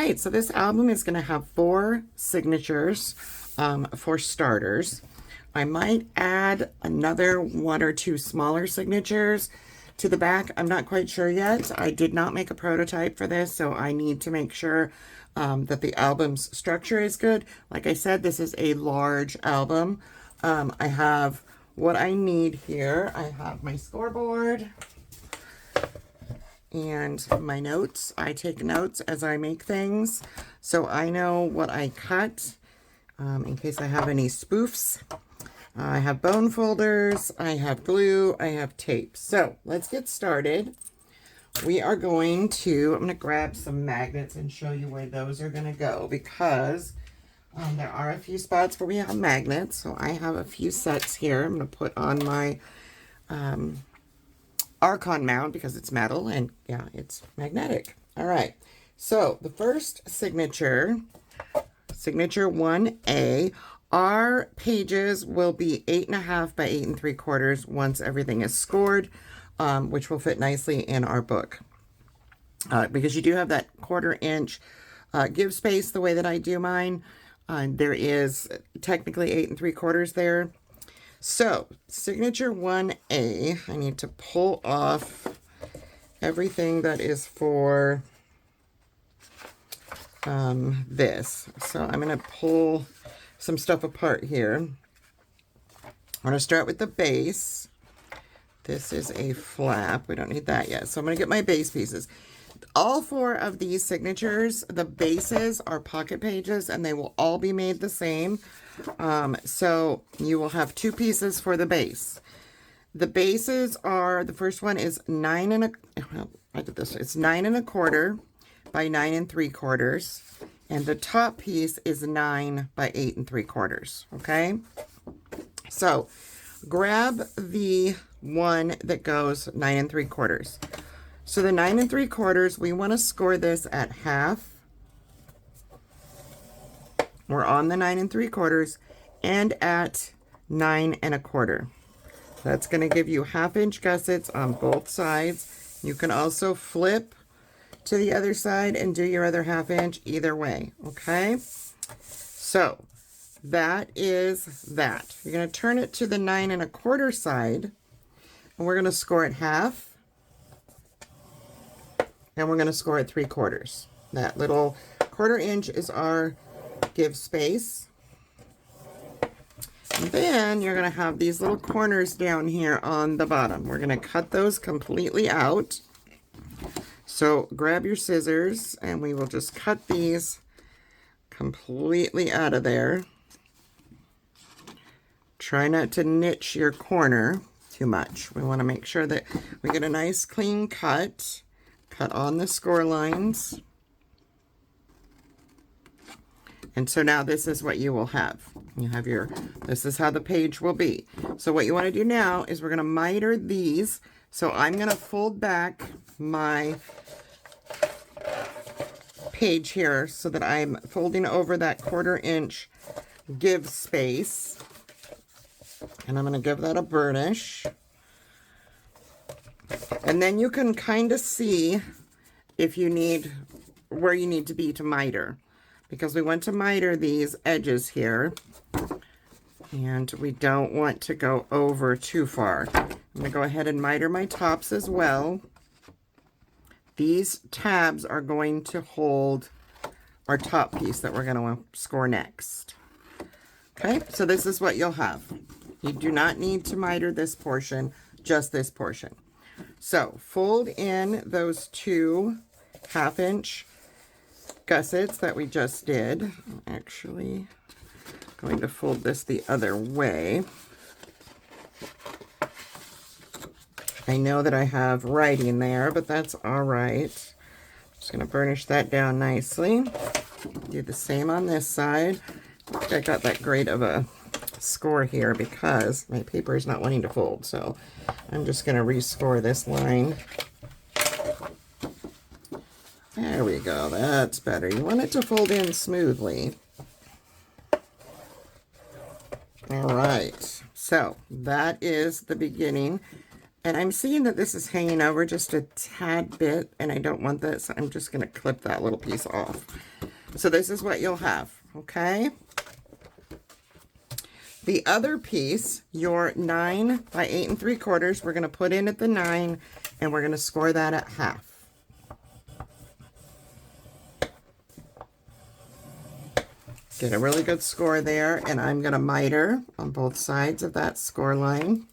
right, so this album is going to have 4 signatures for starters. I might add another 1 or 2 smaller signatures to the back. I'm not quite sure yet. I did not make a prototype for this, so I need to make sure that the album's structure is good. Like I said, this is a large album. I have what I need here. I have my scoreboard and my notes. I take notes as I make things, so I know what I cut in case I have any spoofs. I have bone folders, I have glue, I have tape. So let's get started. We are going to, I'm going to grab some magnets and show you where those are going to go, because there are a few spots where we have magnets. So I have a few sets here. I'm going to put on my Archon mount because it's metal and yeah, it's magnetic. All right. So the first signature 1A, our pages will be 8.5 by 8 3/4 once everything is scored, which will fit nicely in our book. Because you do have that 1/4 inch give space the way that I do mine. There is technically 8 3/4 there. So signature 1A, I need to pull off everything that is for this. So I'm going to pull some stuff apart here. I'm going to start with the base. This is a flap. We don't need that yet. So I'm going to get my base pieces. All 4 of these signatures, the bases are pocket pages, and they will all be made the same. So you will have 2 pieces for the base. The bases are, the first one is 9 1/4 by 9 3/4. And the top piece is 9 by 8 3/4. Okay. So grab the one that goes 9 3/4. So the 9 3/4, we want to score this at half. We're on the 9 3/4 and at 9 1/4. That's going to give you 1/2 inch gussets on both sides. You can also flip to the other side and do your other 1/2 inch either way. Okay. So that is that. You're going to turn it to the 9 1/4 side, and we're going to score it half, and we're going to score it 3/4. That little 1/4 inch is our give space. And then you're going to have these little corners down here on the bottom. We're going to cut those completely out. So grab your scissors and we will just cut these completely out of there. Try not to niche your corner too much. We want to make sure that we get a nice clean cut. Cut on the score lines. And so now this is what you will have. You have your, this is how the page will be. So what you want to do now is we're going to miter these. So I'm going to fold back my page here so that I'm folding over that 1/4 inch give space. And I'm going to give that a burnish. And then you can kind of see if you need, where you need to be to miter. Because we want to miter these edges here. And we don't want to go over too far. I'm going to go ahead and miter my tops as well. These tabs are going to hold our top piece that we're going to score next. Okay, so this is what you'll have. You do not need to miter this portion, just this portion. So fold in those 2 1/2 inch gussets that we just did. I'm actually going to fold this the other way. I know that I have writing there, but that's all right. Just going to burnish that down nicely. Do the same on this side. I got that great of a score here because my paper is not wanting to fold. So I'm just going to rescore this line. There we go. That's better. You want it to fold in smoothly. All right. So that is the beginning. And I'm seeing that this is hanging over just a tad bit, and I don't want that, so I'm just going to clip that little piece off. So this is what you'll have, okay? The other piece, your 9 by 8 3/4, we're going to put in at the 9 and we're going to score that at half. Get a really good score there, and I'm going to miter on both sides of that score line.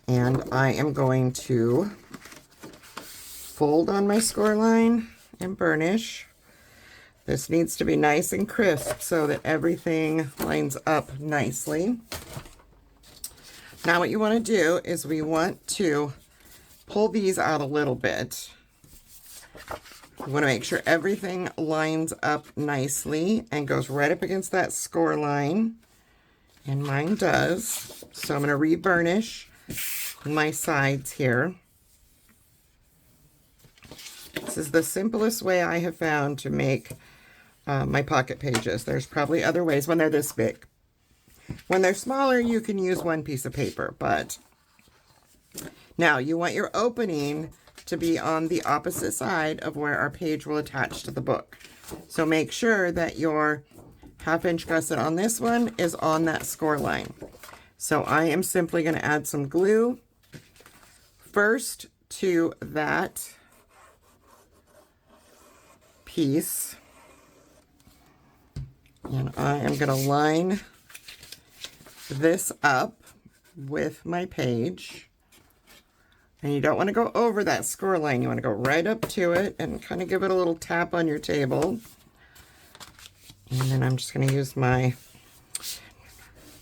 And I am going to fold on my score line and burnish. This needs to be nice and crisp so that everything lines up nicely. Now what you want to do is we want to pull these out a little bit. You want to make sure everything lines up nicely and goes right up against that score line. And mine does. So I'm going to re-burnish my sides here. This is the simplest way I have found to make my pocket pages. There's probably other ways when they're this big. When they're smaller, you can use one piece of paper, but now you want your opening to be on the opposite side of where our page will attach to the book. So make sure that your 1/2 inch gusset on this one is on that score line. So I am simply going to add some glue first to that piece. And I am going to line this up with my page. And you don't want to go over that score line. You want to go right up to it and kind of give it a little tap on your table. And then I'm just going to use my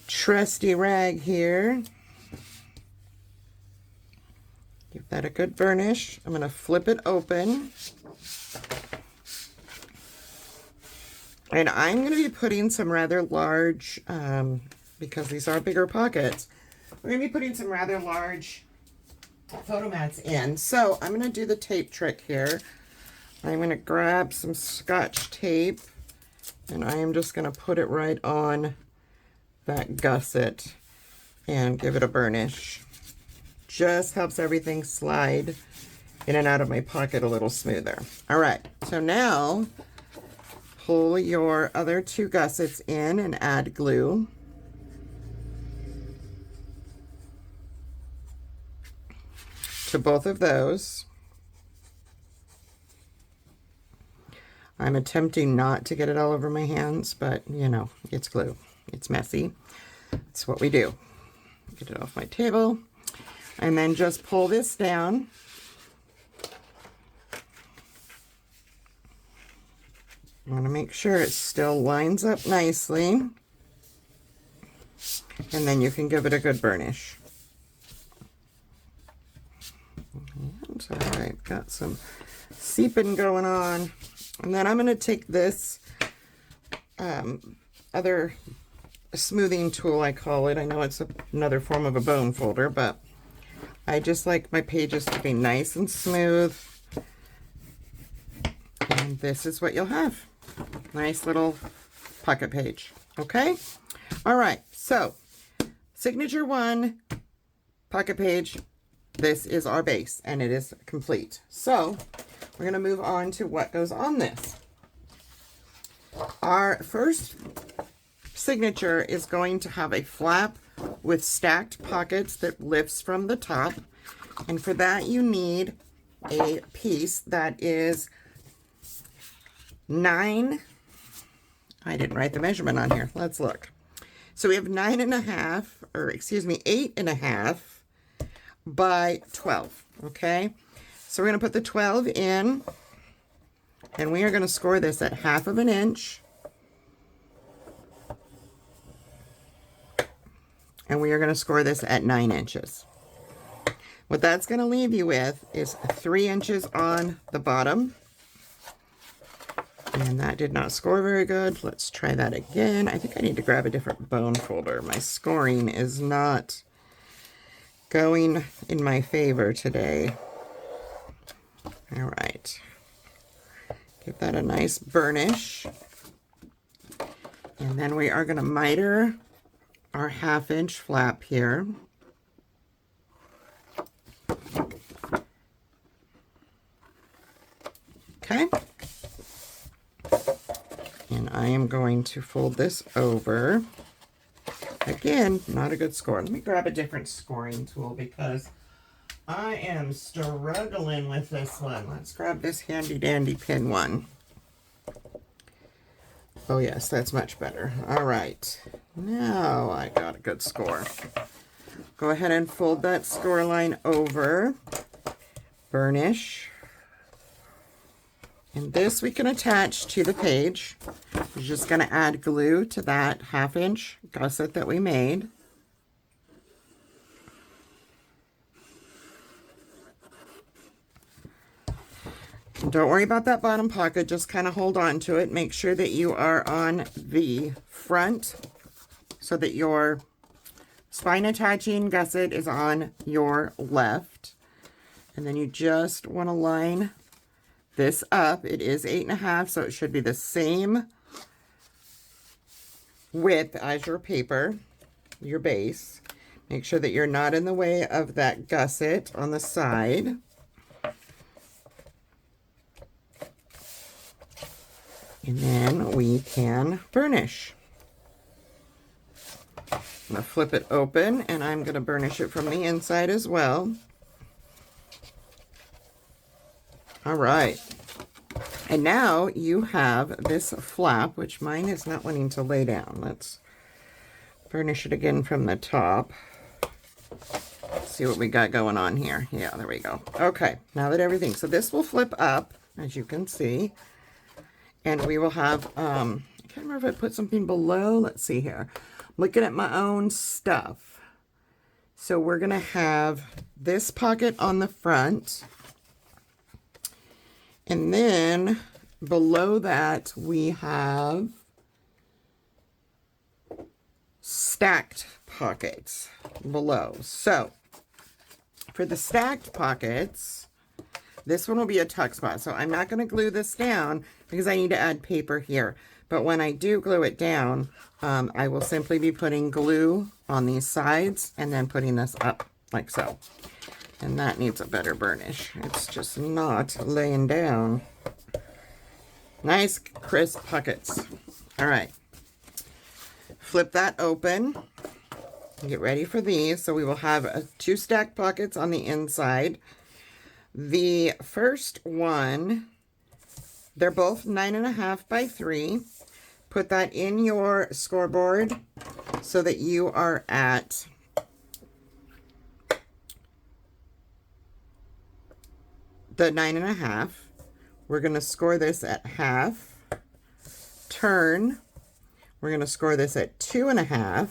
trusty rag here. Give that a good burnish. I'm going to flip it open. And I'm going to be putting some rather large, because these are bigger pockets, we're going to be putting some rather large photo mats in. So I'm going to do the tape trick here. I'm going to grab some Scotch tape and I am just going to put it right on that gusset and give it a burnish. Just helps everything slide in and out of my pocket a little smoother. All right, so now pull your other 2 gussets in and add glue. To both of those. I'm attempting not to get it all over my hands, but you know, it's glue. It's messy. It's what we do. Get it off my table. And then just pull this down. I want to make sure it still lines up nicely. And then you can give it a good burnish. All right, got some seeping going on. And then I'm going to take this other smoothing tool, I call it. I know it's another form of a bone folder, but I just like my pages to be nice and smooth. And this is what you'll have. Nice little pocket page. Okay? All right, so signature 1, pocket page. This is our base, and it is complete. So we're going to move on to what goes on this. Our first signature is going to have a flap with stacked pockets that lifts from the top. And for that, you need a piece that is 9. I didn't write the measurement on here. Let's look. So we have 9.5, or excuse me, 8.5 by 12. Okay. So we're going to put the 12 in, and we are going to score this at 1/2 inch. And we are going to score this at 9 inches. What that's going to leave you with is 3 inches on the bottom. And that did not score very good. Let's try that again. I think I need to grab a different bone folder. My scoring is not going in my favor today. All right. Give that a nice burnish. And then we are going to miter our 1/2 inch flap here. going to fold this over. Again, not a good score. Let me grab a different scoring tool because I am struggling with this one. Let's grab this handy dandy pin one. Oh yes, that's much better. All right, now I got a good score. Go ahead and fold that score line over, burnish. And this we can attach to the page. We're just going to add glue to that 1/2 inch gusset that we made. Don't worry about that bottom pocket, just kind of hold on to it. Make sure that you are on the front so that your spine attaching gusset is on your left. And then you just want to line this up. It is 8.5, so it should be the same width as your paper, your base. Make sure that you're not in the way of that gusset on the side. And then we can burnish. I'm going to flip it open, and I'm going to burnish it from the inside as well. All right. And now you have this flap, which mine is not wanting to lay down. Let's burnish it again from the top. Let's see what we got going on here. Yeah, there we go. Okay, now that everything, so this will flip up, as you can see. And we will have, I can't remember if I put something below. Let's see here. I'm looking at my own stuff. So we're going to have this pocket on the front. And then below that, we have stacked pockets below. So for the stacked pockets, this one will be a tuck spot. So I'm not going to glue this down because I need to add paper here. But when I do glue it down, I will simply be putting glue on these sides and then putting this up like so. And that needs a better burnish. It's just not laying down. Nice crisp pockets. All right. Flip that open. Get ready for these. So we will have 2 stacked pockets on the inside. The first one, they're both 9.5 by 3. Put that in your scoreboard so that you are at the 9.5. We're going to score this at 1/2. Turn. We're going to score this at 2.5.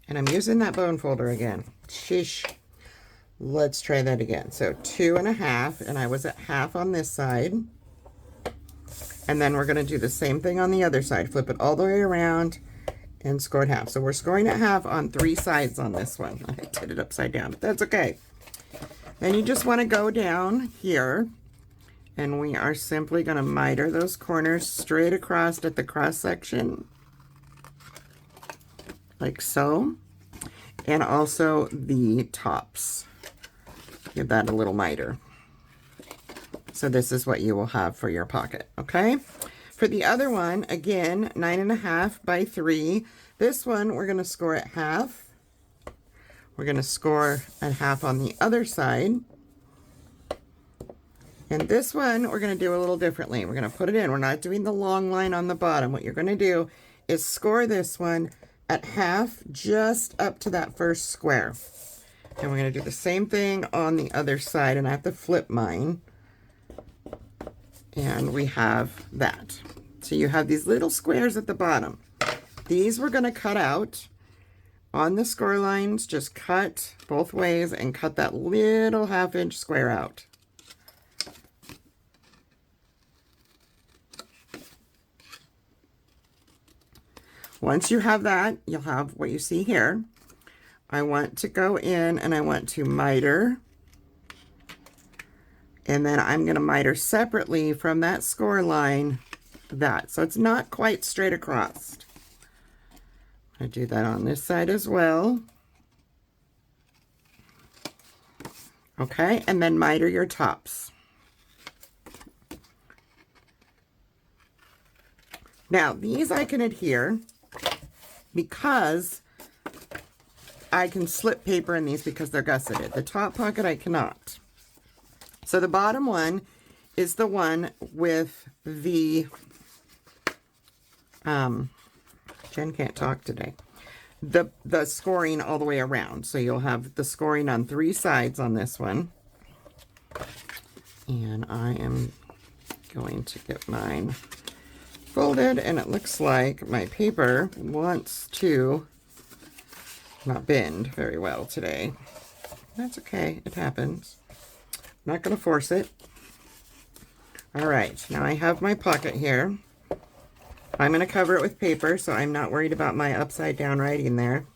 And I'm using that bone folder again. Sheesh. Let's try that again. So 2.5, and I was at 1/2 on this side. And then we're going to do the same thing on the other side. Flip it all the way around and score at 1/2. So we're scoring at 1/2 on 3 sides on this one. I did it upside down, but that's okay. Then you just want to go down here, and we are simply going to miter those corners straight across at the cross section, like so, and also the tops. Give that a little miter. So this is what you will have for your pocket, okay? For the other one, again, 9.5 by 3. This one, we're going to score at 1/2. We're going to score at 1/2 on the other side. And this one, we're going to do a little differently. We're going to put it in. We're not doing the long line on the bottom. What you're going to do is score this one at 1/2, just up to that first square. And we're going to do the same thing on the other side. And I have to flip mine. And we have that. So you have these little squares at the bottom. These we're going to cut out on the score lines. Just cut both ways and cut that little 1/2 inch square out. Once you have that, you'll have what you see here. I want to go in and I want to miter. And then I'm going to miter separately from that score line that. So it's not quite straight across. I do that on this side as well. Okay, and then miter your tops. Now, these I can adhere because I can slip paper in these because they're gusseted. The top pocket I cannot. So the bottom one is the one with the, Jen can't talk today, the scoring all the way around. So you'll have the scoring on 3 sides on this one. And I am going to get mine folded, and it looks like my paper wants to not bend very well today. That's okay, it happens. I'm not going to force it. All right, now I have my pocket here. I'm going to cover it with paper, so I'm not worried about my upside down writing there.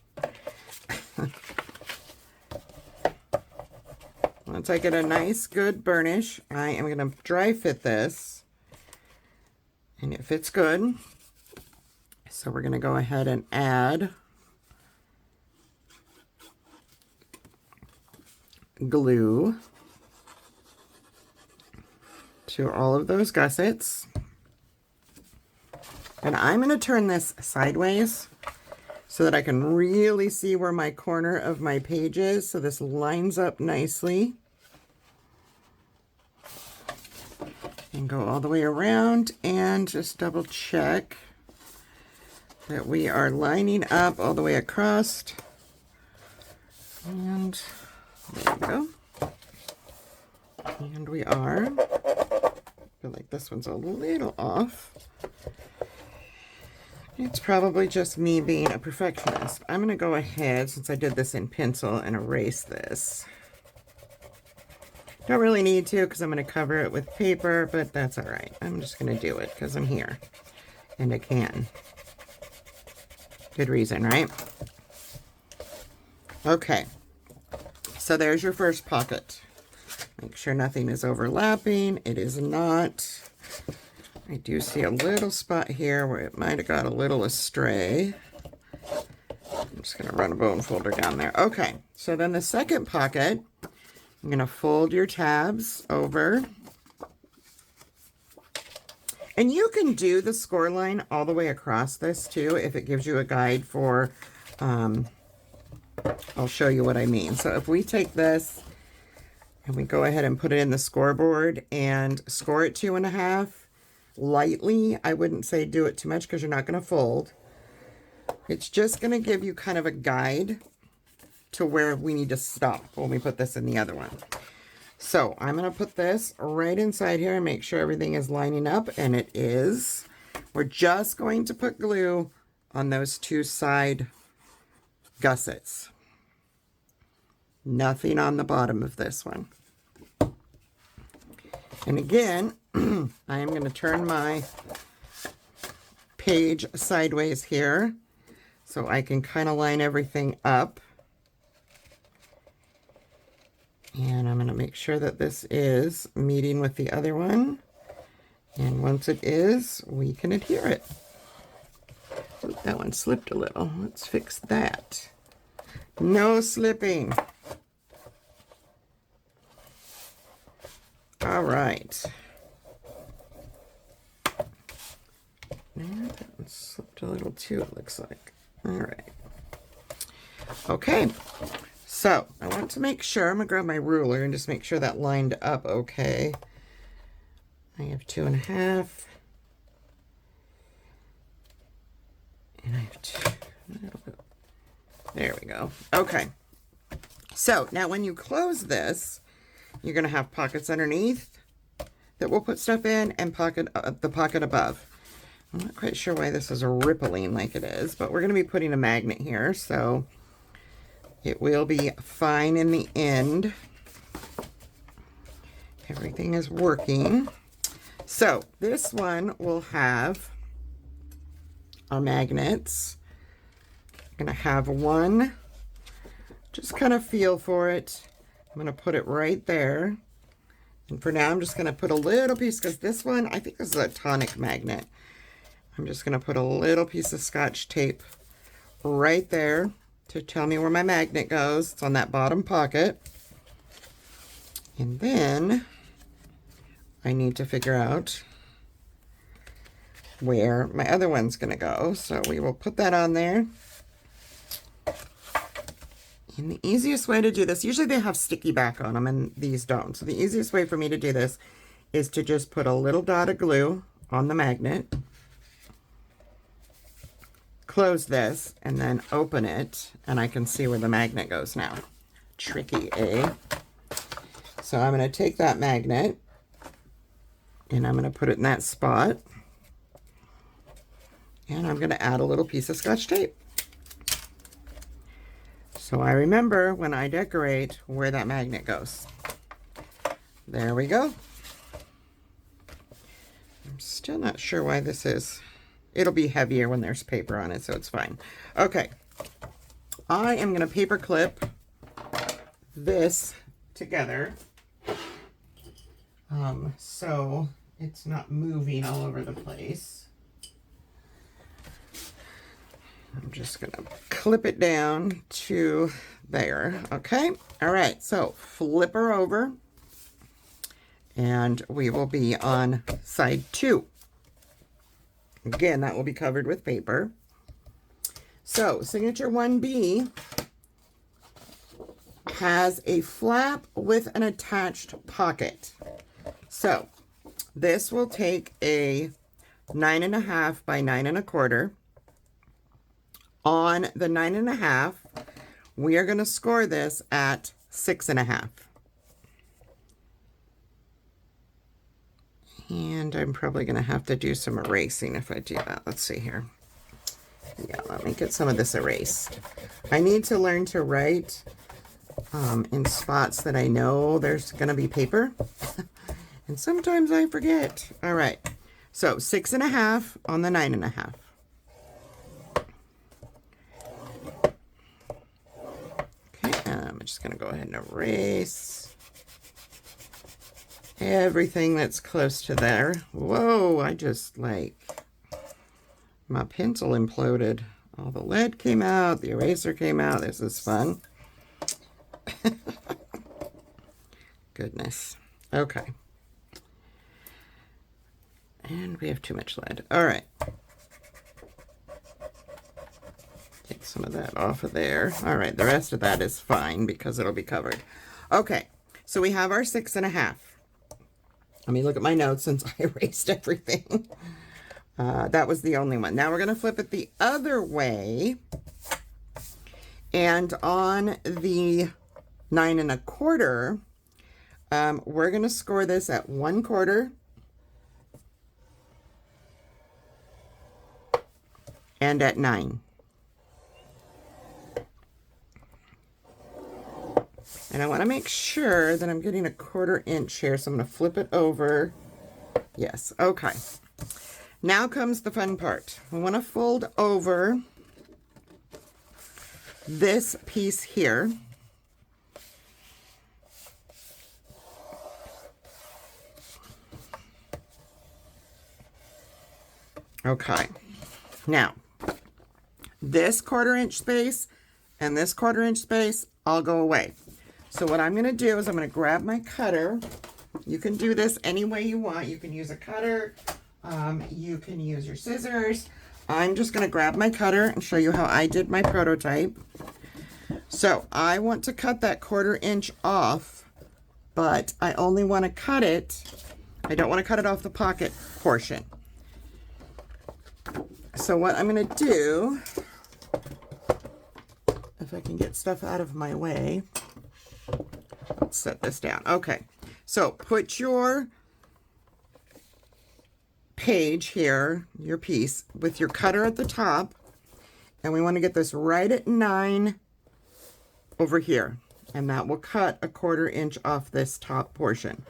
Once I get a nice good burnish, I am going to dry fit this, and it fits good. So we're going to go ahead and add glue to all of those gussets. And I'm going to turn this sideways so that I can really see where my corner of my page is, so this lines up nicely. And go all the way around and just double check that we are lining up all the way across. And there we go. And we are. I feel like this one's a little off. It's probably just me being a perfectionist. I'm going to go ahead, since I did this in pencil, and erase this. Don't really need to because I'm going to cover it with paper, but that's all right. I'm just going to do it because I'm here and I can. Good reason, right? Okay, so there's your first pocket. Make sure nothing is overlapping. It is not. I do see a little spot here where it might have got a little astray. I'm just going to run a bone folder down there. Okay, so then the second pocket, I'm going to fold your tabs over. And you can do the score line all the way across this too, if it gives you a guide for, I'll show you what I mean. So if we take this and we go ahead and put it in the scoreboard and score it 2.5 lightly, I wouldn't say do it too much because you're not going to fold. It's just going to give you kind of a guide to where we need to stop when we put this in the other one. So I'm going to put this right inside here and make sure everything is lining up, and it is. We're just going to put glue on those 2 side gussets. Nothing on the bottom of this one. And again, I am going to turn my page sideways here so I can kind of line everything up. And I'm going to make sure that this is meeting with the other one. And once it is, we can adhere it. Ooh, that one slipped a little. Let's fix that. No slipping. All right. And that one slipped a little too, it looks like. All right. Okay. So I want to make sure, I'm going to grab my ruler and just make sure that lined up okay. I have 2.5. And I have 2. There we go. Okay. So now when you close this, you're going to have pockets underneath that we'll put stuff in, and the pocket above. I'm not quite sure why this is rippling like it is, but we're going to be putting a magnet here, so it will be fine in the end. Everything is working. So this one will have our magnets. I'm going to have one. Just kind of feel for it. I'm going to put it right there. And for now, I'm just going to put a little piece, because this one, I think this is a tonic magnet. I'm just going to put a little piece of Scotch tape right there to tell me where my magnet goes. It's on that bottom pocket. And then I need to figure out where my other one's going to go. So we will put that on there. And the easiest way to do this, usually they have sticky back on them and these don't. So the easiest way for me to do this is to just put a little dot of glue on the magnet, close this, and then open it, and I can see where the magnet goes now. Tricky, eh? So I'm going to take that magnet and I'm going to put it in that spot. And I'm going to add a little piece of Scotch tape. So I remember when I decorate where that magnet goes. There we go. I'm still not sure why this is. It'll be heavier when there's paper on it, so it's fine. Okay. I am going to paper clip this together. So it's not moving all over the place. I'm just going to clip it down to there. Okay. All right. So flip her over and we will be on side 2. Again, that will be covered with paper. So signature 1B has a flap with an attached pocket. So this will take a 9.5 by 9 1/4. On the 9.5, we are going to score this at 6.5. And I'm probably going to have to do some erasing if I do that. Let's see here. Yeah, let me get some of this erased. I need to learn to write in spots that I know there's going to be paper. And sometimes I forget. All right. So 6.5 on the 9.5. I'm just going to go ahead and erase everything that's close to there. Whoa, I just like, my pencil imploded. All the lead came out, the eraser came out. This is fun. Goodness. Okay. And we have too much lead. All right. Take some of that off of there. All right, the rest of that is fine because it'll be covered. Okay, so we have our 6.5. Let me look at my notes since I erased everything. That was the only one. Now we're going to flip it the other way. And on the 9 1/4, we're going to score this at 1/4 and at 9. And I want to make sure that I'm getting a 1/4 inch here, so I'm going to flip it over. Yes, okay. Now comes the fun part. I want to fold over this piece here. Okay. Now, this 1/4 inch space and this 1/4 inch space all go away. So what I'm going to do is I'm going to grab my cutter. You can do this any way you want. You can use a cutter. You can use your scissors. I'm just going to grab my cutter and show you how I did my prototype. So I want to cut that 1/4 inch off, but I only want to cut it. I don't want to cut it off the pocket portion. So what I'm going to do, if I can get stuff out of my way, let's set this down. Okay, so put your page here, your piece, with your cutter at the top, and we want to get this right at 9 over here, and that will cut a 1/4 inch off this top portion.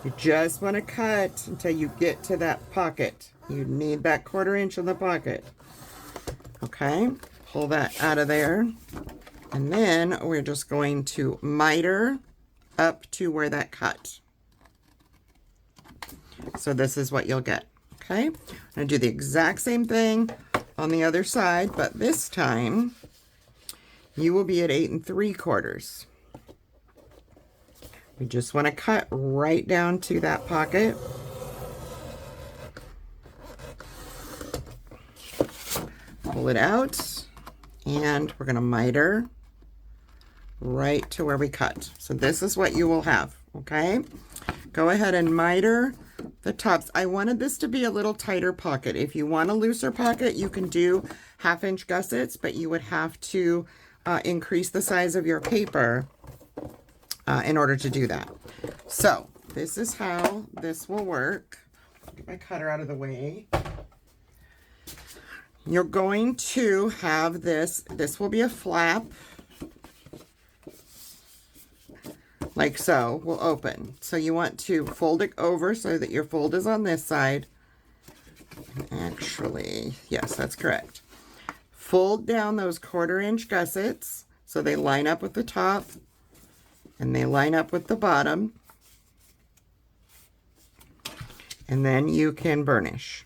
You just want to cut until you get to that pocket. You need that 1/4 inch in the pocket. Okay, pull that out of there, and then we're just going to miter up to where that cut. So this is what you'll get. Okay, I'm going to do the exact same thing on the other side, but this time you will be at 8 3/4. We just want to cut right down to that pocket. pull it out, and we're going to miter right to where we cut. So this is what you will have, okay? Go ahead and miter the tops. I wanted this to be a little tighter pocket. If you want a looser pocket, you can do 1/2 inch gussets, but you would have to increase the size of your paper in order to do that. So this is how this will work. Get my cutter out of the way. You're going to have this will be a flap, like so, will open. So you want to fold it over so that your fold is on this side. Actually, yes, that's correct. Fold down those 1/4 inch gussets so they line up with the top and they line up with the bottom. And then you can burnish.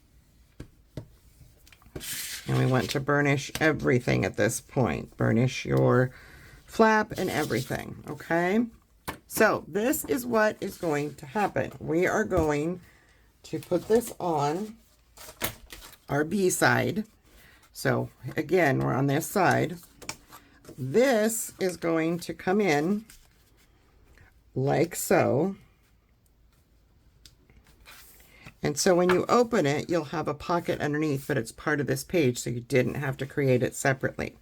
And we want to burnish everything at this point. Burnish your flap and everything, okay? So this is what is going to happen. We are going to put this on our B side. So again, we're on this side. This is going to come in like so. And so when you open it, you'll have a pocket underneath, but it's part of this page, so you didn't have to create it separately.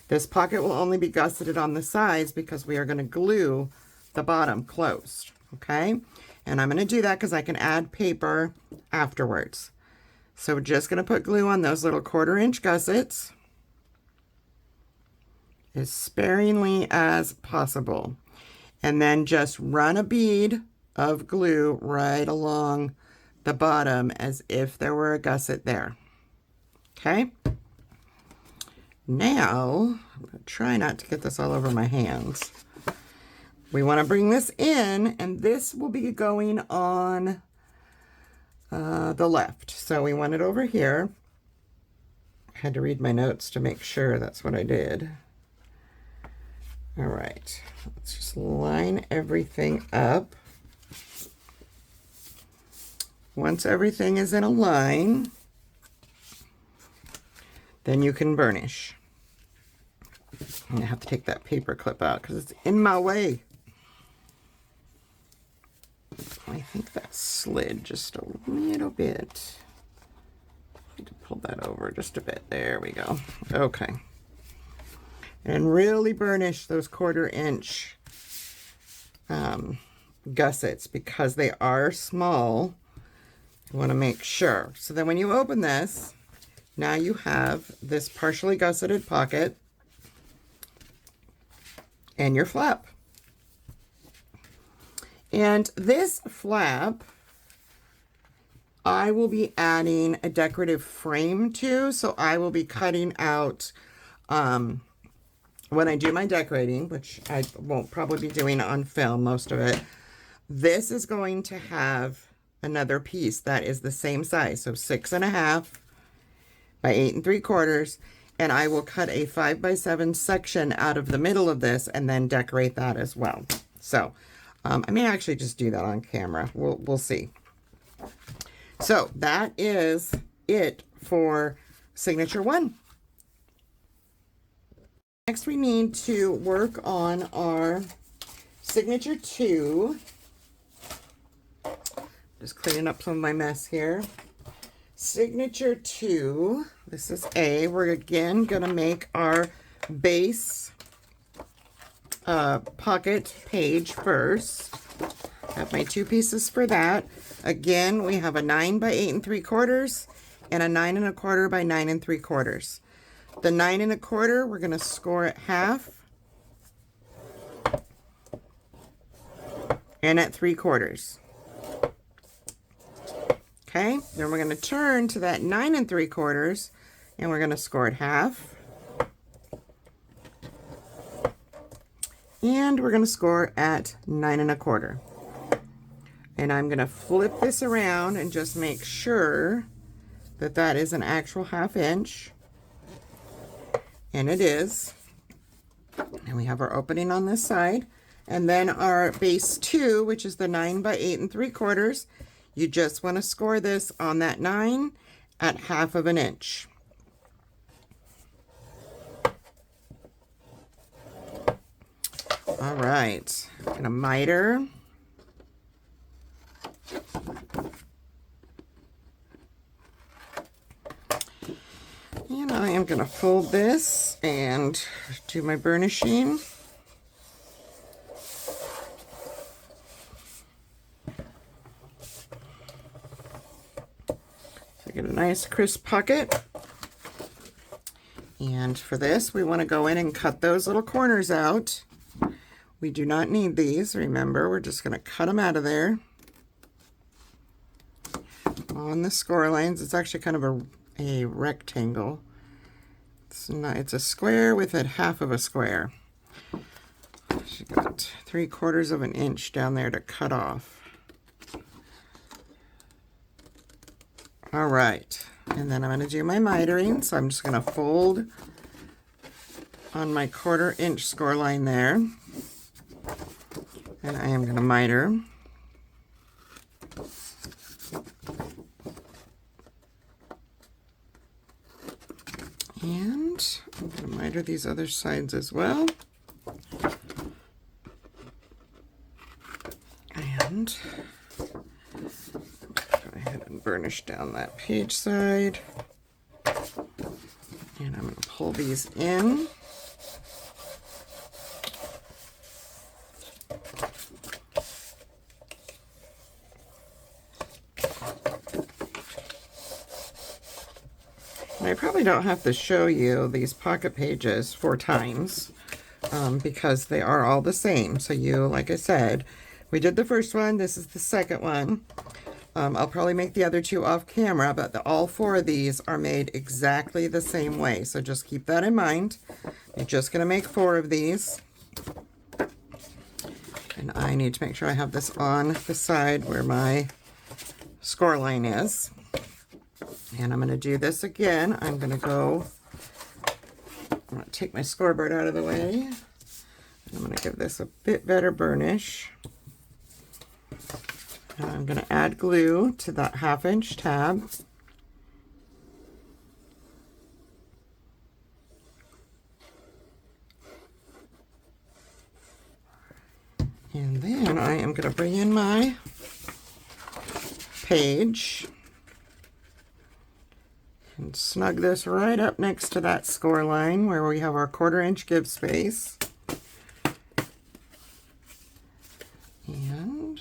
This pocket will only be gusseted on the sides because we are going to glue the bottom closed, okay? And I'm going to do that because I can add paper afterwards. So we're just going to put glue on those little 1/4 inch gussets as sparingly as possible. And then just run a bead of glue right along the bottom as if there were a gusset there. Okay? Now, I'm going to try not to get this all over my hands. We want to bring this in, and this will be going on the left. So we want it over here. I had to read my notes to make sure that's what I did. All right, let's just line everything up. Once everything is in a line, then you can burnish. I'm gonna have to take that paper clip out because it's in my way. I think that slid just a little bit. Need to pull that over just a bit. There we go. Okay. And really burnish those 1/4 inch gussets because they are small. You want to make sure. So then when you open this, now you have this partially gusseted pocket and your flap. And this flap, I will be adding a decorative frame to, so I will be cutting out, when I do my decorating, which I won't probably be doing on film, most of it, this is going to have another piece that is the same size, so 6.5 by 8 3/4, and I will cut a 5 by 7 section out of the middle of this and then decorate that as well. So I may actually just do that on camera. We'll see. So that is it for signature 1. Next we need to work on our signature 2. Just cleaning up some of my mess here. Signature 2, this is A. We're again gonna make our base pocket page first. Have my 2 pieces for that. Again, we have a 9 by 8 3/4 and a 9 1/4 by 9 3/4. The 9 1/4, we're gonna score at half and at 3/4. Okay, then we're going to turn to that 9 3/4 and we're going to score at half. And we're going to score at 9 1/4. And I'm going to flip this around and just make sure that that is an actual 1/2 inch. And it is. And we have our opening on this side. And then our base 2, which is the 9 by 8 3/4. You just want to score this on that 9 at 1/2 inch. All right, I'm gonna miter. And I am gonna fold this and do my burnishing. So get a nice crisp pocket. And for this, we want to go in and cut those little corners out. We do not need these. Remember, we're just going to cut them out of there. On the score lines, it's actually kind of a rectangle. It's not, it's a square with a half of a square. She got 3/4 of an inch down there to cut off. All right. And then I'm going to do my mitering, so I'm just going to fold on my 1/4 inch score line there. And I am going to miter. And I'm going to miter these other sides as well. And burnish down that page side, and I'm going to pull these in. And I probably don't have to show you these pocket pages 4 times because they are all the same. So you, like I said, we did the first one, this is the second one. I'll probably make the other 2 off camera, but all 4 of these are made exactly the same way. So just keep that in mind. You're just going to make 4 of these. And I need to make sure I have this on the side where my score line is. And I'm going to do this again. I'm going to take my scoreboard out of the way. And I'm going to give this a bit better burnish. I'm going to add glue to that 1/2 inch tab. And then I am going to bring in my page and snug this right up next to that score line where we have our 1/4 inch give space. And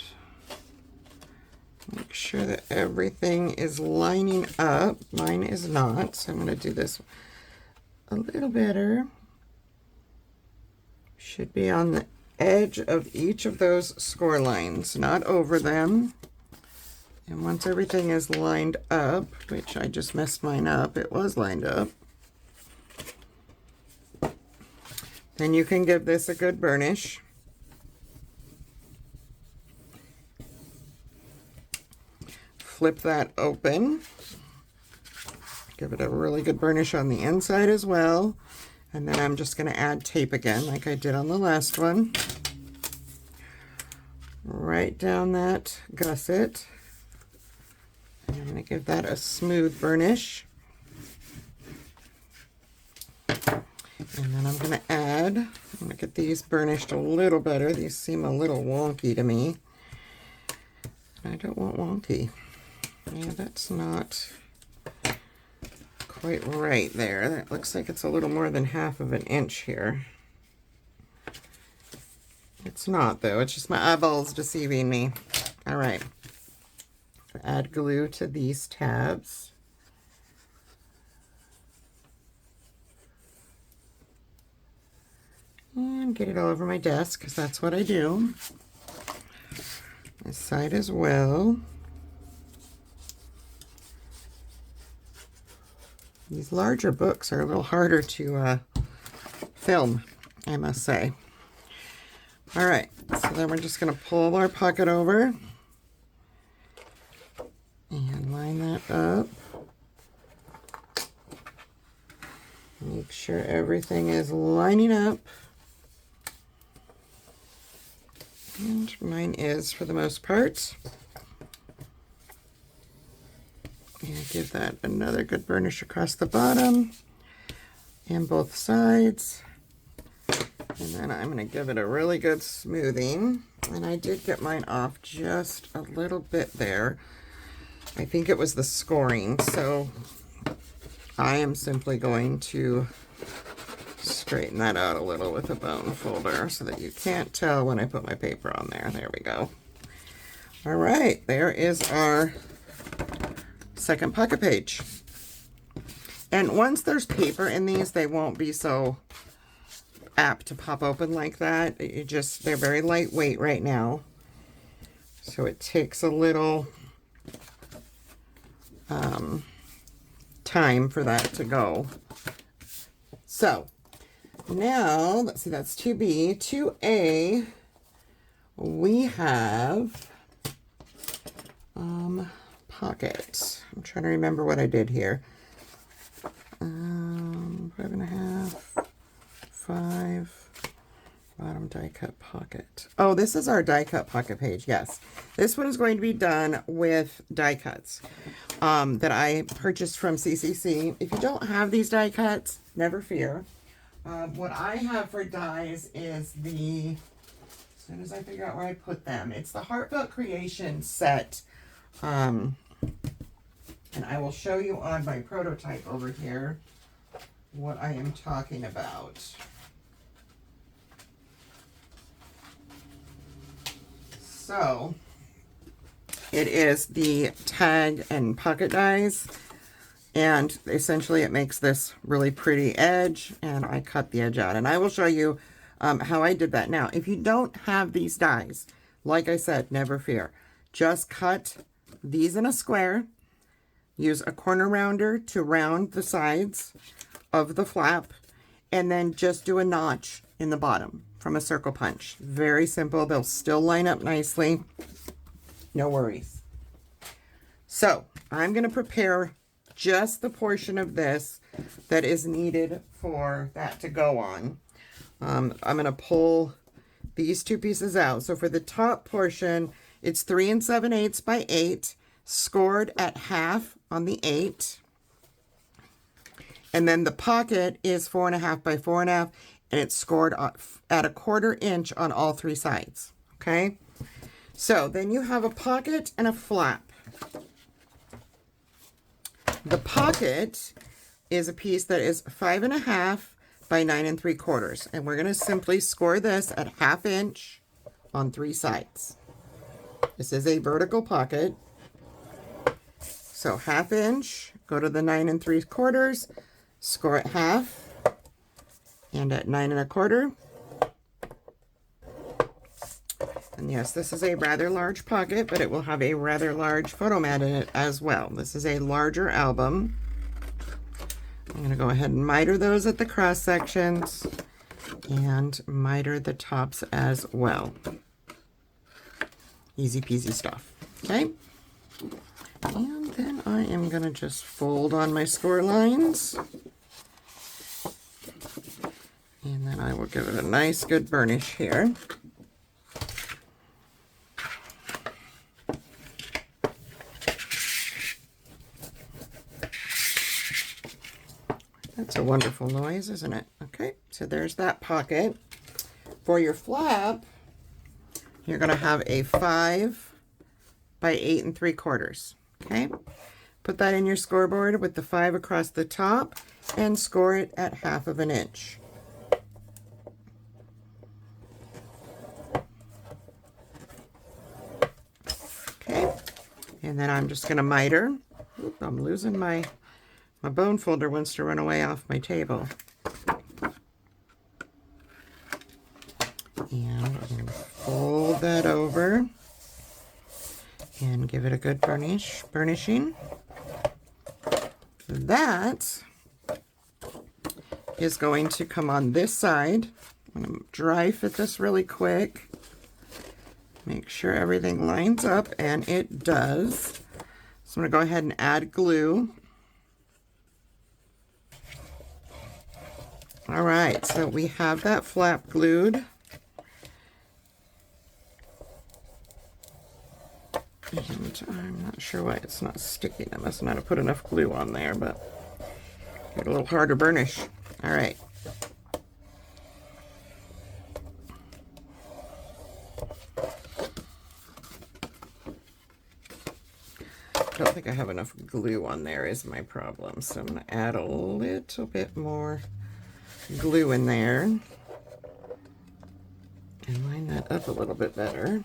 make sure that everything is lining up. Mine is not, so I'm going to do this a little better. Should be on the edge of each of those score lines, not over them. And once everything is lined up, which I just messed mine up, it was lined up, then you can give this a good burnish. Flip that open. Give it a really good burnish on the inside as well. And then I'm just going to add tape again like I did on the last one. Right down that gusset. And I'm going to give that a smooth burnish. And then I'm going to I'm going to get these burnished a little better. These seem a little wonky to me. I don't want wonky. Yeah, that's not quite right there. That looks like it's a little more than 1/2 of an inch here. It's not, though. It's just my eyeballs deceiving me. All right. Add glue to these tabs. And get it all over my desk, because that's what I do. This side as well. These larger books are a little harder to film, I must say. All right, so then we're just going to pull our pocket over and line that up. Make sure everything is lining up. And mine is for the most part. And give that another good burnish across the bottom and both sides. And then I'm going to give it a really good smoothing. And I did get mine off just a little bit there. I think it was the scoring. So I am simply going to straighten that out a little with a bone folder so that you can't tell when I put my paper on there. There we go. All right, there is our second pocket page. And once there's paper in these, they won't be so apt to pop open like that. They're very lightweight right now. So it takes a little time for that to go. So now, let's see, that's 2B. 2A, we have pocket. I'm trying to remember what I did here. 5.5, 5, bottom die cut pocket. Oh, this is our die cut pocket page. Yes, this one is going to be done with die cuts that I purchased from CCC. If you don't have these die cuts, never fear. What I have for dies is as soon as I figure out where I put them, it's the Heartfelt Creation set. And I will show you on my prototype over here what I am talking about. So it is the tag and pocket dies, and essentially it makes this really pretty edge, and I cut the edge out, and I will show you how I did that. Now, if you don't have these dies, like I said, never fear. Just cut these in a square. Use a corner rounder to round the sides of the flap, and then just do a notch in the bottom from a circle punch. Very simple. They'll still line up nicely. No worries. So I'm going to prepare just the portion of this that is needed for that to go on. I'm going to pull these two pieces out. So for the top portion, it's 3 7/8 by 8, scored at half on the 8. And then the pocket is 4.5 by 4.5, and it's scored at a 1/4 inch on all 3 sides. Okay. So then you have a pocket and a flap. The pocket is a piece that is 5.5 by 9 3/4, and we're going to simply score this at 1/2 inch on 3 sides. This is a vertical pocket. So 1/2 inch, go to the 9 3/4, score at 1/2, and at 9 1/4. And yes, this is a rather large pocket, but it will have a rather large photo mat in it as well. This is a larger album. I'm going to go ahead and miter those at the cross sections and miter the tops as well. Easy peasy stuff. Okay. And then I am going to just fold on my score lines. And then I will give it a nice good burnish here. That's a wonderful noise, isn't it? Okay, so there's that pocket. For your flap, you're going to have a 5 by 8 3/4. Okay, put that in your scoreboard with the 5 across the top and score it at 1/2 inch. Okay, and then I'm just going to miter. Oop, I'm losing my bone folder wants to run away off my table. And I'm going to fold that over and give it a good burnishing. That is going to come on this side. I'm going to dry fit this really quick. Make sure everything lines up, and it does. So I'm going to go ahead and add glue. All right, so we have that flap glued. And I'm not sure why it's not sticking. I must not have put enough glue on there, but get a little harder burnish. All right. think I have enough glue on there is my problem. So I'm going to add a little bit more glue in there and line that up a little bit better.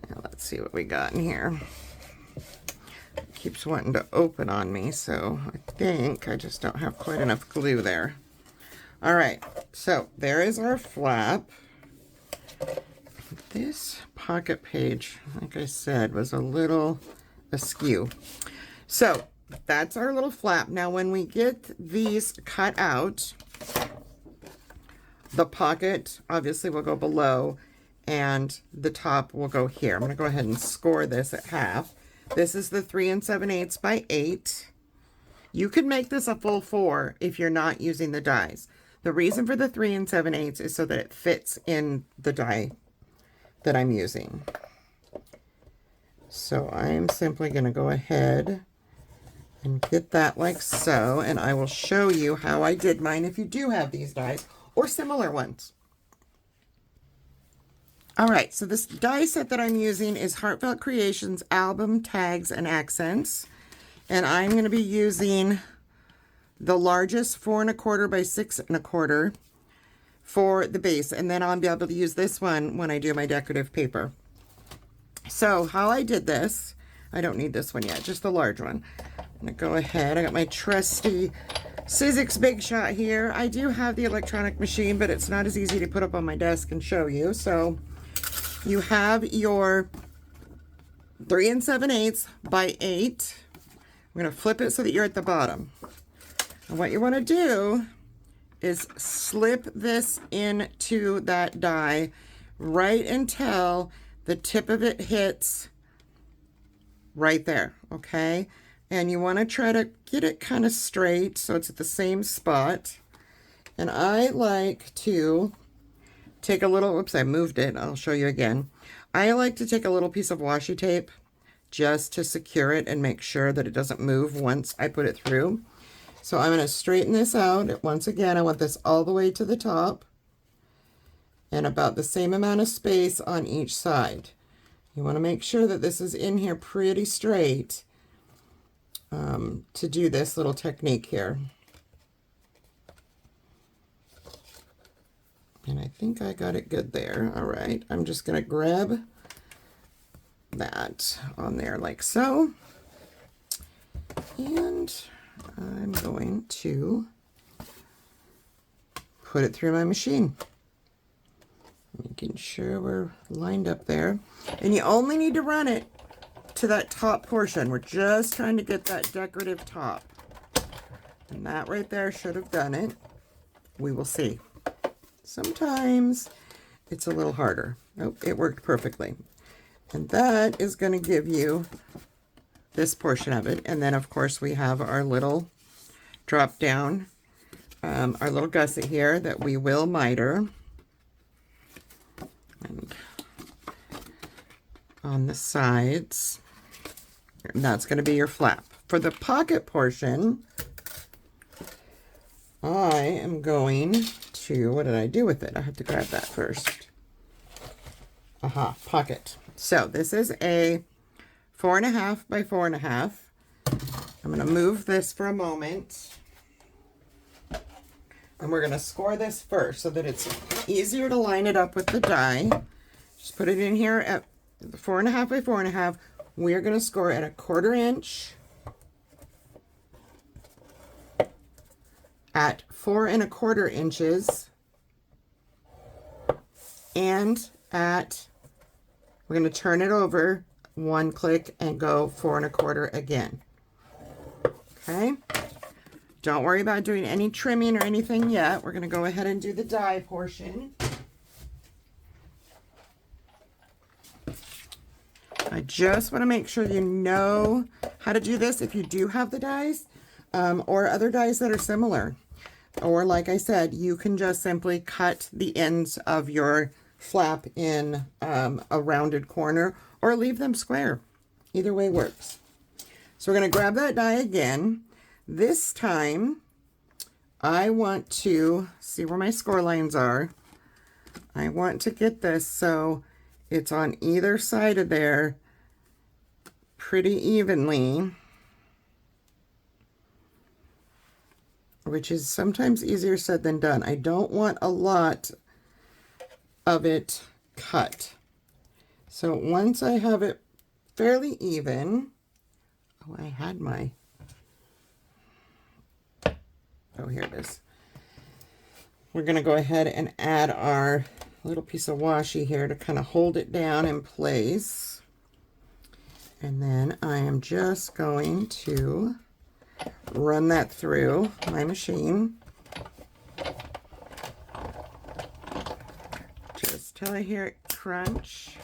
Now let's see what we got in here. It keeps wanting to open on me, so I think I just don't have quite enough glue there. All right, so there is our flap. This pocket page, like I said, was a little askew. So that's our little flap. Now when we get these cut out, the pocket obviously will go below and the top will go here. I'm going to go ahead and score this at half. This is the 3 7/8 by 8. You could make this a full 4 if you're not using the dies. The reason for the 3 7/8 is so that it fits in the die that I'm using. So I'm simply going to go ahead and get that like so, and I will show you how I did mine if you do have these dies or similar ones. All right, so this die set that I'm using is Heartfelt Creations Album Tags and Accents, and I'm going to be using the largest 4 1/4 by 6 1/4 for the base, and then I'll be able to use this one when I do my decorative paper. So how I did this, I don't need this one yet, just the large one. I'm gonna go ahead, I got my trusty Sizzix Big Shot here. I do have the electronic machine, but it's not as easy to put up on my desk and show you. So you have your 3 7/8 by 8. I'm gonna flip it so that you're at the bottom. And what you want to do is slip this into that die right until the tip of it hits right there, okay? And you want to try to get it kind of straight so it's at the same spot. And I like to take a little, oops, I moved it. I'll show you again. I like to take a little piece of washi tape just to secure it and make sure that it doesn't move once I put it through. So I'm going to straighten this out. Once again, I want this all the way to the top and about the same amount of space on each side. You want to make sure that this is in here pretty straight to do this little technique here. And I think I got it good there. All right, I'm just going to grab that on there like so. And I'm going to put it through my machine. Making sure we're lined up there. And you only need to run it to that top portion. We're just trying to get that decorative top. And that right there should have done it. We will see. Sometimes it's a little harder. Oh, it worked perfectly. And that is going to give you this portion of it. And then of course we have our little drop down, our little gusset here that we will miter. And on the sides, and that's going to be your flap. For the pocket portion, I am going to, what did I do with it? I have to grab that first. Aha, pocket. So this is a 4 1/2 by 4 1/2. I'm going to move this for a moment. And we're going to score this first so that it's easier to line it up with the die. Just put it in here at 4 1/2 by 4 1/2. We're going to score at 1/4 inch, at 4 1/4 inches, and at, we're going to turn it over one click and go 4 1/4 again. Okay. Don't worry about doing any trimming or anything yet. We're going to go ahead and do the die portion. I just want to make sure you know how to do this if you do have the dies or other dies that are similar. Or like I said, you can just simply cut the ends of your flap in a rounded corner or leave them square. Either way works. So we're going to grab that die again. This time, I want to see where my score lines are. I want to get this so it's on either side of there pretty evenly, which is sometimes easier said than done. I don't want a lot of it cut. So once I have it fairly even, oh, I had my, oh, here it is. We're going to go ahead and add our little piece of washi here to kind of hold it down in place. And then I am just going to run that through my machine just till I hear it crunch.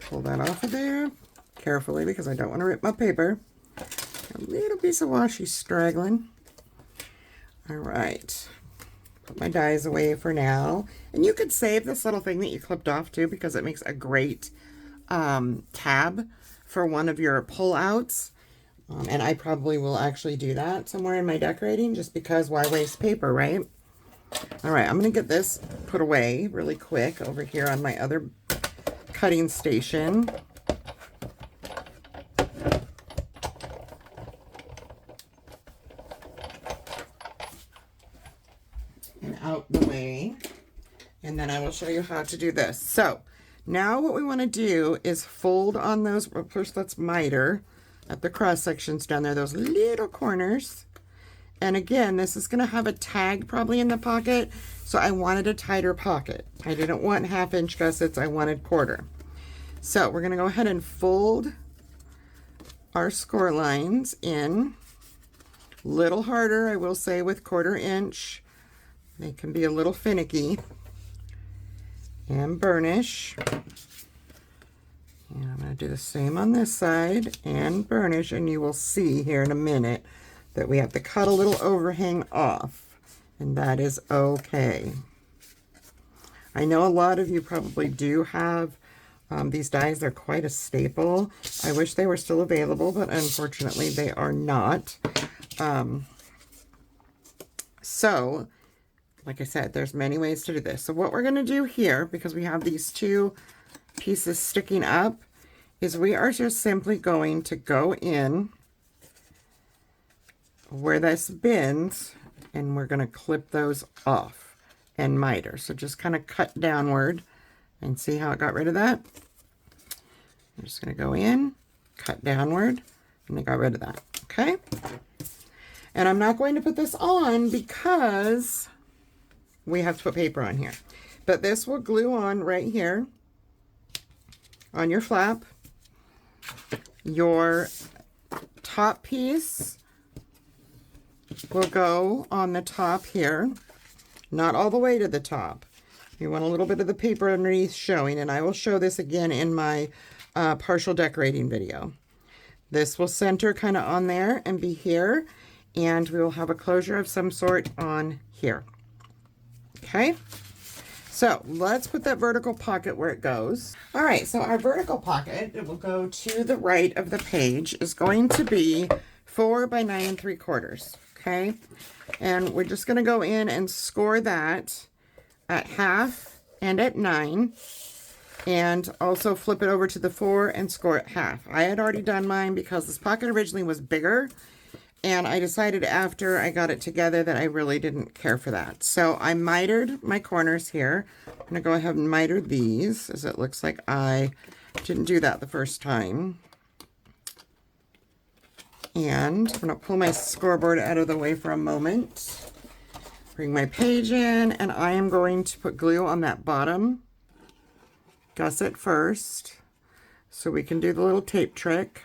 Pull that off of there carefully because I don't want to rip my paper. A little piece of washi straggling. All right, put my dies away for now. And you could save this little thing that you clipped off too, because it makes a great tab for one of your pullouts. And I probably will actually do that somewhere in my decorating, just because why waste paper, right? All right, I'm gonna get this put away really quick over here on my other cutting station. And out the way. And then I will show you how to do this. So now what we want to do is fold on those, well, first let's miter at the cross sections down there, those little corners. And again, this is going to have a tag probably in the pocket, so I wanted a tighter pocket. I didn't want 1/2 inch gussets, I wanted 1/4. So we're going to go ahead and fold our score lines in. Little harder, I will say, with 1/4 inch. They can be a little finicky. And burnish. And I'm going to do the same on this side and burnish, and you will see here in a minute that we have to cut a little overhang off, and that is okay. I know a lot of you probably do have these dies. They're quite a staple. I wish they were still available, but unfortunately they are not. So like I said, there's many ways to do this. So what we're going to do here, because we have these two pieces sticking up, is we are just simply going to go in where this bends, and we're going to clip those off and miter. So just kind of cut downward, and see how it got rid of that? I'm just going to go in, cut downward, and it got rid of that. Okay? And I'm not going to put this on because we have to put paper on here. But this will glue on right here on your flap. Your top piece will go on the top here, not all the way to the top. You want a little bit of the paper underneath showing, and I will show this again in my partial decorating video. This will center kind of on there and be here, and we will have a closure of some sort on here. Okay, so let's put that vertical pocket where it goes. All right, so our vertical pocket, it will go to the right of the page, is going to be 4 by 9 3/4. Okay, and we're just going to go in and score that at 1/2 and at 9, and also flip it over to the 4 and score at 1/2. I had already done mine because this pocket originally was bigger, and I decided after I got it together that I really didn't care for that. So I mitered my corners here. I'm going to go ahead and miter these, as it looks like I didn't do that the first time. And I'm going to pull my scoreboard out of the way for a moment. Bring my page in, and I am going to put glue on that bottom gusset first, so we can do the little tape trick.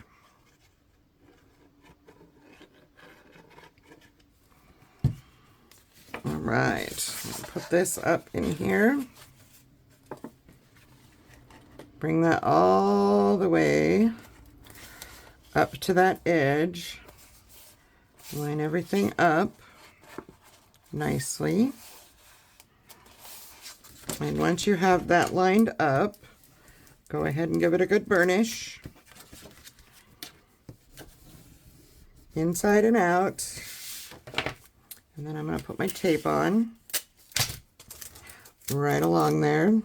All right, put this up in here. Bring that all the way up to that edge. Line everything up nicely. And once you have that lined up, go ahead and give it a good burnish. inside and out. And then I'm going to put my tape on right along there.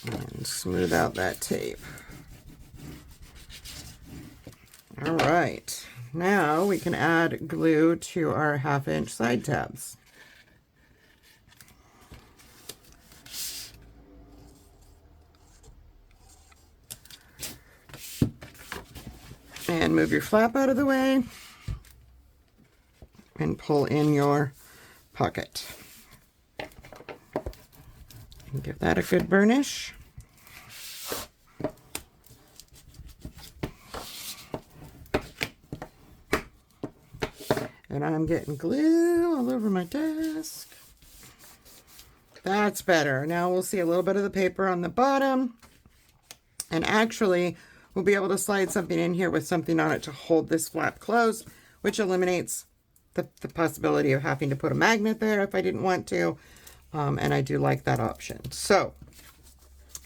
And smooth out that tape. All right, now we can add glue to our 1/2" side tabs. And move your flap out of the way and pull in your pocket. And give that a good burnish. And I'm getting glue all over my desk. That's better. Now we'll see a little bit of the paper on the bottom. And actually, we'll be able to slide something in here with something on it to hold this flap closed, which eliminates the possibility of having to put a magnet there if I didn't want to. And I do like that option. So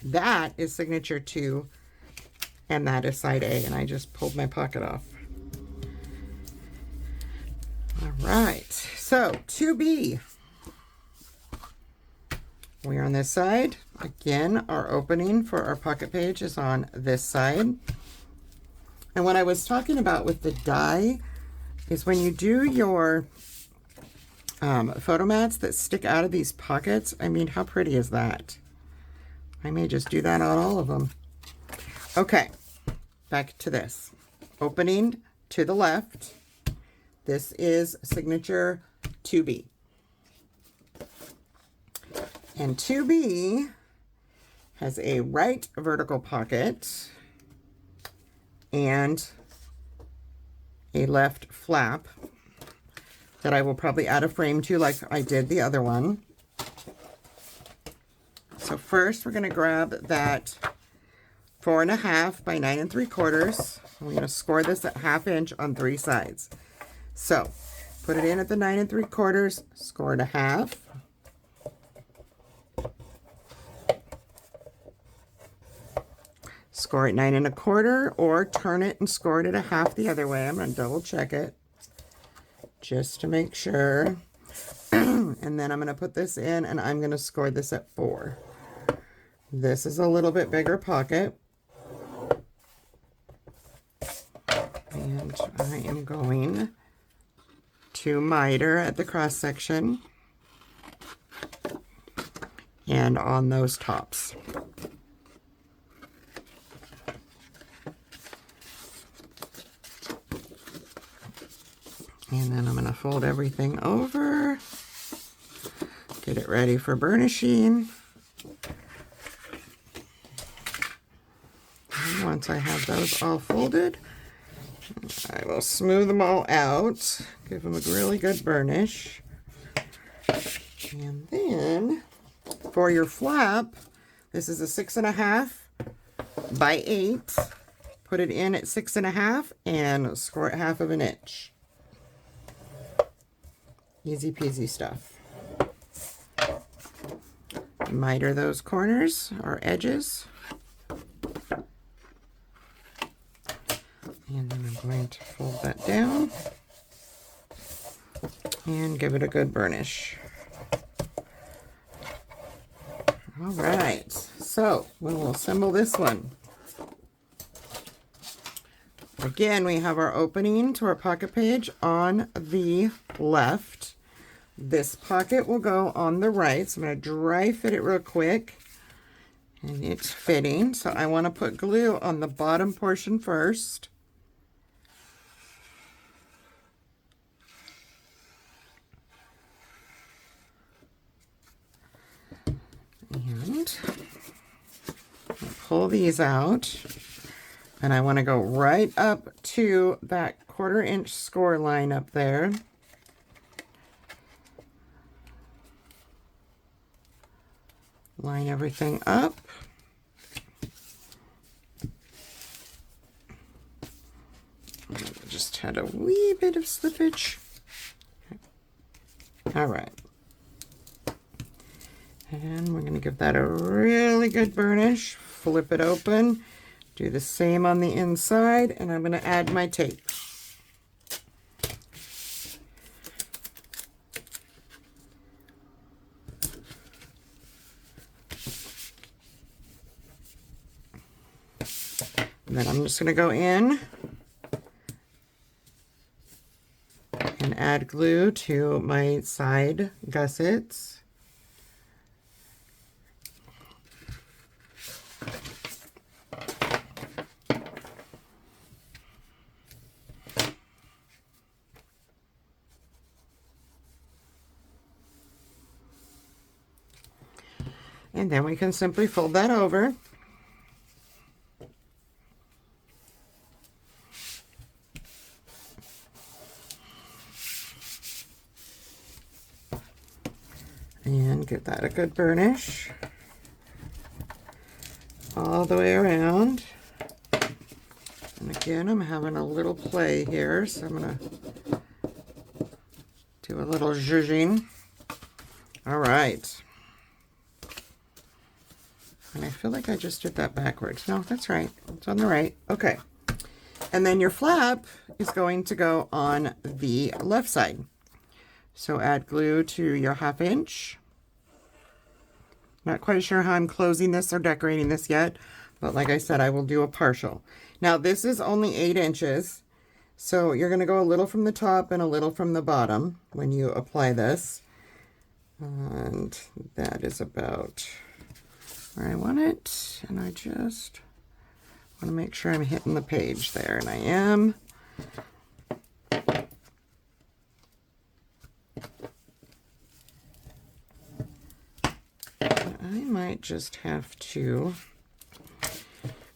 that is signature 2, and that is side A. And I just pulled my pocket off. All right, so 2B. We're on this side. Again, our opening for our pocket page is on this side. And what I was talking about with the die is when you do your photo mats that stick out of these pockets, I mean, how pretty is that? I may just do that on all of them. Okay, back to this. Opening to the left. This is signature 2B. And 2B has a right vertical pocket and a left flap that I will probably add a frame to like I did the other one. So first we're going to grab that 4.5 by 9 3/4. We're going to score this at 1/2" on 3 sides. So put it in at the 9 3/4, score it a 1/2. Score it 9 1/4, or turn it and score it at a 1/2 the other way. I'm going to double check it just to make sure. And then I'm going to put this in and I'm going to score this at 4. This is a little bit bigger pocket. And I am going to miter at the cross section and on those tops. And then I'm going to fold everything over, get it ready for burnishing. And once I have those all folded, I will smooth them all out, give them a really good burnish. And then for your flap, this is a 6.5 by 8. Put it in at 6.5 and score it 1/2 inch. Easy peasy stuff. Miter those corners or edges. And then I'm going to fold that down and give it a good burnish. All right, so we'll assemble this one. Again, we have our opening to our pocket page on the left. This pocket will go on the right, so I'm going to dry fit it real quick. And it's fitting, so I want to put glue on the bottom portion first. And pull these out. And I want to go right up to that 1/4 inch score line up there. Line everything up. Just had a wee bit of slippage. All right. And we're going to give that a really good burnish. Flip it open. Do the same on the inside, and I'm going to add my tape. And then I'm just going to go in and add glue to my side gussets. And then we can simply fold that over. And give that a good burnish all the way around. And again, I'm having a little play here, so I'm going to do a little zhuzhing. All right. And I feel like I just did that backwards. No, that's right. It's on the right. Okay. And then your flap is going to go on the left side. So add glue to your 1/2 inch. Not quite sure how I'm closing this or decorating this yet, but like I said, I will do a partial. Now this is only 8 inches, so you're going to go a little from the top and a little from the bottom when you apply this. And that is about where I want it, and I just want to make sure I'm hitting the page there, and I am. I might just have to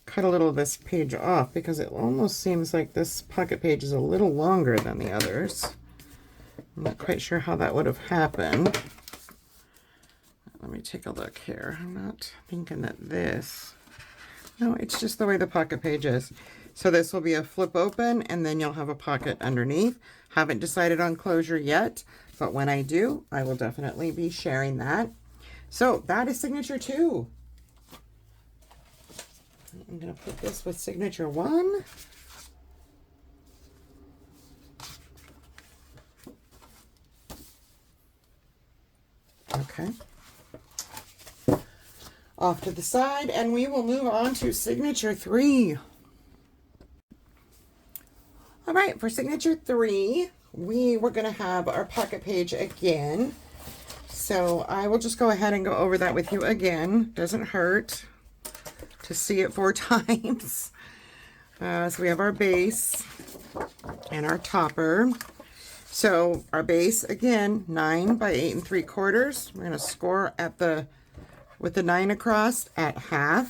cut a little of this page off because it almost seems like this pocket page is a little longer than the others. I'm not quite sure how that would have happened. Let me take a look here. I'm not thinking that this... No, it's just the way the pocket page is. So this will be a flip open, and then you'll have a pocket underneath. Haven't decided on closure yet, but when I do, I will definitely be sharing that. So that is signature 2. I'm going to put this with signature 1. Okay. Off to the side, and we will move on to signature 3. All right, for signature 3, we were going to have our pocket page again. So I will just go ahead and go over that with you again. Doesn't hurt to see it 4 times. So we have our base and our topper. So our base, again, 9 by 8 3/4. We're going to score at the with the 9 across at 1/2.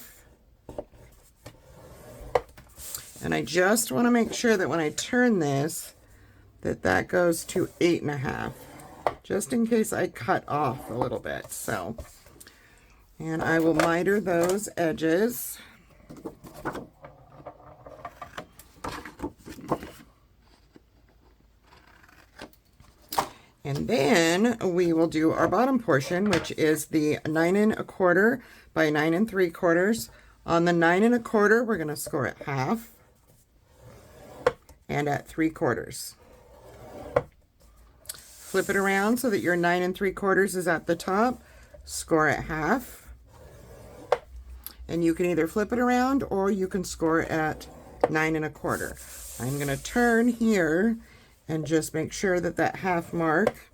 And I just want to make sure that when I turn this, that goes to 8 1/2, just in case I cut off a little bit. So, and I will miter those edges. And then we will do our bottom portion, which is the 9 1/4 by 9 3/4. On the 9 1/4, we're going to score at 1/2 and at 3/4. Flip it around so that your 9 3/4 is at the top. Score at 1/2. And you can either flip it around or you can score at 9 1/4. I'm going to turn here and just make sure that that 1/2 mark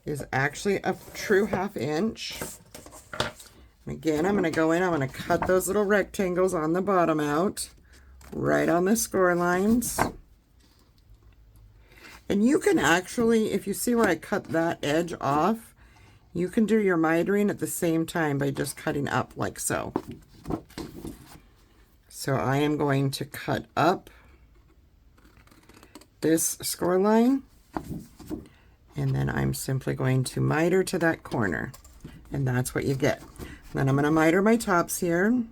is actually a true 1/2 inch. And again, I'm going to go in, I'm going to cut those little rectangles on the bottom out, right on the score lines. And you can actually, if you see where I cut that edge off, you can do your mitering at the same time by just cutting up like so. So I am going to cut up this score line, and then I'm simply going to miter to that corner, and that's what you get. Then I'm going to miter my tops here. And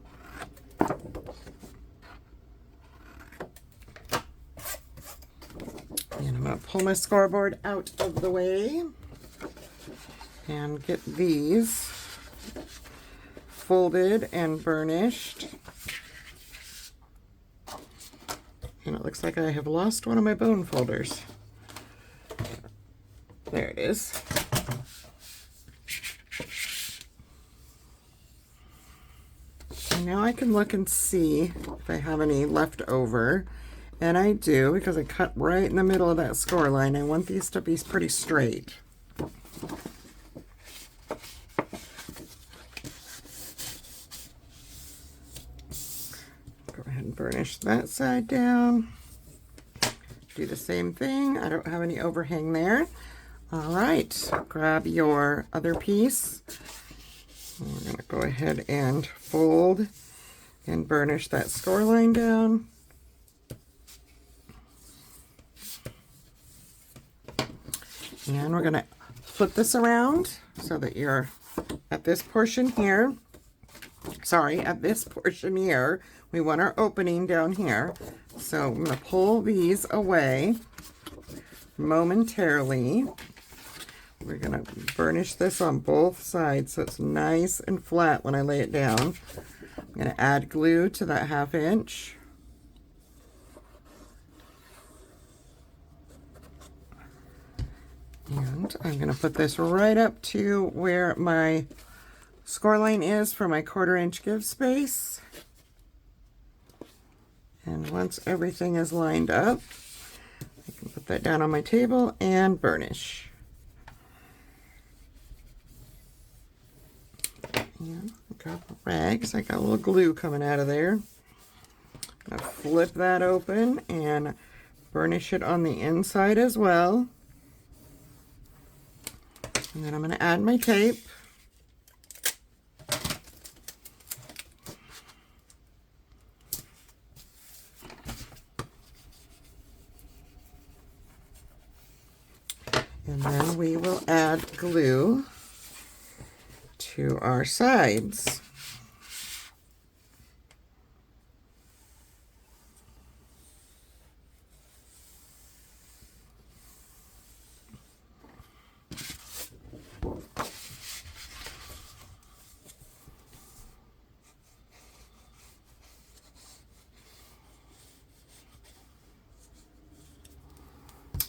I'm going to pull my scoreboard out of the way and get these folded and burnished. looks like I have lost one of my bone folders. There it is. And now I can look and see if I have any left over. And I do, because I cut right in the middle of that score line. I want these to be pretty straight. Go ahead and burnish that side down. Do the same thing. I don't have any overhang there. All right, grab your other piece. We're going to go ahead and fold and burnish that score line down. And we're going to flip this around so that you're at this portion here. Sorry, at this portion here, we want our opening down here. So I'm going to pull these away momentarily. We're going to burnish this on both sides so it's nice and flat when I lay it down. I'm going to add glue to that 1/2 inch. And I'm going to put this right up to where my score line is for my 1/4 inch give space. And once everything is lined up, I can put that down on my table and burnish. And grab rags. I got a little glue coming out of there. I'm going to flip that open and burnish it on the inside as well. And then I'm going to add my tape. And then we will add glue to our sides.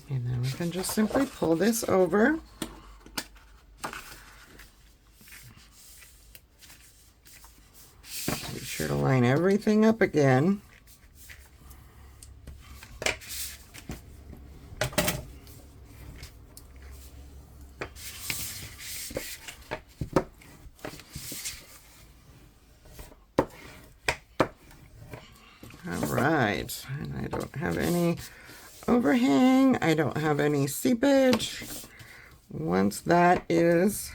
And then we can just simply pull this over. Be sure to line everything up again. All right, and I don't have any overhang. I don't have any seepage. Once that is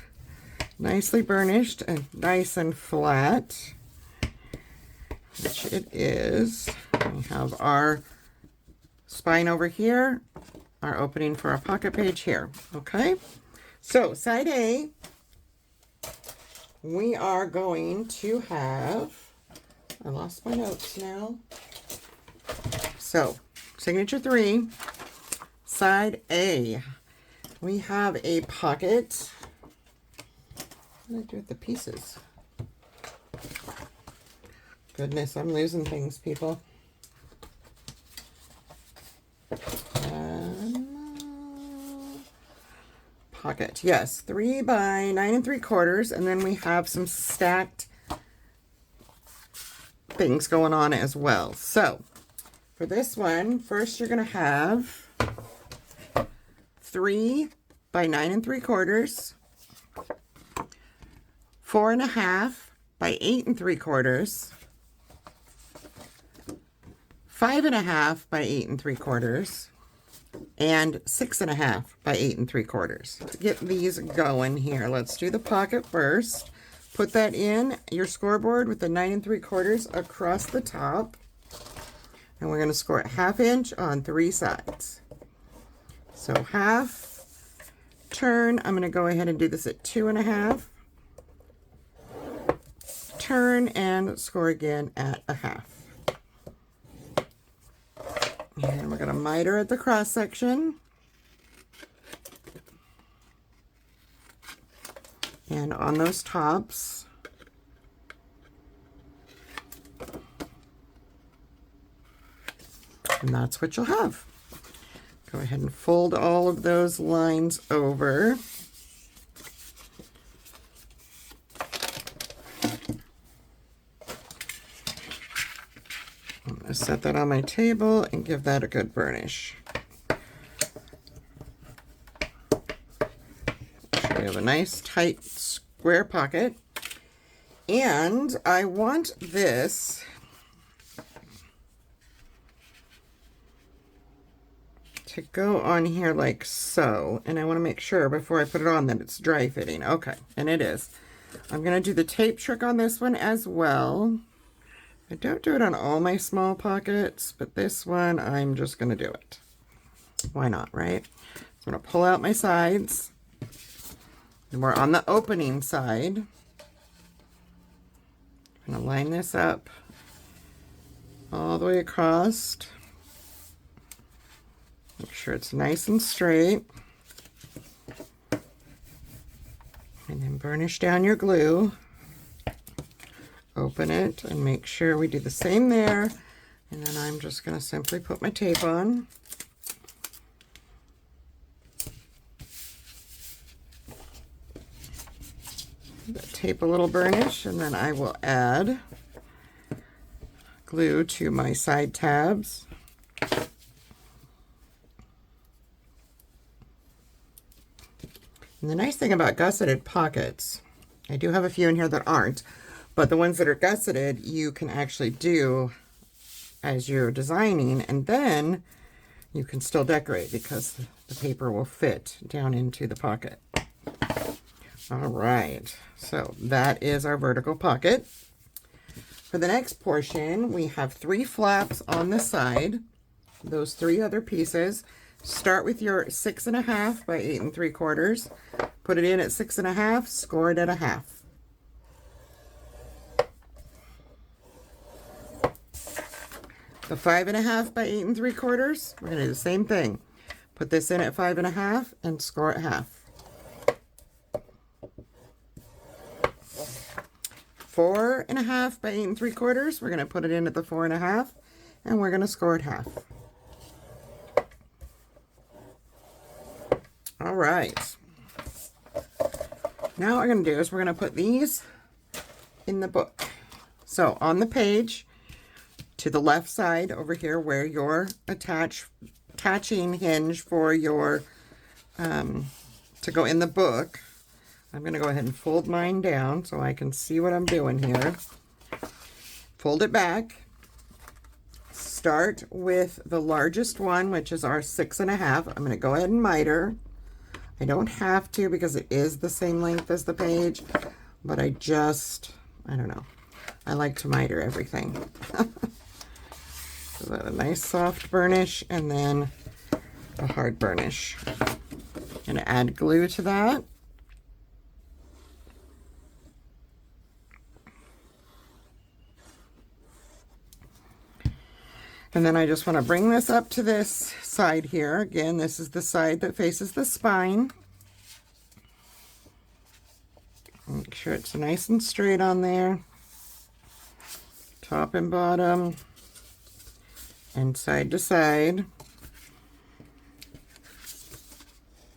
nicely burnished and nice and flat, which it is, we have our spine over here, our opening for our pocket page here. Okay, so side A, we are going to have, I lost my notes now. So signature 3, side A, we have a pocket. What did I do with the pieces? Goodness, I'm losing things, people. Pocket, yes, 3 by 9 3/4, and then we have some stacked things going on as well. So for this one, first you're going to have 3 by 9 3/4, 4.5 by 8 3/4, 5.5 by 8 3/4, and 6.5 by 8 3/4. To get these going here, let's do the pocket first. Put that in your scoreboard with the 9 3/4 across the top. And we're going to score it 1/2 inch on 3 sides. So 1/2 turn. I'm going to go ahead and do this at 2.5. Turn and score again at 1/2. And we're going to miter at the cross section. And on those tops, And that's what you'll have. Go ahead and fold all of those lines over. I'm going to set that on my table and give that a good burnish. So we have a nice tight square pocket. And I want this to go on here like so. And I want to make sure before I put it on that it's dry fitting. Okay, and it is. I'm going to do the tape trick on this one as well. I don't do it on all my small pockets, but this one I'm just going to do it. Why not, right? I'm going to pull out my sides. And we're on the opening side. I'm going to line this up all the way across. Make sure it's nice and straight. And then burnish down your glue. Open it and make sure we do the same there. And then I'm just going to simply put my tape on. Tape a little burnish, and then I will add glue to my side tabs. And the nice thing about gusseted pockets, I do have a few in here that aren't, but the ones that are gusseted, you can actually do as you're designing, and then you can still decorate because the paper will fit down into the pocket. All right, so that is our vertical pocket. For the next portion, we have 3 flaps on the side, those 3 other pieces. Start with your 6.5 by 8 3/4. Put it in at 6.5, score it at 1/2. The 5.5 by 8 3/4, we're going to do the same thing. Put this in at 5.5 and score it 1/2. 4.5 by 8 3/4, we're going to put it in at the 4.5 and we're going to score it 1/2. All right. Now what we're going to do is we're going to put these in the book. So on the page, to the left side over here where your attaching hinge for your, to go in the book, I'm going to go ahead and fold mine down so I can see what I'm doing here. Fold it back. Start with the largest one, which is our 6.5. I'm going to go ahead and miter. I don't have to because it is the same length as the page, but I don't know. I like to miter everything. So that a nice soft burnish and then a hard burnish. I'm going to add glue to that. And then I just want to bring this up to this side here. Again, this is the side that faces the spine. Make sure it's nice and straight on there. Top and bottom. And side to side.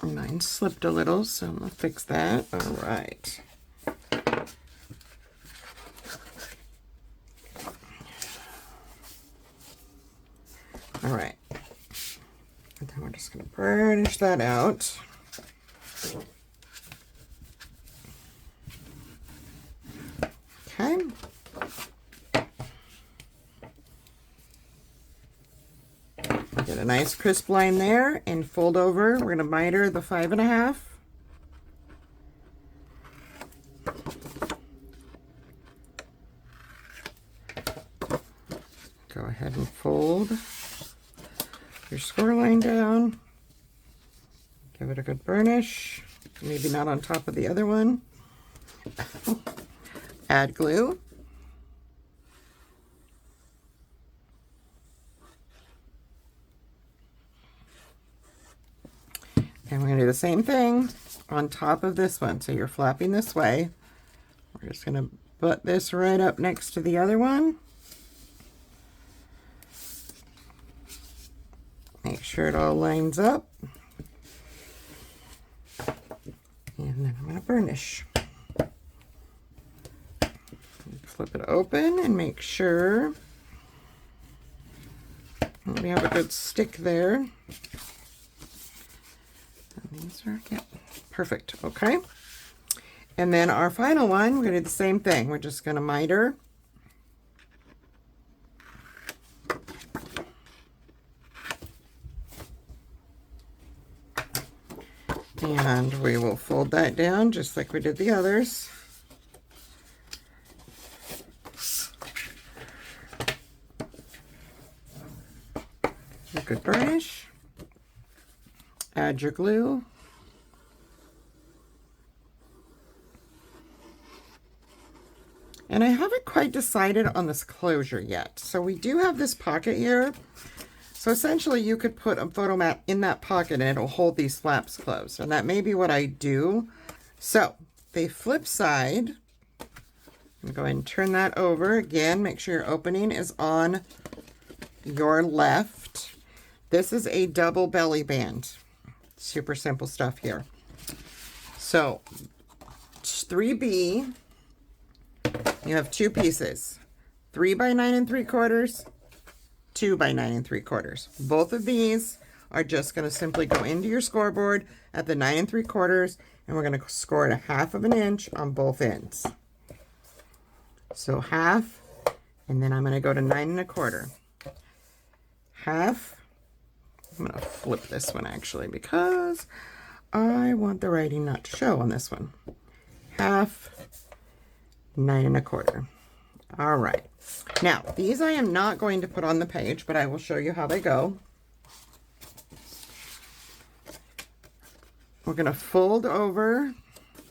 Mine slipped a little, so I'm going to fix that. All right. All right, and then we're just going to burnish that out. Okay. Get a nice crisp line there and fold over. We're going to miter the 5.5. Go ahead and fold your score line down. Give it a good burnish. Maybe not on top of the other one. Add glue. And we're going to do the same thing on top of this one. So you're flapping this way. We're just going to butt this right up next to the other one. Make sure it all lines up. And then I'm going to burnish. Flip it open and make sure we have a good stick there. And these are, yeah, perfect. Okay. And then our final one, we're going to do the same thing. We're just going to miter. And we will fold that down just like we did the others. A good burnish. Add your glue. And I haven't quite decided on this closure yet. So we do have this pocket here. So essentially you could put a photo mat in that pocket and it'll hold these flaps closed. And that may be what I do. So the flip side, I'm going to go ahead and turn that over. Again, make sure your opening is on your left. This is a double belly band. Super simple stuff here. So 3B, you have two pieces, 3 by 9 3/4, 2 by 9 3/4. Both of these are just going to simply go into your scoreboard at the 9 3/4, and we're going to score it 1/2 inch on both ends. So 1/2, and then I'm going to go to 9 1/4. 1/2. I'm going to flip this one actually because I want the writing not to show on this one. 1/2, 9 1/4. All right. Now, these I am not going to put on the page, but I will show you how they go. We're going to fold over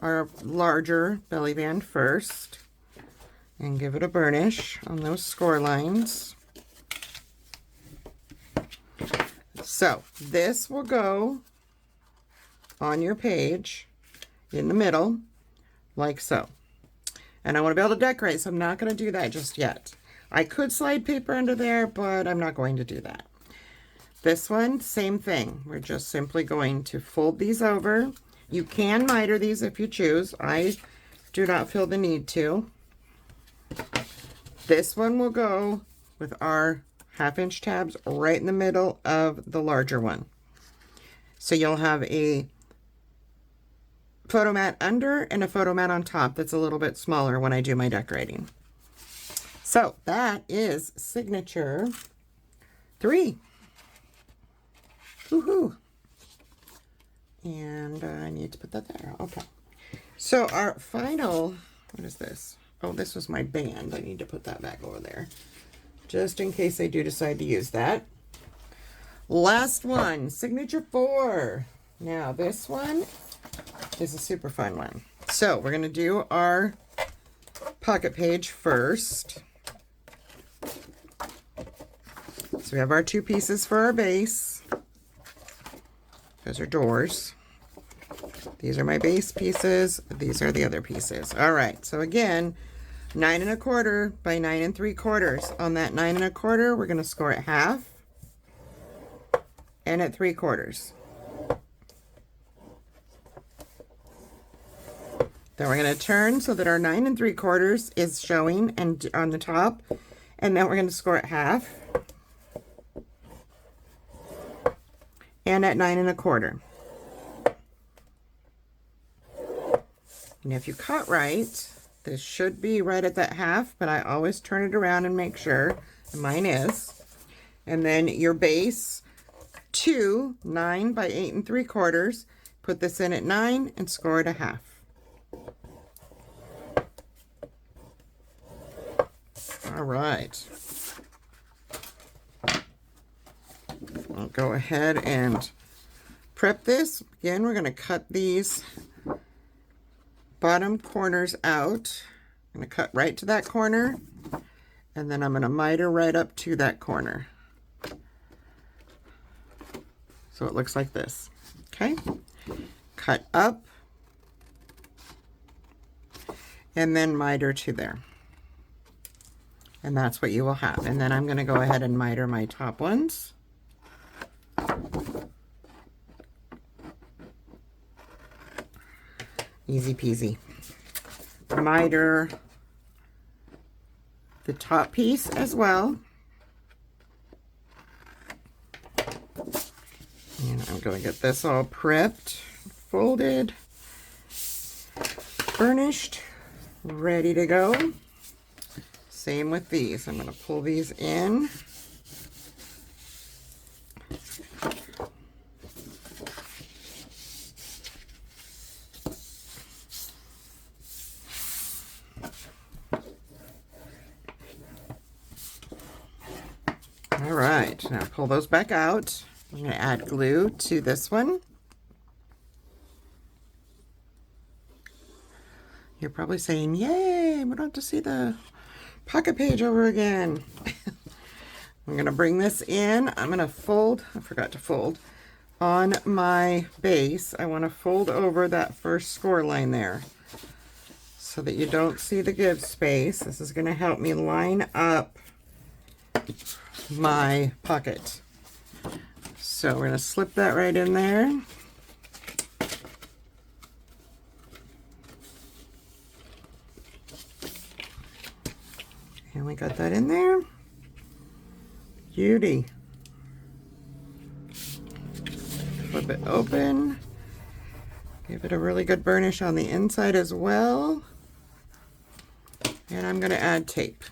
our larger belly band first and give it a burnish on those score lines. So this will go on your page in the middle like so. And I want to be able to decorate, so I'm not going to do that just yet. I could slide paper under there, but I'm not going to do that. This one, same thing. We're just simply going to fold these over. You can miter these if you choose. I do not feel the need to. This one will go with our 1/2 inch tabs right in the middle of the larger one. So you'll have a photo mat under and a photo mat on top that's a little bit smaller when I do my decorating. So that is signature 3. Woohoo! And I need to put that there. Okay. So our final, what is this? Oh, this was my band. I need to put that back over there, just in case I do decide to use that. Last one, signature 4. Now this one is a super fun one. So we're going to do our pocket page first. So we have our 2 pieces for our base. Those are doors. These are my base pieces. These are the other pieces. All right. So again, 9 1/4 by 9 3/4. On that 9 1/4, we're going to score at 1/2 and at 3/4. Then we're going to turn so that our 9 3/4 is showing and on the top, and then we're going to score at 1/2 and at 9 1/4. And if you cut right, this should be right at that 1/2, but I always turn it around and make sure, and mine is. And then your base 2, 9 by 8 3/4, put this in at 9 and score it at 1/2. All right. I'll go ahead and prep this. Again, we're going to cut these bottom corners out. I'm going to cut right to that corner, and then I'm going to miter right up to that corner. So it looks like this. Okay. Cut up, and then miter to there. And that's what you will have. And then I'm going to go ahead and miter my top ones. Easy peasy. Miter the top piece as well. And I'm going to get this all prepped, folded, burnished, ready to go. Same with these. I'm going to pull these in. All right, now pull those back out. I'm going to add glue to this one. You're probably saying, yay, we don't have to see the pocket page over again. I'm going to bring this in. I'm going to fold, I forgot to fold, on my base. I want to fold over that first score line there so that you don't see the give space. This is going to help me line up my pocket. So we're going to slip that right in there. And we got that in there. Beauty. Flip it open. Give it a really good burnish on the inside as well. And I'm going to add tape.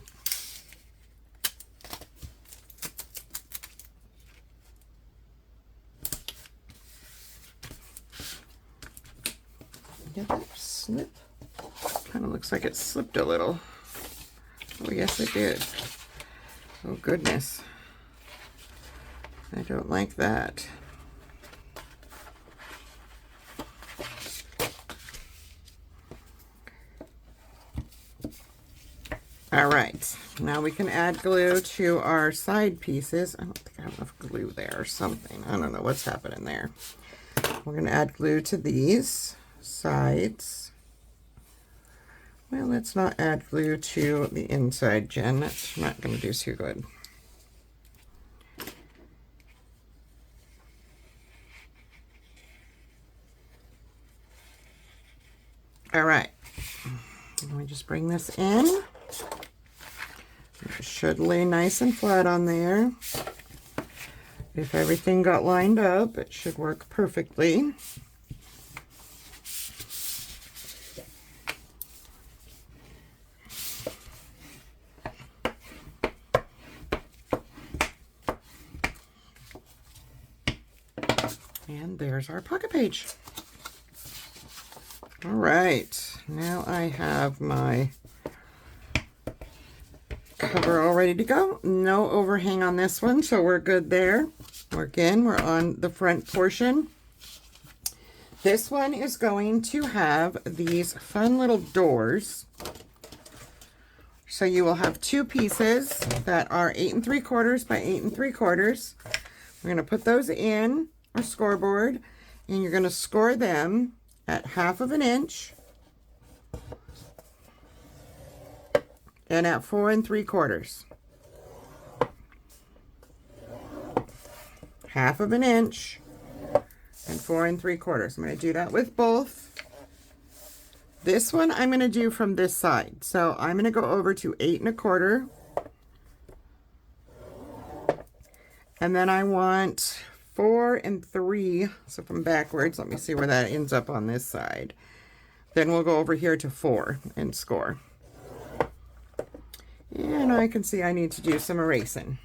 Get that slip? Kind of looks like it slipped a little. Oh, yes, it did. Oh, goodness. I don't like that. All right, now we can add glue to our side pieces. I don't think I have enough glue there or something. I don't know what's happening there. We're going to add glue to these sides. Well, let's not add glue to the inside, Jen. That's not going to do too good. All right. Let me just bring this in. It should lay nice and flat on there. If everything got lined up, it should work perfectly. And there's our pocket page. All right, now I have my cover all ready to go. No overhang on this one, so we're good there. Again, we're on the front portion. This one is going to have these fun little doors. So you will have two pieces that are 8 3/4 by 8 3/4. We're going to put those in our scoreboard, and you're going to score them at 1/2 inch and at 4 3/4. 1/2 inch and 4 3/4. I'm going to do that with both. This one I'm going to do from this side. So I'm going to go over to 8 1/4. And then I want 4 3. So from backwards, let me see where that ends up on this side. Then we'll go over here to 4 and score. And I can see I need to do some erasing.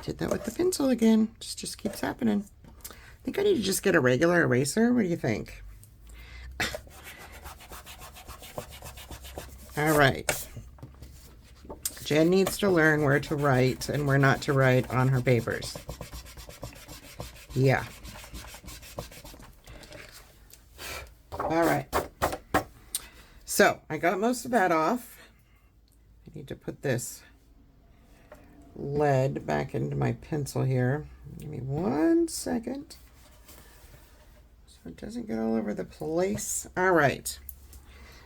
Did that with the pencil again. Just keeps happening. I think I need to just get a regular eraser. What do you think? All right. Jen needs to learn where to write and where not to write on her papers. Yeah. All right. So I got most of that off. I need to put this lead back into my pencil here. Give me 1 second so it doesn't get all over the place. All right.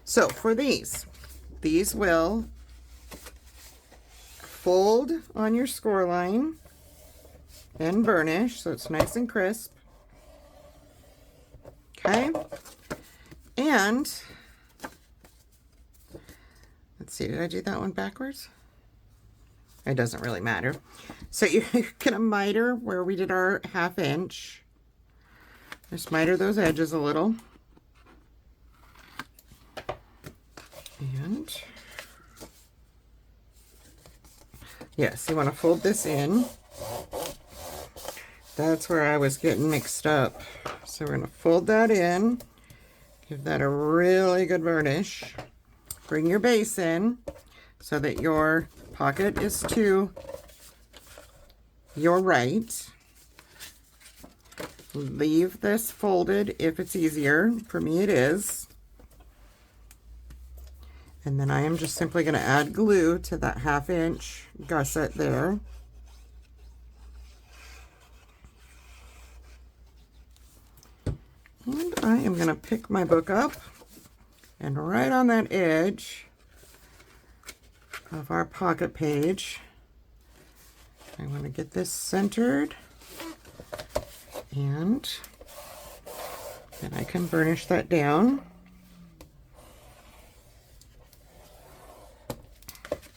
So for these will fold on your score line. and burnish so it's nice and crisp. Okay, and let's see, did I do that one backwards? It doesn't really matter. So you're gonna miter where we did our 1/2 inch. Just miter those edges a little. And yes, you want to fold this in. That's where I was getting mixed up. So we're going to fold that in, give that a really good burnish. Bring your base in so that your pocket is to your right. Leave this folded if it's easier. For me it is. And then I am just simply going to add glue to that 1/2 inch gusset there. And I am going to pick my book up, and right on that edge of our pocket page, I want to get this centered, and then I can burnish that down.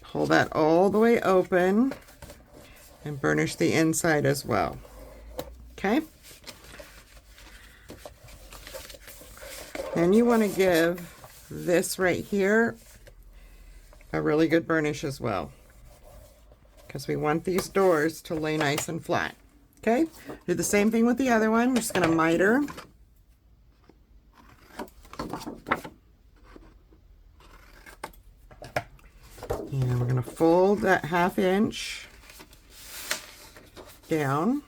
Pull that all the way open and burnish the inside as well. Okay? And you want to give this right here a really good burnish as well, because we want these doors to lay nice and flat. Okay? Do the same thing with the other one. I'm just going to miter. And we're going to fold that 1/2 inch down.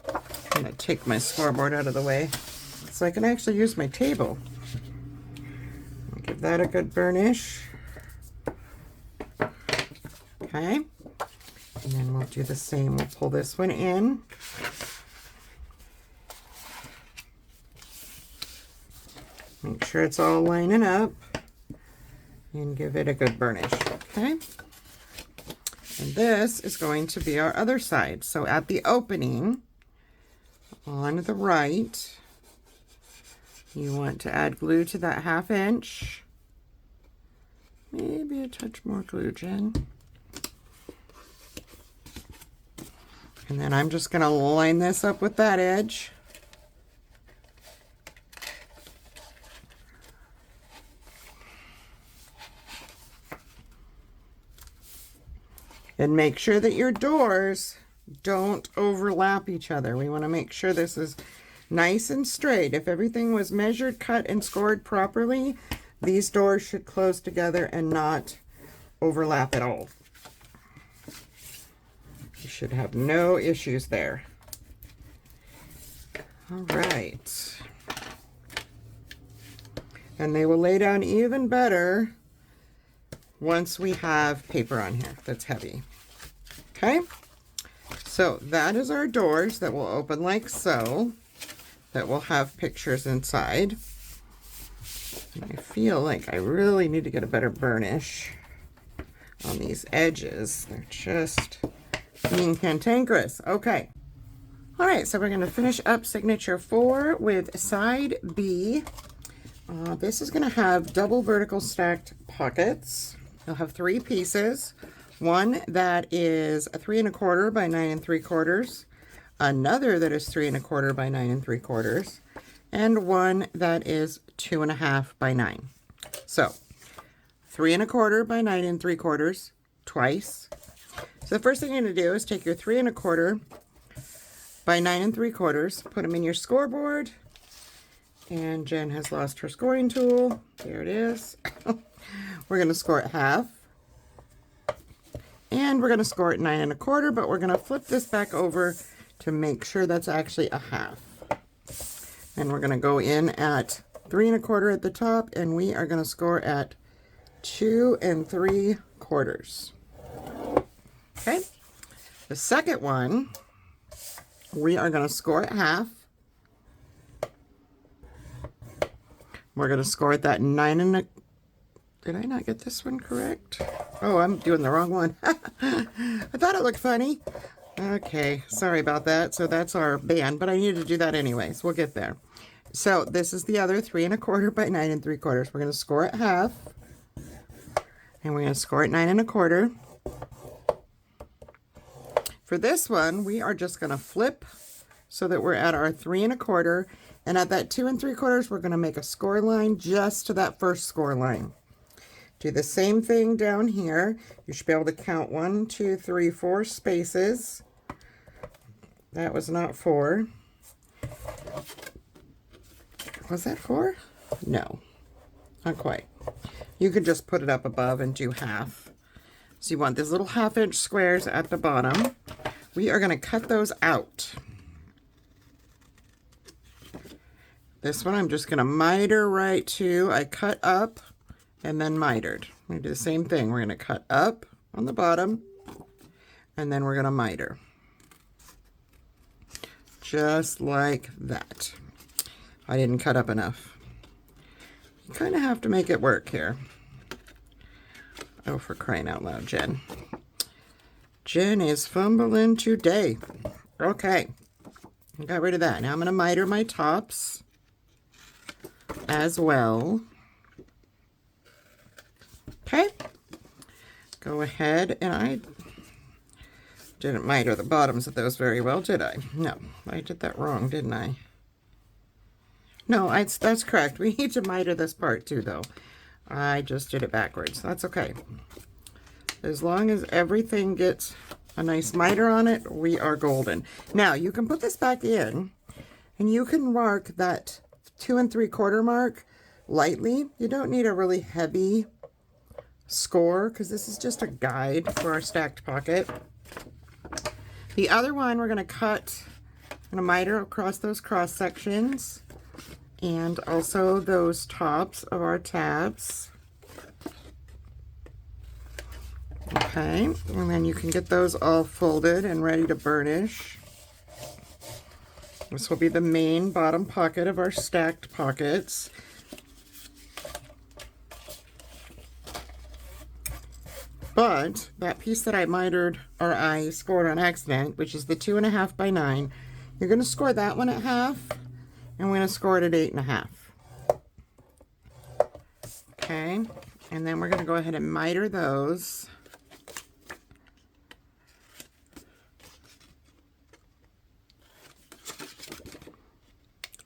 I'm going to take my scoreboard out of the way so I can actually use my table. Give that a good burnish. Okay. And then we'll do the same. We'll pull this one in. Make sure it's all lining up. And give it a good burnish. Okay. And this is going to be our other side. So at the opening, on the right, you want to add glue to that 1/2 inch. Maybe a touch more glue, Jen. And then I'm just going to line this up with that edge. And make sure that your doors don't overlap each other. We want to make sure this is nice and straight. If everything was measured, cut, and scored properly, these doors should close together and not overlap at all. You should have no issues there. All right. And they will lay down even better once we have paper on here that's heavy. Okay, so that is our doors that will open like so, that will have pictures inside. And I feel like I really need to get a better burnish on these edges. They're just being cantankerous. Okay. All right, so we're going to finish up signature 4 with side B. This is going to have double vertical stacked pockets. You'll have 3 pieces. One that is a 3 1/4 by 9 3/4, another that is 3 1/4 by 9 3/4, and one that is 2 1/2 by 9. So 3 1/4 by 9 3/4 twice. So the first thing you're going to do is take your 3 1/4 by 9 3/4, put them in your scoreboard, and Jen has lost her scoring tool. There it is. We're going to score it half, and we're going to score it 9 1/4, but we're going to flip this back over to make sure that's actually a half. And we're going to go in at 3 1/4 at the top, and we are going to score at 2 3/4. Okay, the second one, we are going to score at half. We're going to score at that 9 Did I not get this one correct? Oh, I'm doing the wrong one. I thought it looked funny. Okay, sorry about that. So that's our band, but I needed to do that anyways. We'll get there. So this is the other 3 1/4 by 9 3/4. We're going to score it half. And we're going to score it 9 1/4. For this one, we are just going to flip so that we're at our 3 1/4. And at that 2 3/4, we're going to make a score line just to that first score line. Do the same thing down here. You should be able to count 1, 2, 3, 4 spaces. That was not 4. Was that 4? No, not quite. You could just put it up above and do half. So you want these little 1/2 inch squares at the bottom. We are going to cut those out. This one I'm just going to miter right to. I cut up and then mitered. We're going to do the same thing. We're going to cut up on the bottom and then we're going to miter. Just like that. I didn't cut up enough. You kind of have to make it work here. Oh, for crying out loud, Jen. Jen is fumbling today. Okay. I got rid of that. Now I'm going to miter my tops as well. Okay. Go ahead, and I didn't miter the bottoms of those very well, did I? No, I did that wrong, didn't I? No, that's correct. We need to miter this part too, though. I just did it backwards. That's okay. As long as everything gets a nice miter on it, we are golden. Now, you can put this back in, and you can mark that 2 3/4 mark lightly. You don't need a really heavy score, because this is just a guide for our stacked pocket. The other one, we're going to cut and a miter across those cross sections and also those tops of our tabs. Okay, and then you can get those all folded and ready to burnish. This will be the main bottom pocket of our stacked pockets. But that piece that I mitered, or I scored on accident, which is the 2 1/2 by 9, you're going to score that one at half, and we're going to score it at 8 1/2. Okay, and then we're going to go ahead and miter those.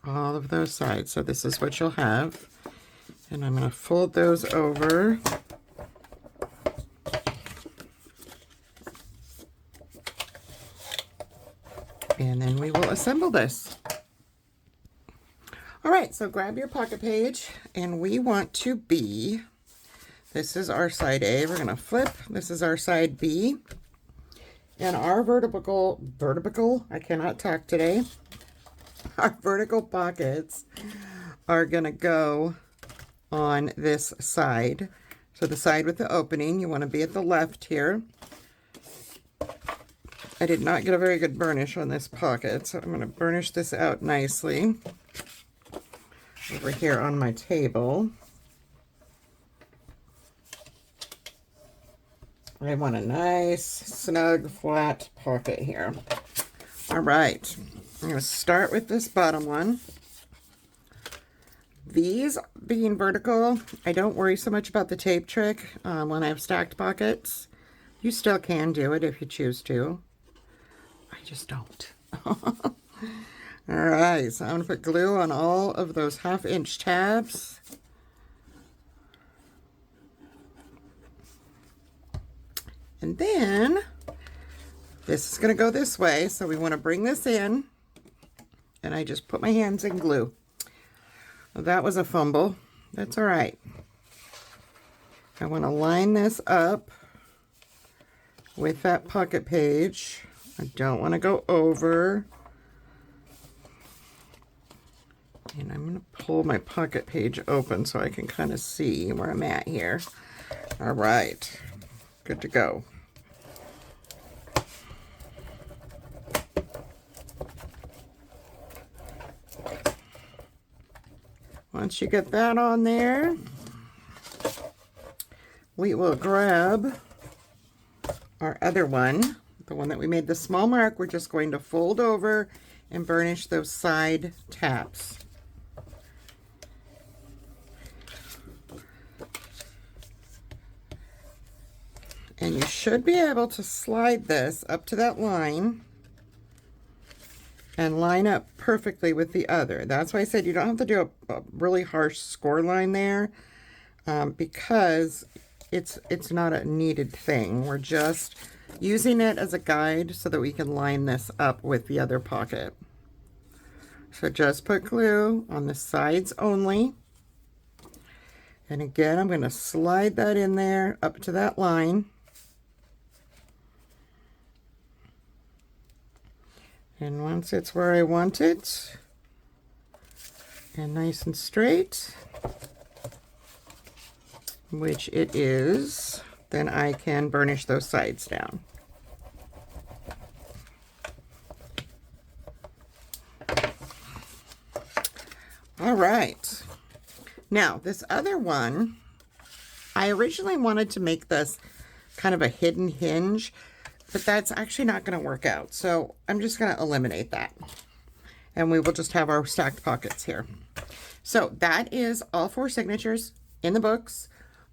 All of those sides. So this is what you'll have. And I'm going to fold those over. And then we will assemble this. All right, so grab your pocket page, and we want to be, this is our side A, we're going to flip, this is our side B, and our vertical, I cannot talk today, our vertical pockets are going to go on this side. So the side with the opening, you want to be at the left here. I did not get a very good burnish on this pocket, so I'm going to burnish this out nicely over here on my table. I want a nice, snug, flat pocket here. All right, I'm going to start with this bottom one. These being vertical, I don't worry so much about the tape trick when I have stacked pockets. You still can do it if you choose to. I just don't. All right, so I'm going to put glue on all of those 1/2 inch tabs. And then this is going to go this way, so we want to bring this in, and I just put my hands in glue. Well, that was a fumble. That's all right. I want to line this up with that pocket page. I don't want to go over. And I'm going to pull my pocket page open so I can kind of see where I'm at here. All right, good to go. Once you get that on there, we will grab our other one, the one that we made the small mark. We're just going to fold over and burnish those side tabs. And you should be able to slide this up to that line and line up perfectly with the other. That's why I said you don't have to do a really harsh score line there, because it's not a needed thing. We're just using it as a guide so that we can line this up with the other pocket. So just put glue on the sides only. And again, I'm going to slide that in there up to that line. And once it's where I want it, and nice and straight, which it is, then I can burnish those sides down. All right. Now, this other one, I originally wanted to make this kind of a hidden hinge, but that's actually not going to work out. So I'm just going to eliminate that. And we will just have our stacked pockets here. So that is all 4 signatures in the books.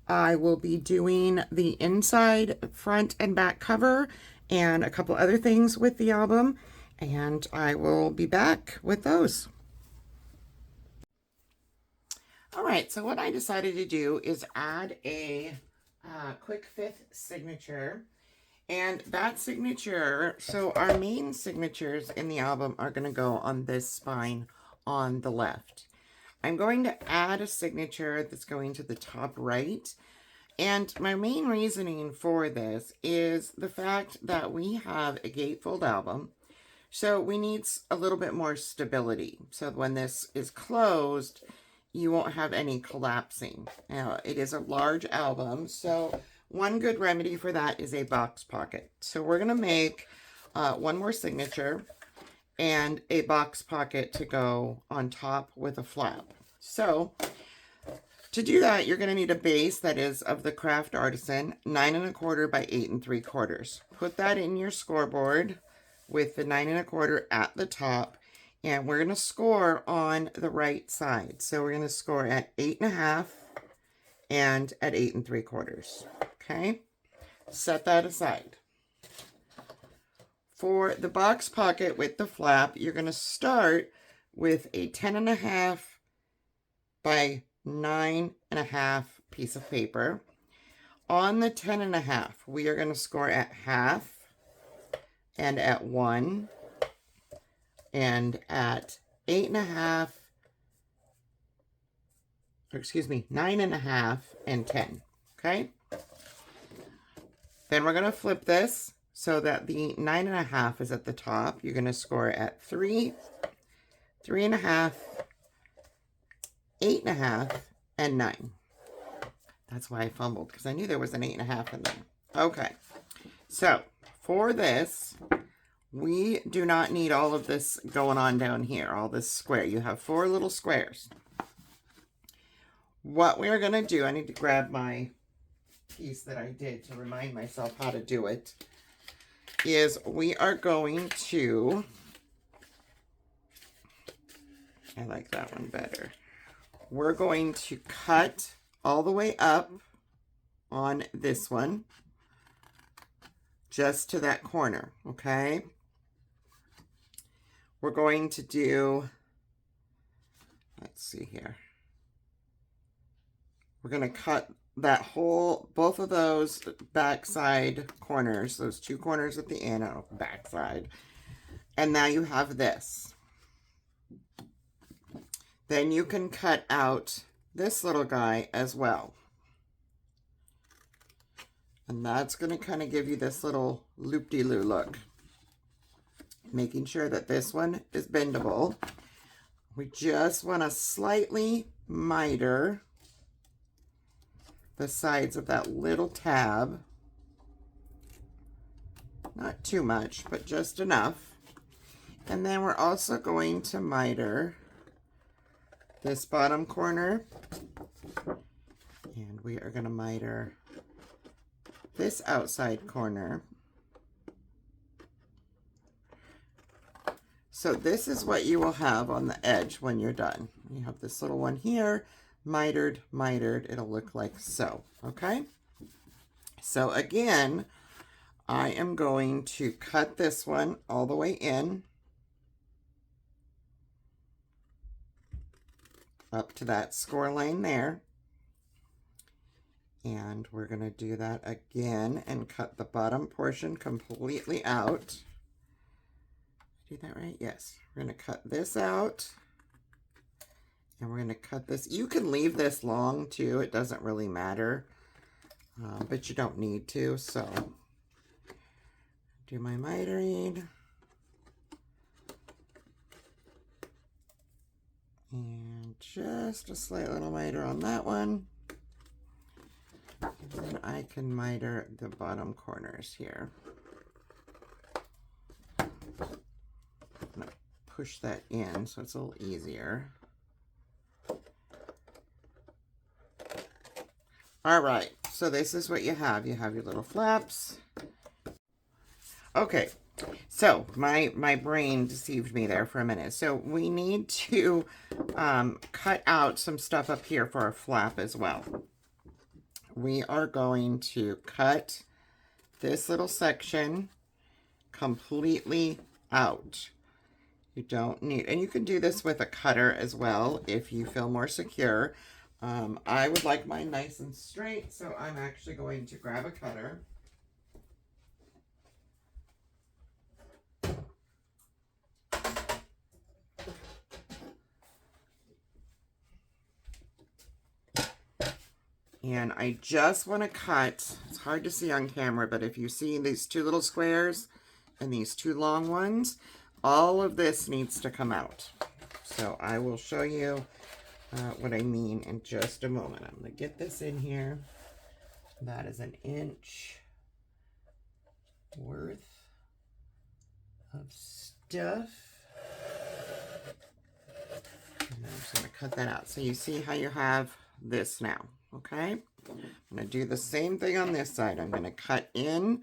I will be doing the inside, front, and back cover and a couple other things with the album. And I will be back with those. All right, so what I decided to do is add a quick 5th signature. And that signature, so our main signatures in the album are going to go on this spine on the left. I'm going to add a signature that's going to the top right. And my main reasoning for this is the fact that we have a gatefold album. So we need a little bit more stability. So when this is closed, you won't have any collapsing. It is a large album, so one good remedy for that is a box pocket. So we're going to make one more signature and a box pocket to go on top with a flap. So to do that, you're going to need a base that is of the Craft Artisan 9 1/4 by 8 3/4. Put that in your scoreboard with the 9 1/4 at the top. And we're going to score on the right side. So we're going to score at 8 1/2 and at 8 3/4. Okay, set that aside. For the box pocket with the flap, you're going to start with a 10 1/2 by 9 1/2 piece of paper. On the 10 1/2, we are going to score at 1/2 and at 1 and at 8 1/2, or excuse me, 9 1/2 and 10. Okay. Then we're going to flip this so that the 9 1/2 is at the top. You're going to score at 3, 3 1/2, 8 1/2, and 9. That's why I fumbled, because I knew there was an 8 1/2 in there. Okay. So for this, we do not need all of this going on down here, all this square. You have 4 little squares. What we're going to do, I need to grab my piece that I did to remind myself how to do it, is we are going to, I like that one better. We're going to cut all the way up on this one, just to that corner, okay? We're going to do, let's see here. We're going to cut that whole, both of those backside corners, those 2 corners at the end, backside. And now you have this. Then you can cut out this little guy as well. And that's going to kind of give you this little loop-de-loo look. Making sure that this one is bendable. We just want to slightly miter the sides of that little tab. Not too much, but just enough. And then we're also going to miter this bottom corner. And we are going to miter this outside corner. So this is what you will have on the edge when you're done. You have this little one here, mitered, mitered. It'll look like so, okay? So again, I am going to cut this one all the way in, up to that score line there. And we're going to do that again and cut the bottom portion completely out. Do that right? Yes. We're going to cut this out. And we're going to cut this. You can leave this long too. It doesn't really matter. But you don't need to. So, do my mitering. And just a slight little miter on that one. And then I can miter the bottom corners here. I'm going to push that in so it's a little easier. All right, so this is what you have. You have your little flaps. Okay, so my brain deceived me there for a minute. So we need to cut out some stuff up here for our flap as well. We are going to cut this little section completely out. You don't need, and you can do this with a cutter as well if you feel more secure. I would like mine nice and straight, so I'm actually going to grab a cutter. And I just want to cut, it's hard to see on camera, but if you see these two little squares and these two long ones, all of this needs to come out. So I will show you what I mean in just a moment. I'm going to get this in here. That is 1 inch worth of stuff. And I'm just going to cut that out. So you see how you have this now. Okay, I'm going to do the same thing on this side. I'm going to cut in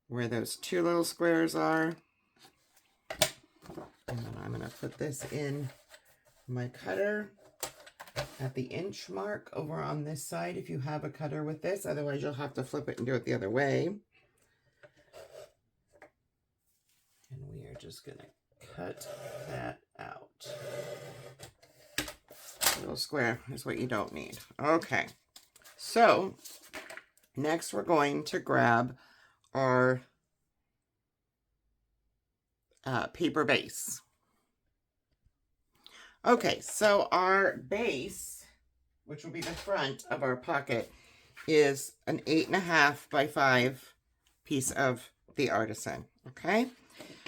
where those two little squares are. And then I'm going to put this in my cutter at the inch mark over on this side if you have a cutter with this. Otherwise, you'll have to flip it and do it the other way. And we are just going to cut that out. Little square is what you don't need. Okay, so next we're going to grab our paper base. Okay, so our base, which will be the front of our pocket, is an 8.5 by 5 piece of the artisan. Okay,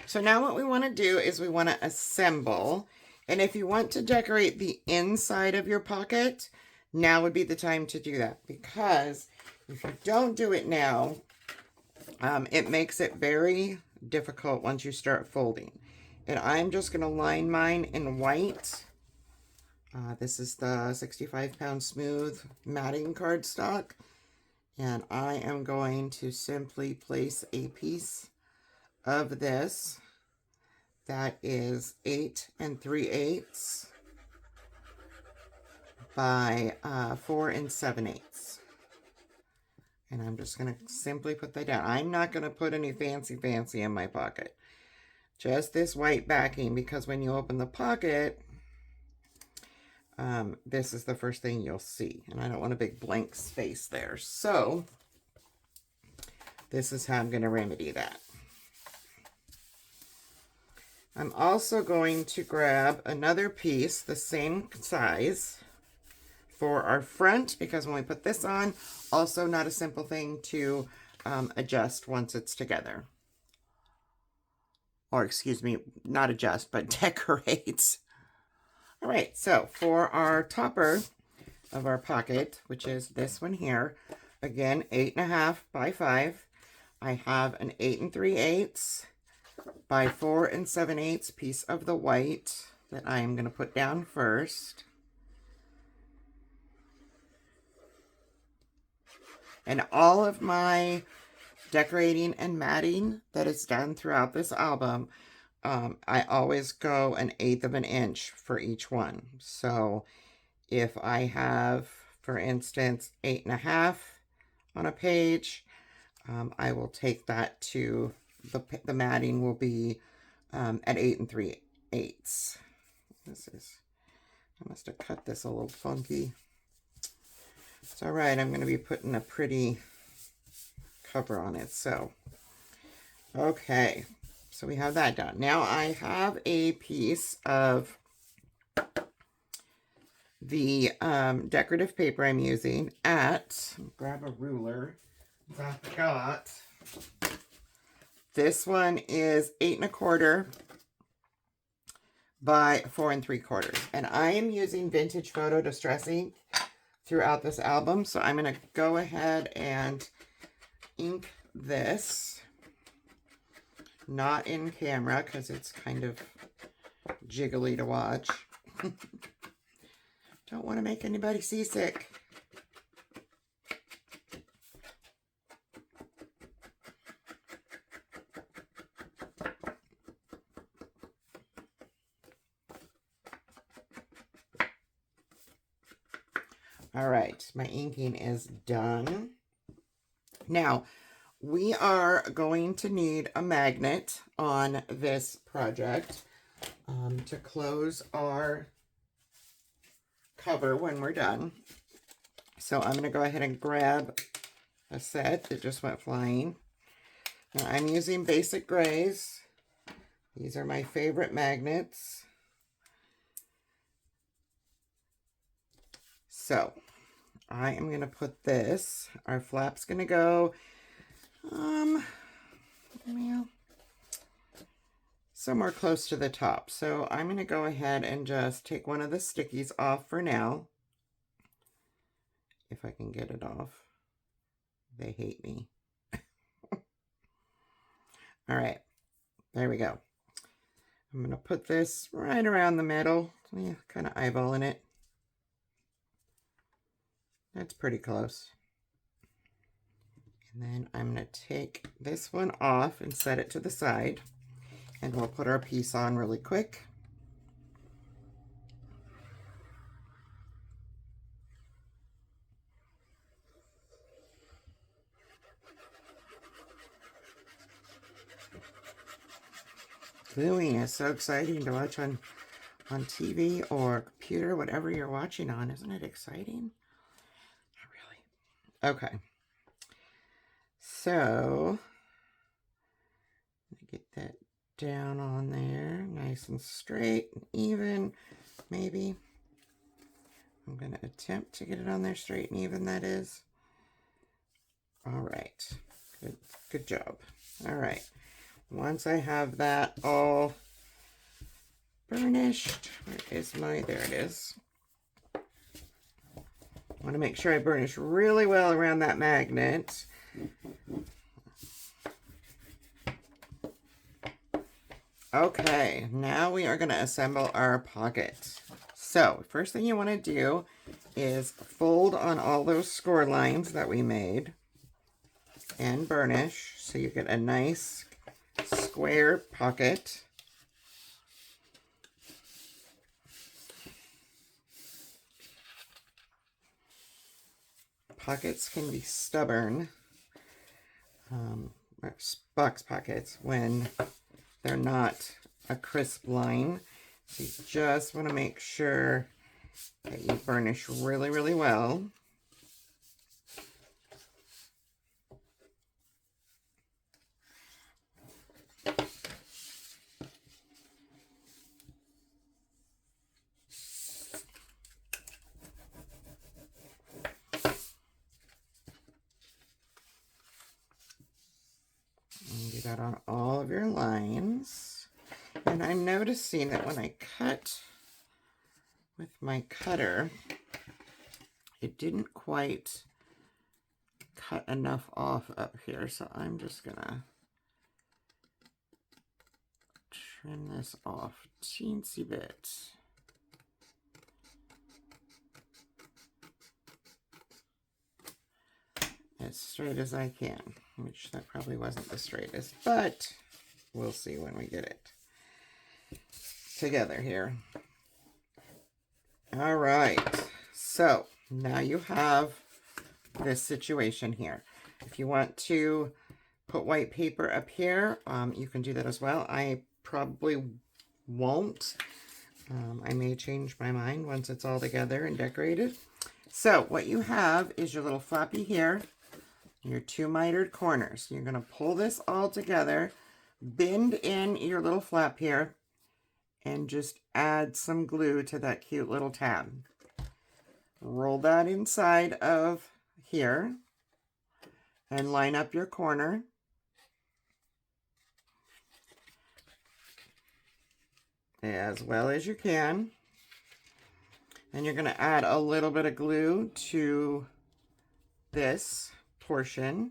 so now what we want to do is we want to assemble. And if you want to decorate the inside of your pocket, now would be the time to do that. Because if you don't do it now, it makes it very difficult once you start folding. And I'm just going to line mine in white. This is the 65-pound smooth matting cardstock. And I am going to simply place a piece of this. That is 8 3/8 by 4 7/8. And I'm just going to simply put that down. I'm not going to put any fancy in my pocket. Just this white backing, because when you open the pocket, this is the first thing you'll see. And I don't want a big blank space there. So this is how I'm going to remedy that. I'm also going to grab another piece, the same size, for our front, because when we put this on, also not a simple thing to adjust once it's together. Or excuse me, not adjust, but decorate. All right, so for our topper of our pocket, which is this one here, again, 8.5 by 5, I have an 8 3/8 by 4 7/8 piece of the white that I am going to put down first. And all of my decorating and matting that is done throughout this album, I always go 1/8 of an inch for each one. So if I have, for instance, 8.5 on a page, I will take that to the matting will be at 8 3/8. I must have cut this a little funky. It's all right. I'm going to be putting a pretty cover on it. So, okay. So we have that done. Now I have a piece of the decorative paper I'm using at, grab a ruler. I've got, this one is 8 1/4 by 4 3/4. And I am using Vintage Photo Distress ink throughout this album. So I'm going to go ahead and ink this. Not in camera because it's kind of jiggly to watch. Don't want to make anybody seasick. All right, my inking is done. Now, we are going to need a magnet on this project to close our cover when we're done. So I'm going to go ahead and grab a set that just went flying. Now, I'm using Basic Grays. These are my favorite magnets. So I am going to put this, our flap's going to go, somewhere close to the top. So I'm going to go ahead and just take one of the stickies off for now. If I can get it off. They hate me. All right, there we go. I'm going to put this right around the middle. Yeah, kind of eyeballing it. That's pretty close. And then I'm going to take this one off and set it to the side. And we'll put our piece on really quick. Gluing is so exciting to watch on TV or computer, whatever you're watching on. Isn't it exciting? Not really. Okay. So, get that down on there, nice and straight and even, maybe. I'm going to attempt to get it on there straight and even, that is. All right, good job. All right, once I have that all burnished, where is my, there it is. I want to make sure I burnish really well around that magnet. Okay, now we are going to assemble our pocket. So, first thing you want to do is fold on all those score lines that we made and burnish so you get a nice square pocket. Pockets can be stubborn, box pockets, when they're not a crisp line. So you just want to make sure that you burnish really, really well. And do that on all of your lines. And I'm noticing that when I cut with my cutter, it didn't quite cut enough off up here. So I'm just gonna trim this off a teensy bit. As as straight as I can, which that probably wasn't the straightest, but we'll see when we get it together here. All right, so now you have this situation here. If you want to put white paper up here, you can do that as well. I probably won't. I may change my mind once it's all together and decorated. So what you have is your little floppy here, your 2 mitered corners. You're going to pull this all together, bend in your little flap here, and just add some glue to that cute little tab. Roll that inside of here and line up your corner. As well as you can. And you're going to add a little bit of glue to this portion.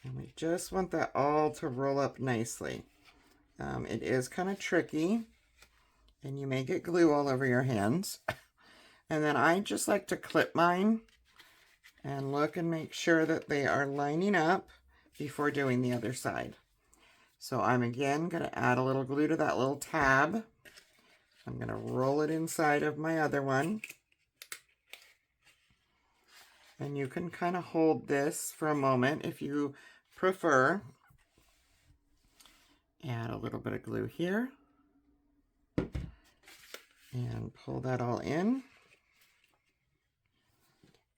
And we just want that all to roll up nicely. It is kind of tricky, and you may get glue all over your hands. And then I just like to clip mine and look and make sure that they are lining up before doing the other side. So I'm again going to add a little glue to that little tab. I'm going to roll it inside of my other one. And you can kind of hold this for a moment if you prefer. Add a little bit of glue here. And pull that all in.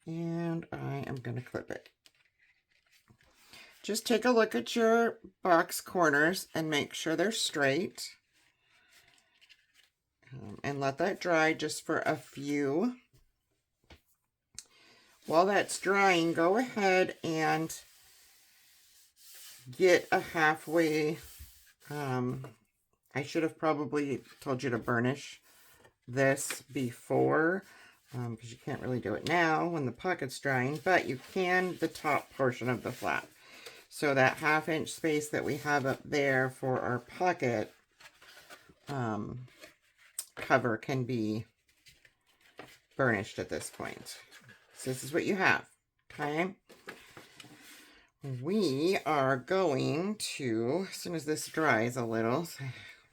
And I am going to clip it. Just take a look at your box corners and make sure they're straight. And let that dry just for a few. While that's drying, go ahead and get a halfway, I should have probably told you to burnish this before, because you can't really do it now when the pocket's drying, but you can the top portion of the flap. So that 1/2 inch space that we have up there for our pocket cover can be burnished at this point. So this is what you have, okay? We are going to, as soon as this dries a little,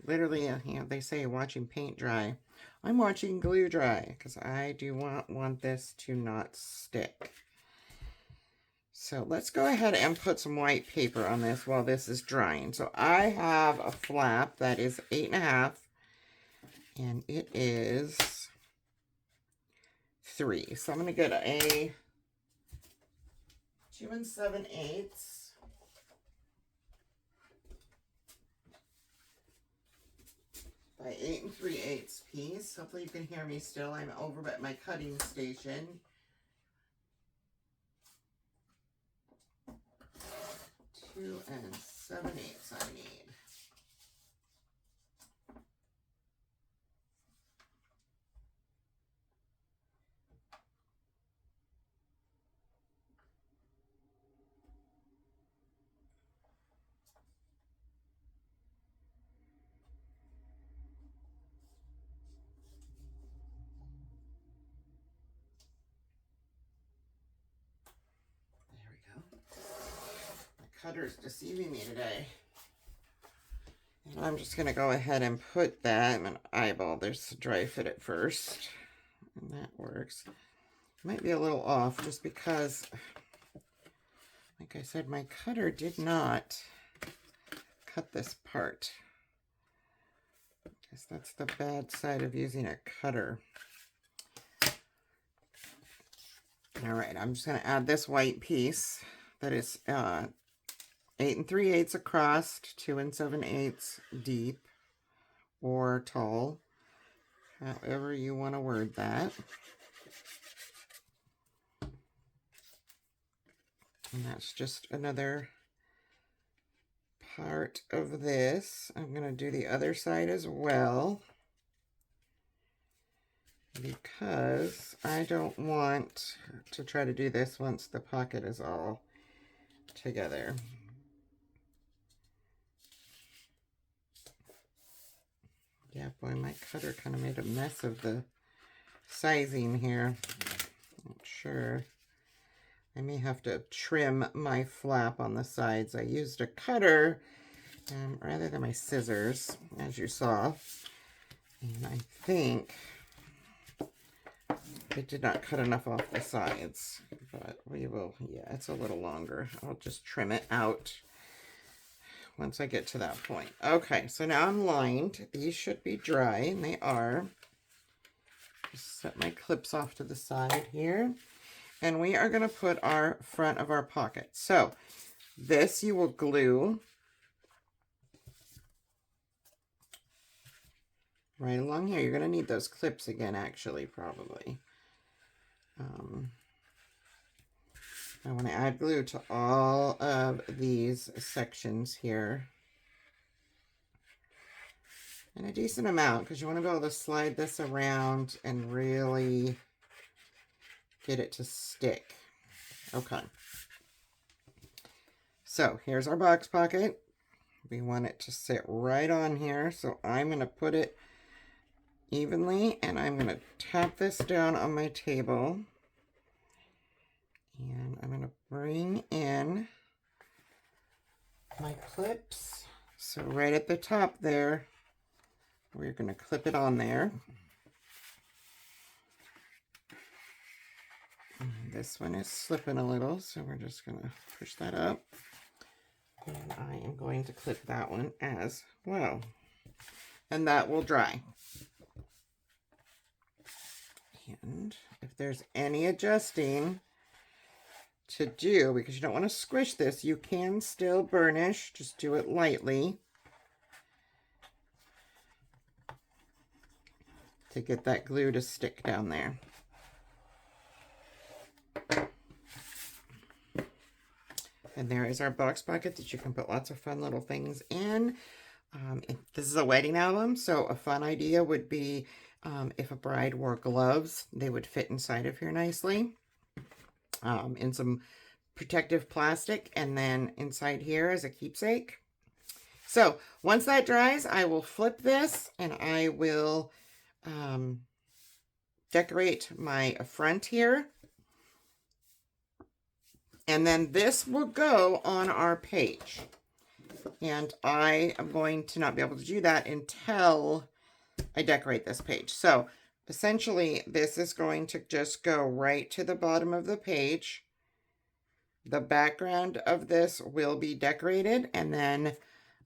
literally, you know, they say watching paint dry. I'm watching glue dry because I do want this to not stick. So let's go ahead and put some white paper on this while this is drying. So I have a flap that is 8.5, and it is 3. So I'm going to get a 2 7/8 by 8 3/8 piece. Hopefully you can hear me still. I'm over at my cutting station. 2 7/8 I need. Cutter's deceiving me today. And I'm just going to go ahead and put that, I'm going to eyeball this to dry fit it first. And that works. Might be a little off just because, like I said, my cutter did not cut this part. I guess that's the bad side of using a cutter. All right, I'm just going to add this white piece that is 8 3/8 across, 2 7/8 deep or tall, however you want to word that. And that's just another part of this. I'm going to do the other side as well, because I don't want to try to do this once the pocket is all together. Yeah, boy, my cutter kind of made a mess of the sizing here. Not sure I may have to trim my flap on the sides. I used a cutter rather than my scissors, as you saw. And I think it did not cut enough off the sides. But we will, yeah, it's a little longer. I'll just trim it out once I get to that point. Okay, so now I'm lined. These should be dry, and they are. Just set my clips off to the side here. And we are going to put our front of our pocket. So this you will glue right along here. You're going to need those clips again, actually, probably. I want to add glue to all of these sections here. And a decent amount, because you want to be able to slide this around and really get it to stick. Okay. So here's our box pocket. We want it to sit right on here. So I'm going to put it evenly, and I'm going to tap this down on my table. And I'm going to bring in my clips. So right at the top there, we're going to clip it on there. And this one is slipping a little, so we're just going to push that up. And I am going to clip that one as well. And that will dry. And if there's any adjusting to do, because you don't want to squish this, you can still burnish. Just do it lightly to get that glue to stick down there. And there is our box pocket that you can put lots of fun little things in. This is a wedding album, so a fun idea would be if a bride wore gloves, they would fit inside of here nicely. In some protective plastic, and then inside here as a keepsake. So once that dries, I will flip this and I will decorate my front here. And then this will go on our page. And I am going to not be able to do that until I decorate this page. So essentially, this is going to just go right to the bottom of the page. The background of this will be decorated, and then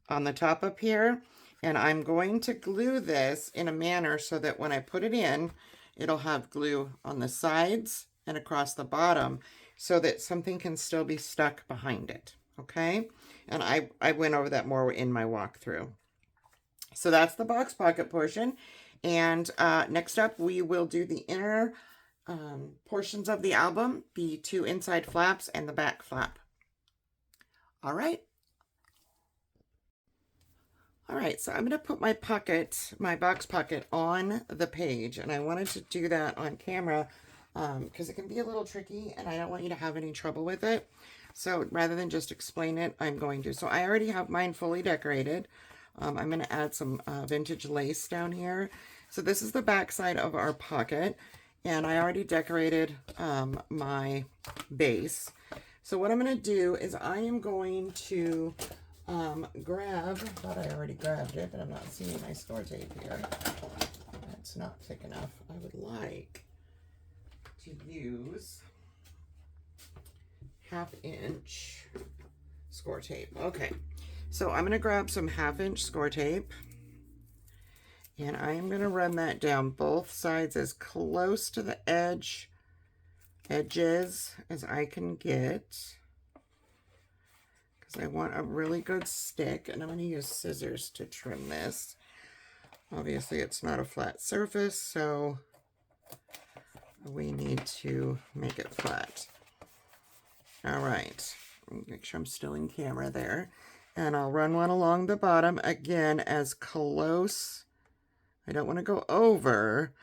on the top up here, and I'm going to glue this in a manner so that when I put it in, it'll have glue on the sides and across the bottom so that something can still be stuck behind it, okay? And I went over that more in my walkthrough. So that's the box pocket portion. And next up, we will do the inner portions of the album, the two inside flaps and the back flap. All right. All right, so I'm going to put my pocket, my box pocket on the page, and I wanted to do that on camera because it can be a little tricky, and I don't want you to have any trouble with it. So rather than just explain it, I'm going to. So I already have mine fully decorated. I'm going to add some vintage lace down here. So this is the back side of our pocket, and I already decorated my base. So what I'm going to do is I am going to grab, I thought I already grabbed it, but I'm not seeing my score tape here. That's not thick enough. I would like to use 1/2" score tape. Okay, so I'm going to grab some 1/2" score tape, and I'm going to run that down both sides as close to the edges as I can get, because I want a really good stick, and I'm going to use scissors to trim this. Obviously, it's not a flat surface, so we need to make it flat. All right, make sure I'm still in camera there. And I'll run one along the bottom, again, as close. I don't want to go over,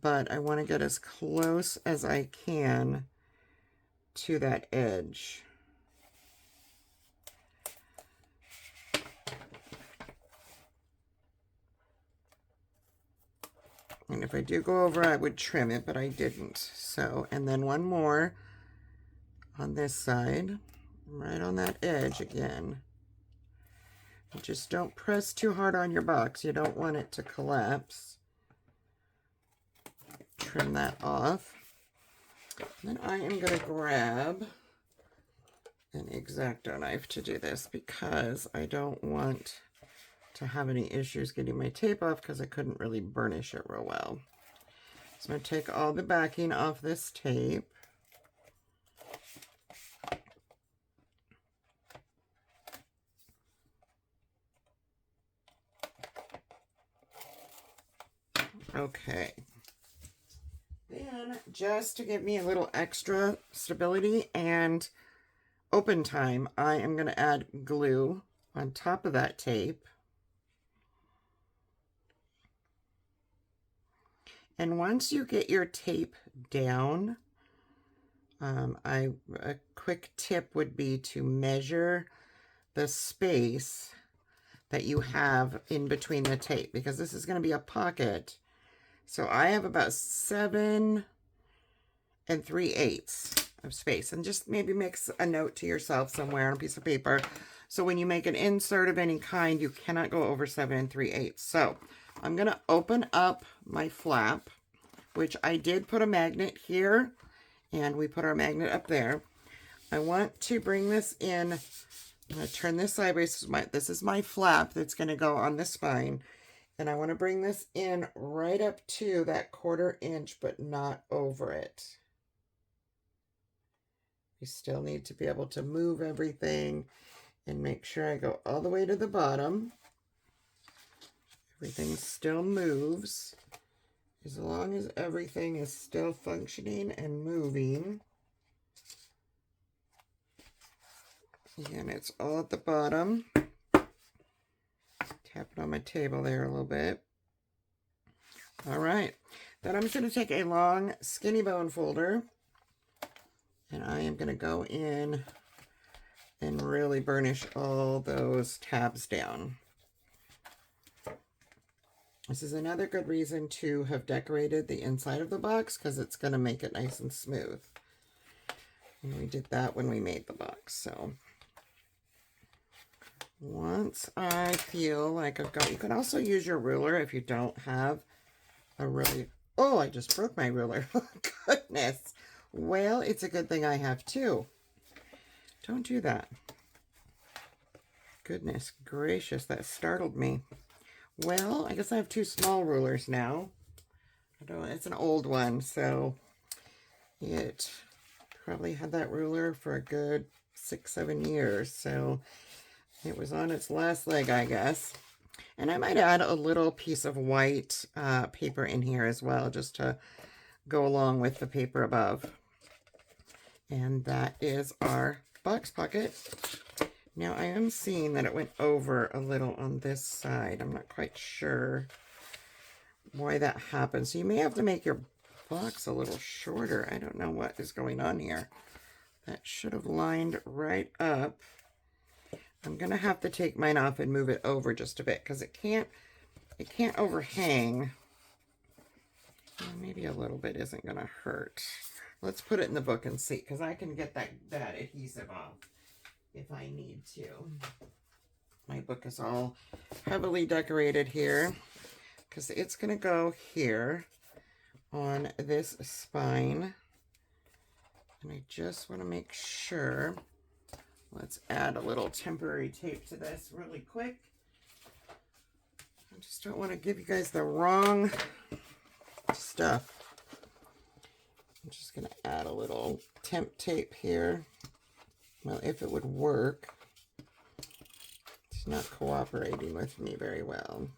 but I want to get as close as I can to that edge. And if I do go over, I would trim it, but I didn't. So, and then one more on this side, right on that edge again. Just don't press too hard on your box. You don't want it to collapse. Trim that off. Then I am going to grab an X-Acto knife to do this because I don't want to have any issues getting my tape off because I couldn't really burnish it real well. So I'm going to take all the backing off this tape. Okay. Then, just to give me a little extra stability and open time, I am going to add glue on top of that tape. And once you get your tape down, a quick tip would be to measure the space that you have in between the tape, because this is going to be a pocket. So I have about 7 3/8 of space, and just maybe make a note to yourself somewhere on a piece of paper. So when you make an insert of any kind, you cannot go over 7 3/8. So I'm going to open up my flap, which I did put a magnet here, and we put our magnet up there. I want to bring this in. I'm going to turn this sideways. This is my flap that's going to go on the spine. And I want to bring this in right up to that 1/4 inch, but not over it. You still need to be able to move everything and make sure I go all the way to the bottom. Everything still moves as long as everything is still functioning and moving. Again, it's all at the bottom. Tap it on my table there a little bit. All right. Then I'm just going to take a long skinny bone folder, and I am going to go in and really burnish all those tabs down. This is another good reason to have decorated the inside of the box, because it's going to make it nice and smooth. And we did that when we made the box. So once I feel like I've got, you can also use your ruler if you don't have a really, oh, I just broke my ruler. Goodness. Well, it's a good thing I have two. Don't do that. Goodness gracious, that startled me. Well, I guess I have 2 small rulers now. It's an old one, so it probably had that ruler for a good 6-7 years, so it was on its last leg, I guess. And I might add a little piece of white paper in here as well, just to go along with the paper above. And that is our box pocket. Now I am seeing that it went over a little on this side. I'm not quite sure why that happens. So you may have to make your box a little shorter. I don't know what is going on here. That should have lined right up. I'm gonna have to take mine off and move it over just a bit, because it can't overhang. Well, maybe a little bit isn't gonna hurt. Let's put it in the book and see, because I can get that adhesive off if I need to. My book is all heavily decorated here, because it's gonna go here on this spine. And I just want to make sure. Let's add a little temporary tape to this really quick. I just don't want to give you guys the wrong stuff. I'm just going to add a little temp tape here. Well, if it would work. It's not cooperating with me very well.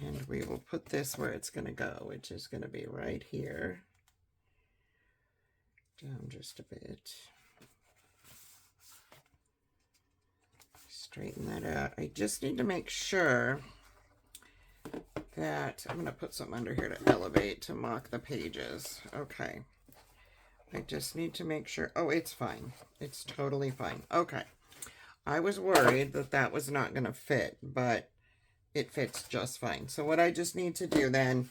And we will put this where it's going to go, which is going to be right here. Down just a bit. Straighten that out. I just need to make sure that I'm going to put something under here to elevate to mock the pages. Okay. I just need to make sure. Oh, it's fine. It's totally fine. Okay. I was worried that that was not going to fit, but it fits just fine. So what I just need to do then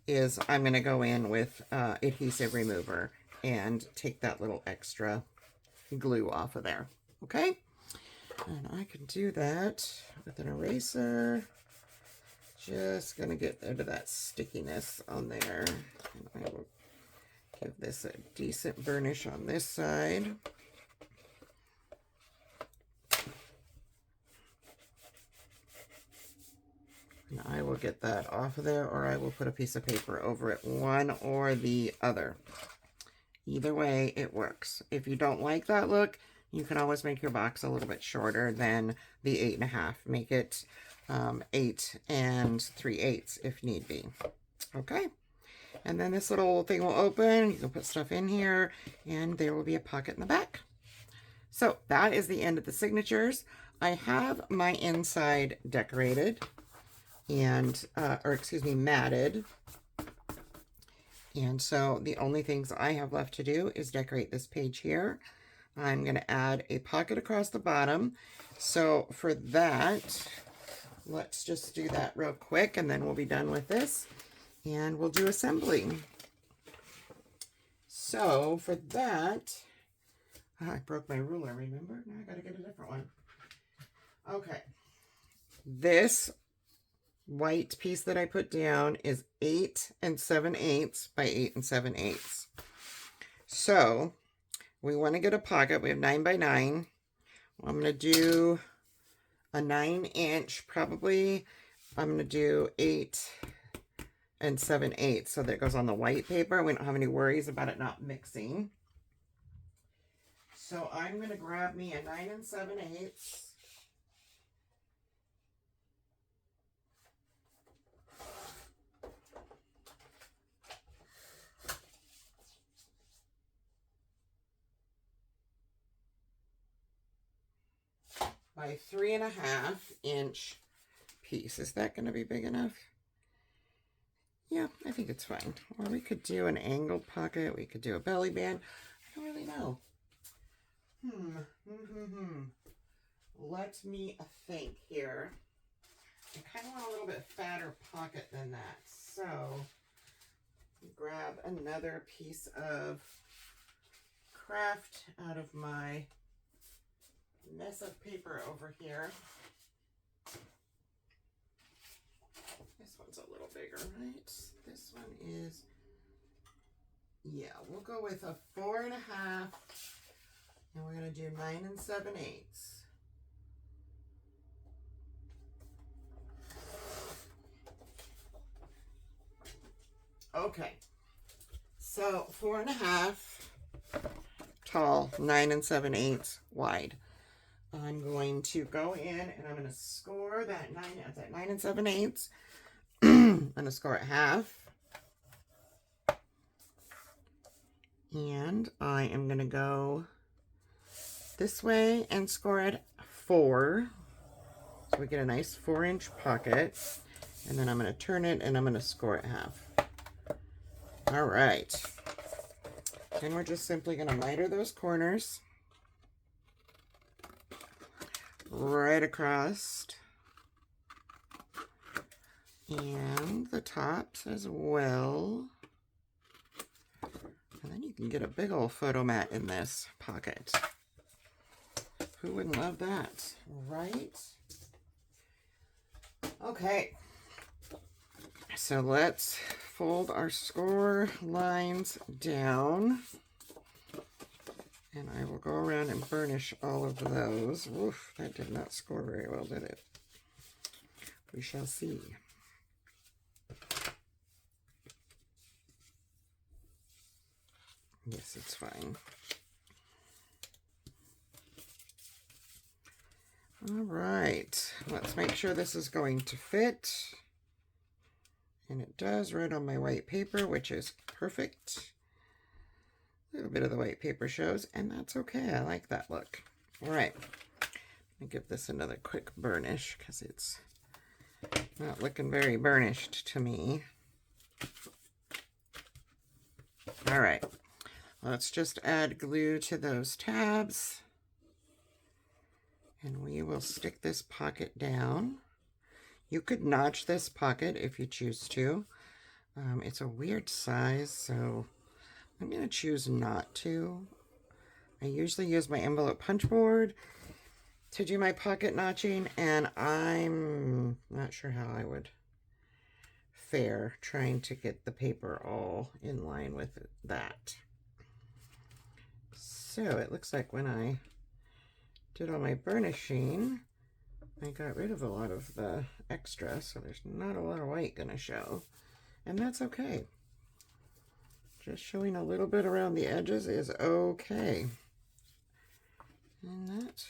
is I'm going to go in with adhesive remover and take that little extra glue off of there. Okay? And I can do that with an eraser. Just going to get rid of that stickiness on there. And I will give this a decent burnish on this side. And I will get that off of there, or I will put a piece of paper over it, one or the other. Either way, it works. If you don't like that look, you can always make your box a little bit shorter than the 8.5. Make it 8 3/8 if need be. Okay. And then this little thing will open. You can put stuff in here, and there will be a pocket in the back. So that is the end of the signatures. I have my inside decorated and, matted. And so the only things I have left to do is decorate this page here. I'm going to add a pocket across the bottom. So for that, let's just do that real quick, and then we'll be done with this. And we'll do assembling. So for that, I broke my ruler, remember? Now I gotta get a different one. Okay. This white piece that I put down is 8 7/8 by 8 7/8. So we want to get a pocket. We have 9 by 9. I'm going to do a 9-inch, probably. I'm going to do 8 7/8, so that it goes on the white paper. We don't have any worries about it not mixing. So I'm going to grab me a 9 7/8. By 3.5-inch piece. Is that going to be big enough? Yeah, I think it's fine. Or we could do an angled pocket. We could do a belly band. I don't really know. Let me think here. I kind of want a little bit fatter pocket than that. So, grab another piece of craft out of my mess of paper over here. This one's a little bigger, right? This one is, yeah, we'll go with a 4.5, and we're going to do 9 7/8. Okay, so 4.5 tall, 9 7/8 wide. I'm going to go in and I'm going to score that 9 7/8. I'm going to score it half. And I am going to go this way and score it 4. So we get a nice 4-inch pocket. And then I'm going to turn it and I'm going to score it half. All right. And we're just simply going to miter those corners right across, and the tops as well. And then you can get a big old photo mat in this pocket. Who wouldn't love that, right? Okay, so let's fold our score lines down. And I will go around and burnish all of those. Oof, that did not score very well, did it? We shall see. Yes, it's fine. All right, let's make sure this is going to fit. And it does right on my white paper, which is perfect. A little bit of the white paper shows, and that's okay. I like that look. All right, let me give this another quick burnish because it's not looking very burnished to me. All right, let's just add glue to those tabs, and we will stick this pocket down. You could notch this pocket if you choose to. It's a weird size, so I'm going to choose not to. I usually use my envelope punch board to do my pocket notching, and I'm not sure how I would fare trying to get the paper all in line with that. So it looks like when I did all my burnishing, I got rid of a lot of the extra, so there's not a lot of white gonna show, and that's okay. Just showing a little bit around the edges is okay. And that,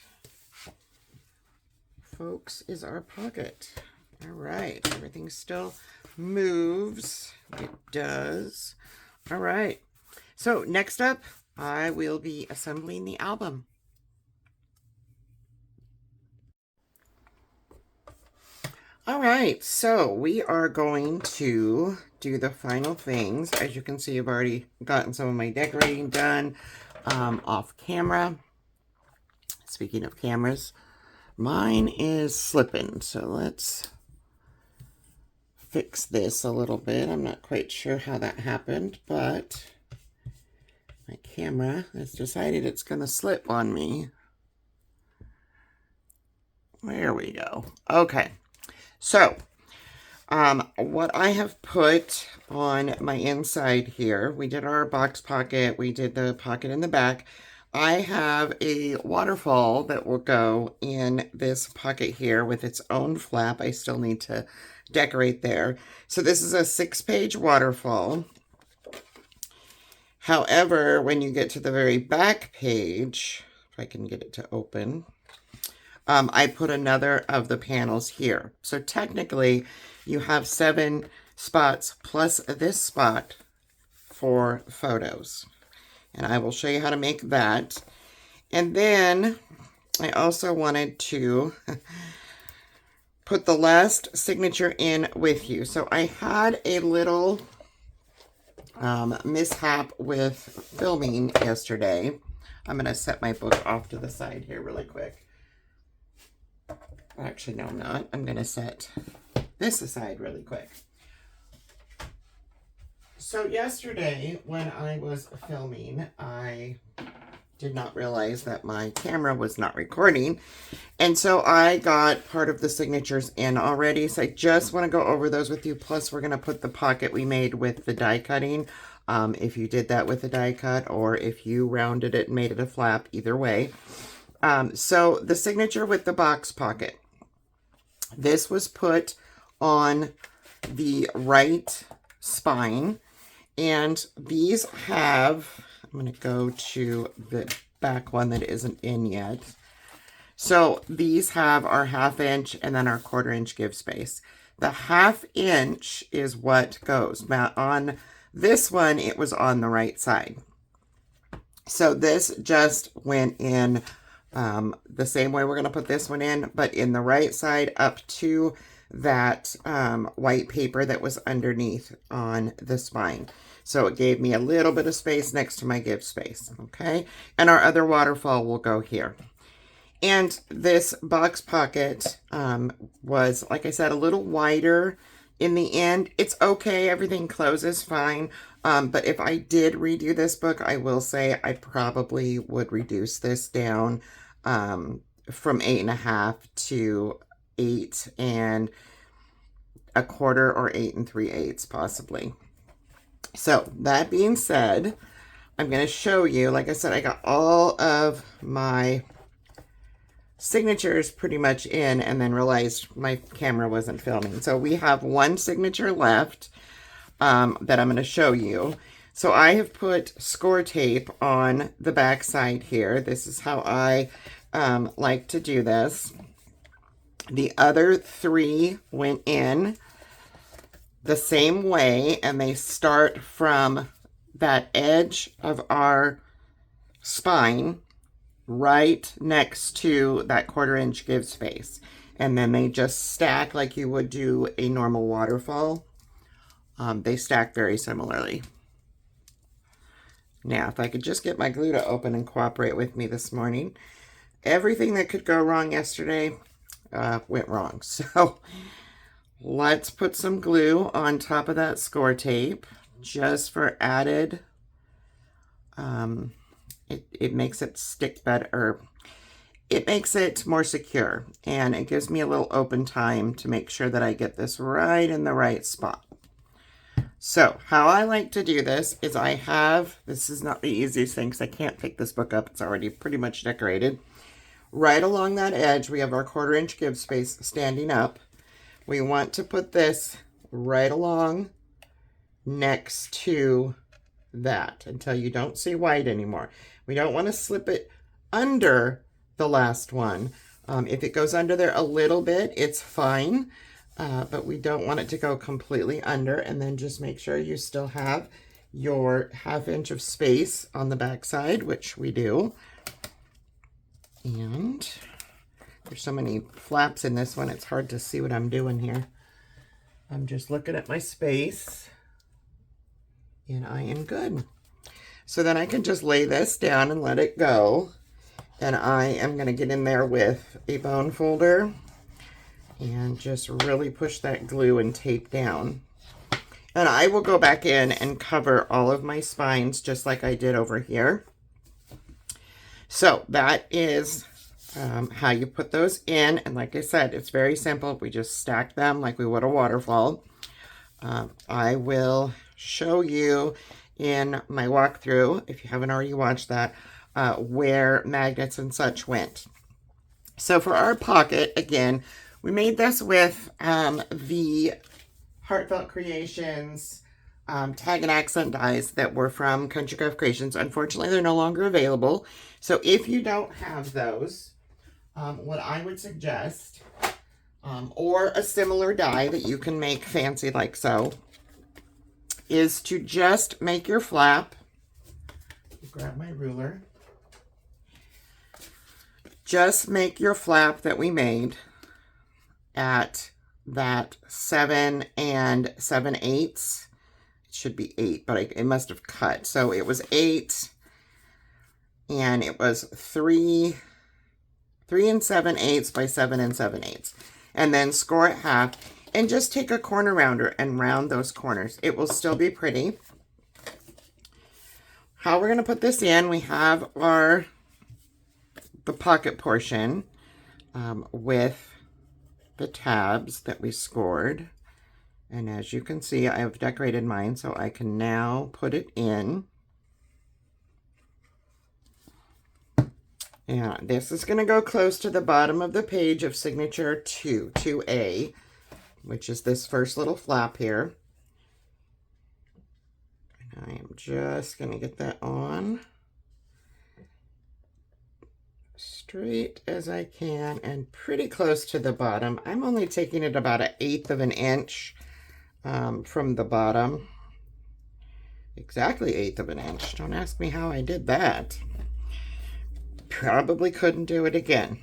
folks, is our pocket. All right, everything still moves. It does. All right, so next up, I will be assembling the album. All right, so we are going to do the final things. As you can see, I've already gotten some of my decorating done off camera. Speaking of cameras, mine is slipping, so let's fix this a little bit. I'm not quite sure how that happened, but my camera has decided it's going to slip on me. There we go. Okay. So, what I have put on my inside here, we did our box pocket, we did the pocket in the back. I have a waterfall that will go in this pocket here with its own flap. I still need to decorate there. So this is a 6-page waterfall. However, when you get to the very back page, if I can get it to open, I put another of the panels here. So technically, you have 7 spots plus this spot for photos. And I will show you how to make that. And then I also wanted to put the last signature in with you. So I had a little mishap with filming yesterday. I'm going to set my book off to the side here really quick. Actually, no, I'm not. I'm going to set this aside really quick. So yesterday, when I was filming, I did not realize that my camera was not recording. And so I got part of the signatures in already. So I just want to go over those with you. Plus, we're going to put the pocket we made with the die cutting. If you did that with a die cut, or if you rounded it and made it a flap, either way. So the signature with the box pocket. This was put on the right spine, and these have, I'm going to go to the back one that isn't in yet. So these have our 1/2 inch and then our 1/4 inch give space. The 1/2 inch is what goes. Now on this one, it was on the right side. So this just went in the same way we're going to put this one in, but in the right side up to that white paper that was underneath on the spine. So it gave me a little bit of space next to my give space, okay? And our other waterfall will go here. And this box pocket was, like I said, a little wider in the end. It's okay, everything closes fine. But if I did redo this book, I will say I probably would reduce this down from 8.5 to 8 1/4 or 8 3/8 possibly. So that being said, I'm going to show you, like I said, I got all of my signatures pretty much in and then realized my camera wasn't filming. So we have one signature left that I'm going to show you. So I have put score tape on the back side here. This is how I like to do this. The other 3 went in the same way, and they start from that edge of our spine right next to that 1/4 inch give space. And then they just stack like you would do a normal waterfall. They stack very similarly. Now, if I could just get my glue to open and cooperate with me this morning. Everything that could go wrong yesterday went wrong. So let's put some glue on top of that score tape just for added, it makes it stick better. It makes it more secure, and it gives me a little open time to make sure that I get this right in the right spot. So how I like to do this is this is not the easiest thing because I can't pick this book up. It's already pretty much decorated. Right along that edge, we have our 1/4" give space standing up. We want to put this right along next to that until you don't see white anymore. We don't want to slip it under the last one. If it goes under there a little bit, it's fine, but we don't want it to go completely under. And then just make sure you still have your 1/2 inch of space on the back side, which we do. And there's so many flaps in this one, it's hard to see what I'm doing here. I'm just looking at my space, and I am good. So then I can just lay this down and let it go. And I am going to get in there with a bone folder and just really push that glue and tape down. And I will go back in and cover all of my spines just like I did over here. So that is how you put those in. And like I said, it's very simple. We just stack them like we would a waterfall. I will show you in my walkthrough, if you haven't already watched that, where magnets and such went. So for our pocket, again, we made this with the Heartfelt Creations tag and accent dies that were from Country Craft Creations. Unfortunately, they're no longer available. So if you don't have those, what I would suggest, or a similar die that you can make fancy like so, is to just make your flap. Grab my ruler. Just make your flap that we made at that 7 7/8. It should be 8, but it must have cut. So it was 8, and it was 3 7/8 by 7 7/8. And then score it half, and just take a corner rounder and round those corners. It will still be pretty. How we're going to put this in, we have the pocket portion with the tabs that we scored. And as you can see, I have decorated mine, so I can now put it in. And this is going to go close to the bottom of the page of signature 2A, which is this first little flap here. And I am just going to get that on straight as I can and pretty close to the bottom. I'm only taking it about 1/8 of an inch from the bottom. Exactly 1/8 of an inch. Don't ask me how I did that. Probably couldn't do it again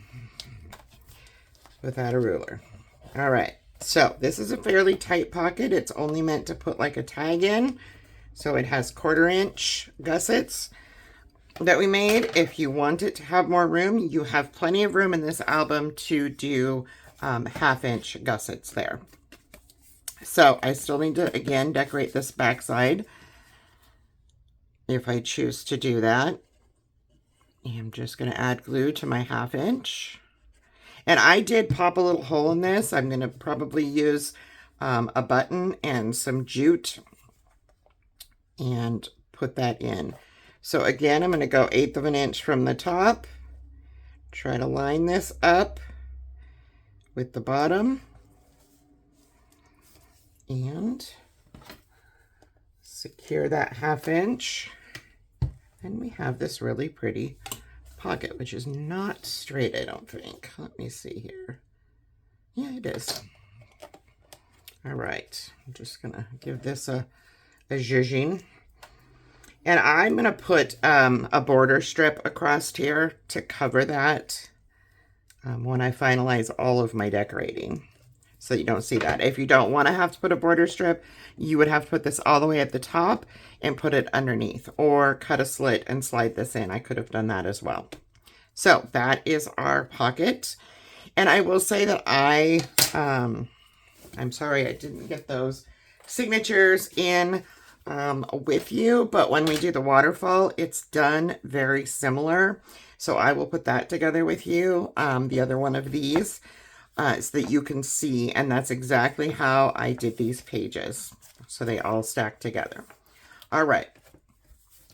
without a ruler. All right, so this is a fairly tight pocket. It's only meant to put like a tag in. So it has 1/4 inch gussets that we made. If you want it to have more room, you have plenty of room in this album to do 1/2 inch gussets there. So I still need to, again, decorate this backside if I choose to do that. I'm just going to add glue to my 1/2 inch. And I did pop a little hole in this. I'm going to probably use a button and some jute and put that in. So again, I'm going to go 1/8 of an inch from the top. Try to line this up with the bottom. And secure that 1/2 inch. And we have this really pretty pocket, which is not straight, I don't think. Let me see here. Yeah, it is. All right, I'm just gonna give this a zhuzhing. And I'm going to put a border strip across here to cover that when I finalize all of my decorating, so you don't see that. If you don't want to have to put a border strip, you would have to put this all the way at the top and put it underneath, or cut a slit and slide this in. I could have done that as well. So that is our pocket. And I will say that I I'm sorry I didn't get those signatures in with you, but when we do the waterfall, it's done very similar. So I will put that together with you, the other one of these, so that you can see, and that's exactly how I did these pages. So they all stack together. All right,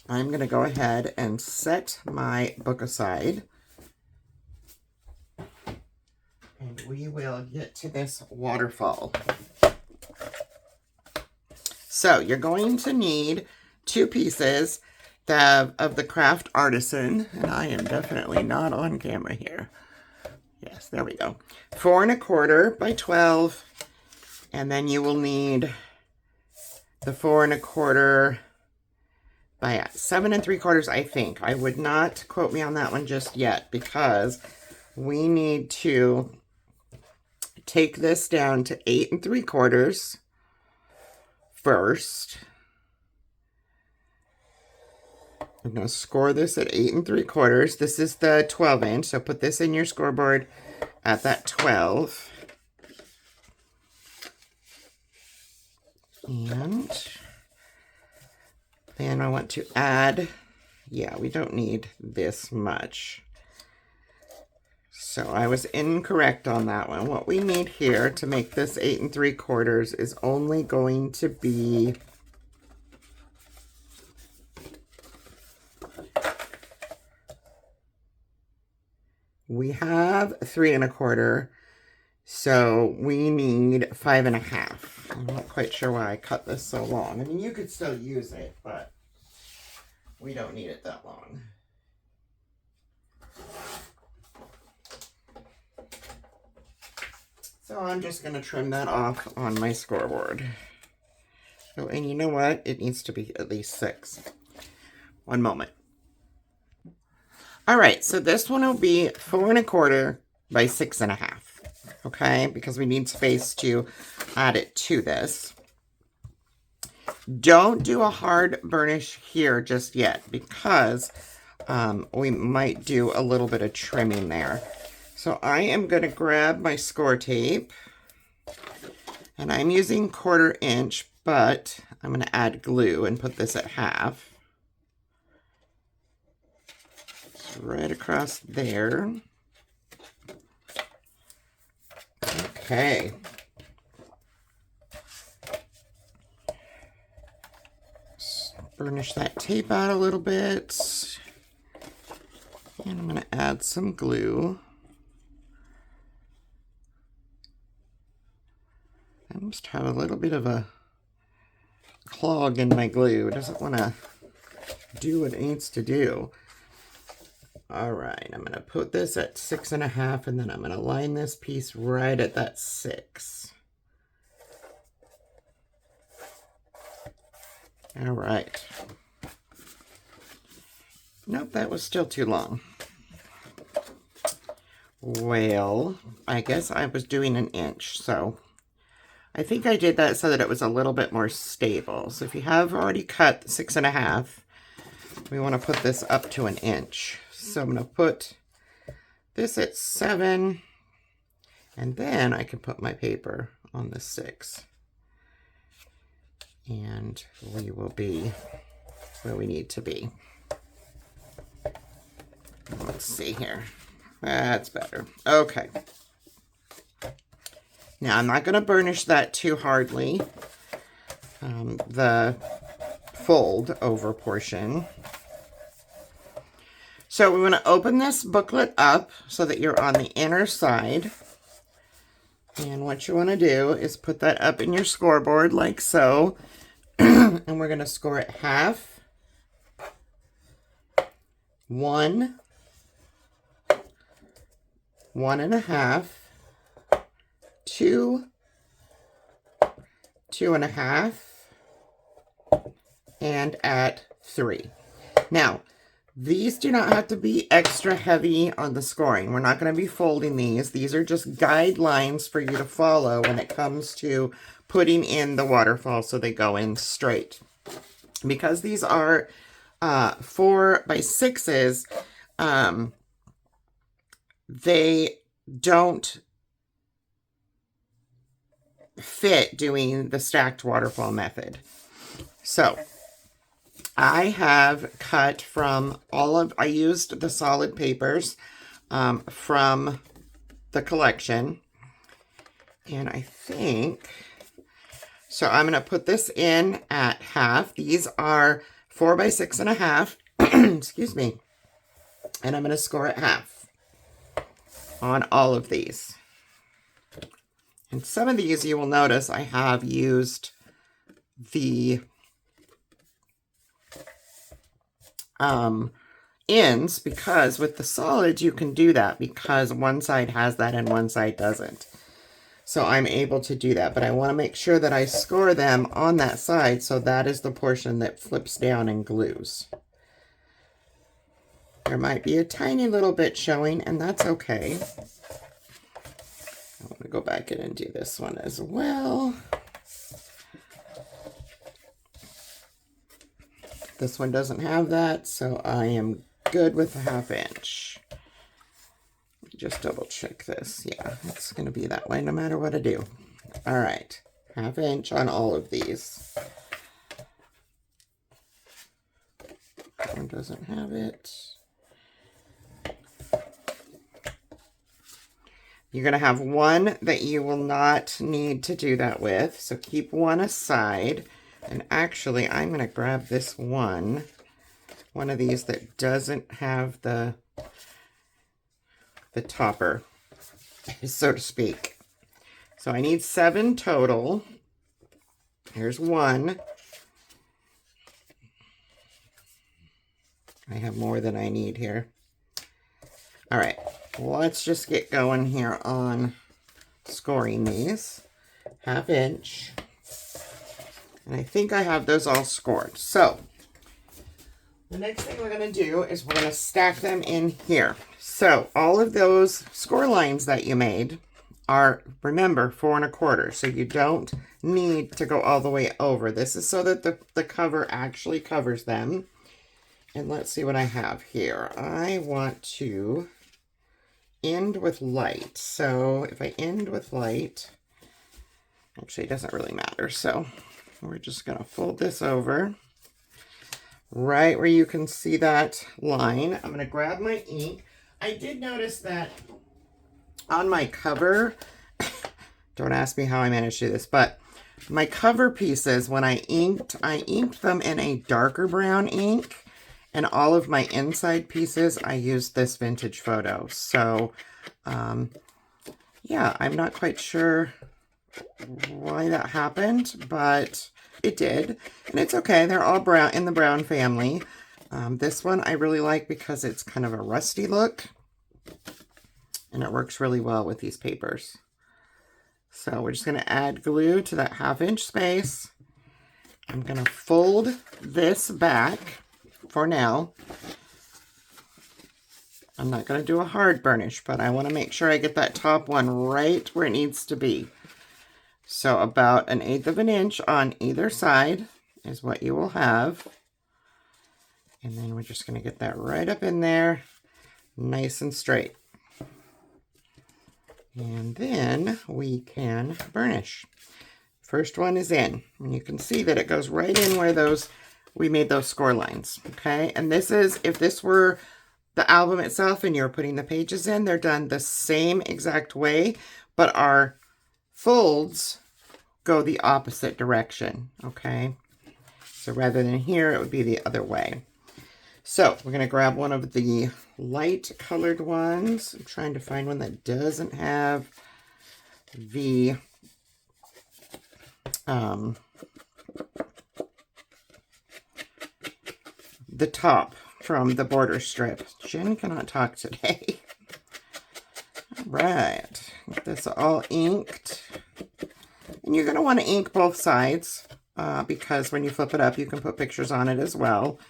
I'm going to go ahead and set my book aside. And we will get to this waterfall. So you're going to need 2 pieces of the Craft Artisan, and I am definitely not on camera here. Yes, there we go. 4 1/4 by 12, and then you will need the 4 1/4 by 7 3/4, I think. I would not quote me on that one just yet, because we need to take this down to 8 3/4 first. I'm going to score this at 8 3/4. This is the 12-inch, so put this in your scoreboard at that 12. And then I want to add, yeah, we don't need this much. So I was incorrect on that one. What we need here to make this 8 3/4 is only going to be we have 3 1/4, so we need 5 1/2. I'm not quite sure why I cut this so long. I mean, you could still use it, but we don't need it that long. So I'm just going to trim that off on my scoreboard. Oh, and you know what? It needs to be at least 6. One moment. All right, so this one will be 4 1/4 by 6 1/2. Okay, because we need space to add it to this. Don't do a hard burnish here just yet, because we might do a little bit of trimming there. So I am going to grab my score tape, and I'm using 1/4 inch, but I'm going to add glue and put this at half. So right across there. Okay. Just burnish that tape out a little bit. And I'm going to add some glue. I must have a little bit of a clog in my glue. It doesn't want to do what it needs to do. All right, I'm going to put this at 6 1/2, and then I'm going to line this piece right at that 6. All right. Nope, that was still too long. Well, I guess I was doing 1 inch, so I think I did that so that it was a little bit more stable. So if you have already cut 6 1/2, we want to put this up to 1 inch. So I'm going to put this at 7, and then I can put my paper on the 6. And we will be where we need to be. Let's see here. That's better. Okay. Now, I'm not going to burnish that too hardly, the fold over portion. So we want to open this booklet up so that you're on the inner side. And what you want to do is put that up in your scoreboard like so. And we're going to score it half, 1, 1 1/2, 2, 2 1/2, and at 3. Now, these do not have to be extra heavy on the scoring. We're not going to be folding these. These are just guidelines for you to follow when it comes to putting in the waterfall so they go in straight. Because these are 4 by 6s, they don't fit doing the stacked waterfall method. So I have cut from I used the solid papers from the collection. And I think, so I'm going to put this in at half. These are 4 by 6.5, excuse me. And I'm going to score at half on all of these. And some of these you will notice I have used the ends, because with the solids you can do that because one side has that and one side doesn't. So I'm able to do that, but I want to make sure that I score them on that side, so that is the portion that flips down and glues. There might be a tiny little bit showing, and that's okay. I want to go back in and do this one as well. This one doesn't have that, so I am good with a 1/2 inch. Just double check this. Yeah, it's going to be that way no matter what I do. All right, 1/2 inch on all of these. That one doesn't have it. You're going to have one that you will not need to do that with, so keep one aside. And actually, I'm going to grab this one of these that doesn't have the topper, so to speak. So I need 7 total. Here's one. I have more than I need here. All right, let's just get going here on scoring these. 1/2 inch. And I think I have those all scored. So the next thing we're going to do is we're going to stack them in here. So all of those score lines that you made are, remember, 4 1/4. So you don't need to go all the way over. This is so that the cover actually covers them. And let's see what I have here. I want to end with light. So if I end with light, actually it doesn't really matter. So we're just going to fold this over right where you can see that line. I'm going to grab my ink. I did notice that on my cover, don't ask me how I managed to do this, but my cover pieces, when I inked them in a darker brown ink, and all of my inside pieces, I used this vintage photo. So, yeah, I'm not quite sure why that happened, but it did, and it's okay. They're all brown, in the brown family. This one I really like because it's kind of a rusty look, and it works really well with these papers. So we're just going to add glue to that 1/2 inch space. I'm going to fold this back for now. I'm not going to do a hard burnish, but I want to make sure I get that top one right where it needs to be. So about 1/8 of an inch on either side is what you will have. And then we're just going to get that right up in there, nice and straight. And then we can burnish. First one is in, and you can see that it goes right in where we made those score lines, okay? And this is, if this were the album itself and you're putting the pages in, they're done the same exact way, but our folds go the opposite direction, okay? So rather than here, it would be the other way. So we're going to grab one of the light colored ones. I'm trying to find one that doesn't have the top from the border strip. Jen cannot talk today. All right, get this all inked. And you're going to want to ink both sides because when you flip it up, you can put pictures on it as well.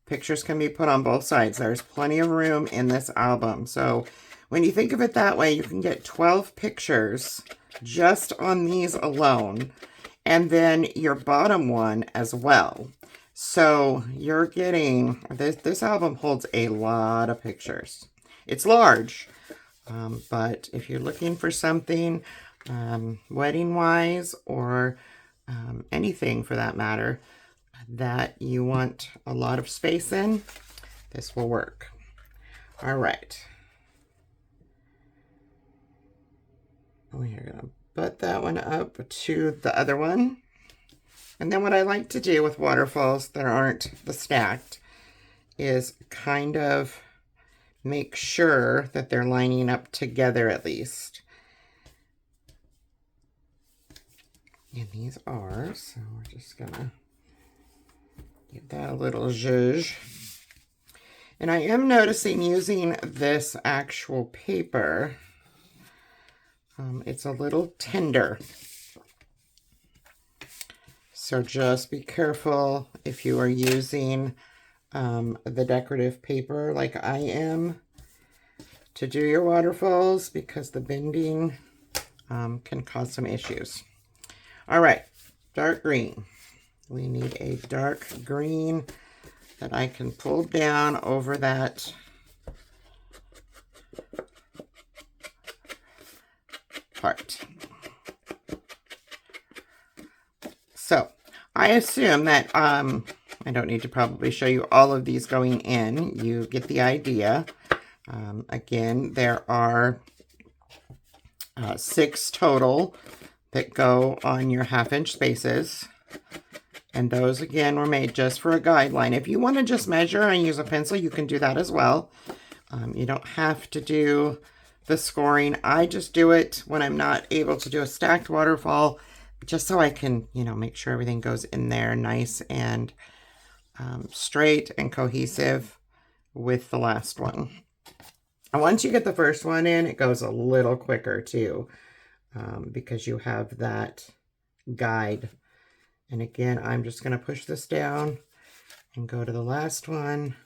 Pictures can be put on both sides. There's plenty of room in this album. So when you think of it that way, you can get 12 pictures just on these alone. And then your bottom one as well. So you're getting, this album holds a lot of pictures. It's large, but if you're looking for something wedding wise, or anything for that matter that you want a lot of space in, this will work. All right. We're going to butt that one up to the other one. And then what I like to do with waterfalls that aren't the stacked is kind of make sure that they're lining up together at least. And these are, so we're just gonna give that a little zhuzh. And I am noticing using this actual paper, it's a little tender. So just be careful if you are using the decorative paper like I am to do your waterfalls, because the bending can cause some issues. All right, dark green. We need a dark green that I can pull down over that part. So I assume that I don't need to probably show you all of these going in. You get the idea. Again, there are 6 total that go on your 1/2-inch spaces. And those, again, were made just for a guideline. If you want to just measure and use a pencil, you can do that as well. You don't have to do the scoring. I just do it when I'm not able to do a stacked waterfall, just so I can, make sure everything goes in there nice and straight and cohesive with the last one. And once you get the first one in, it goes a little quicker too, because you have that guide. And again, I'm just going to push this down and go to the last one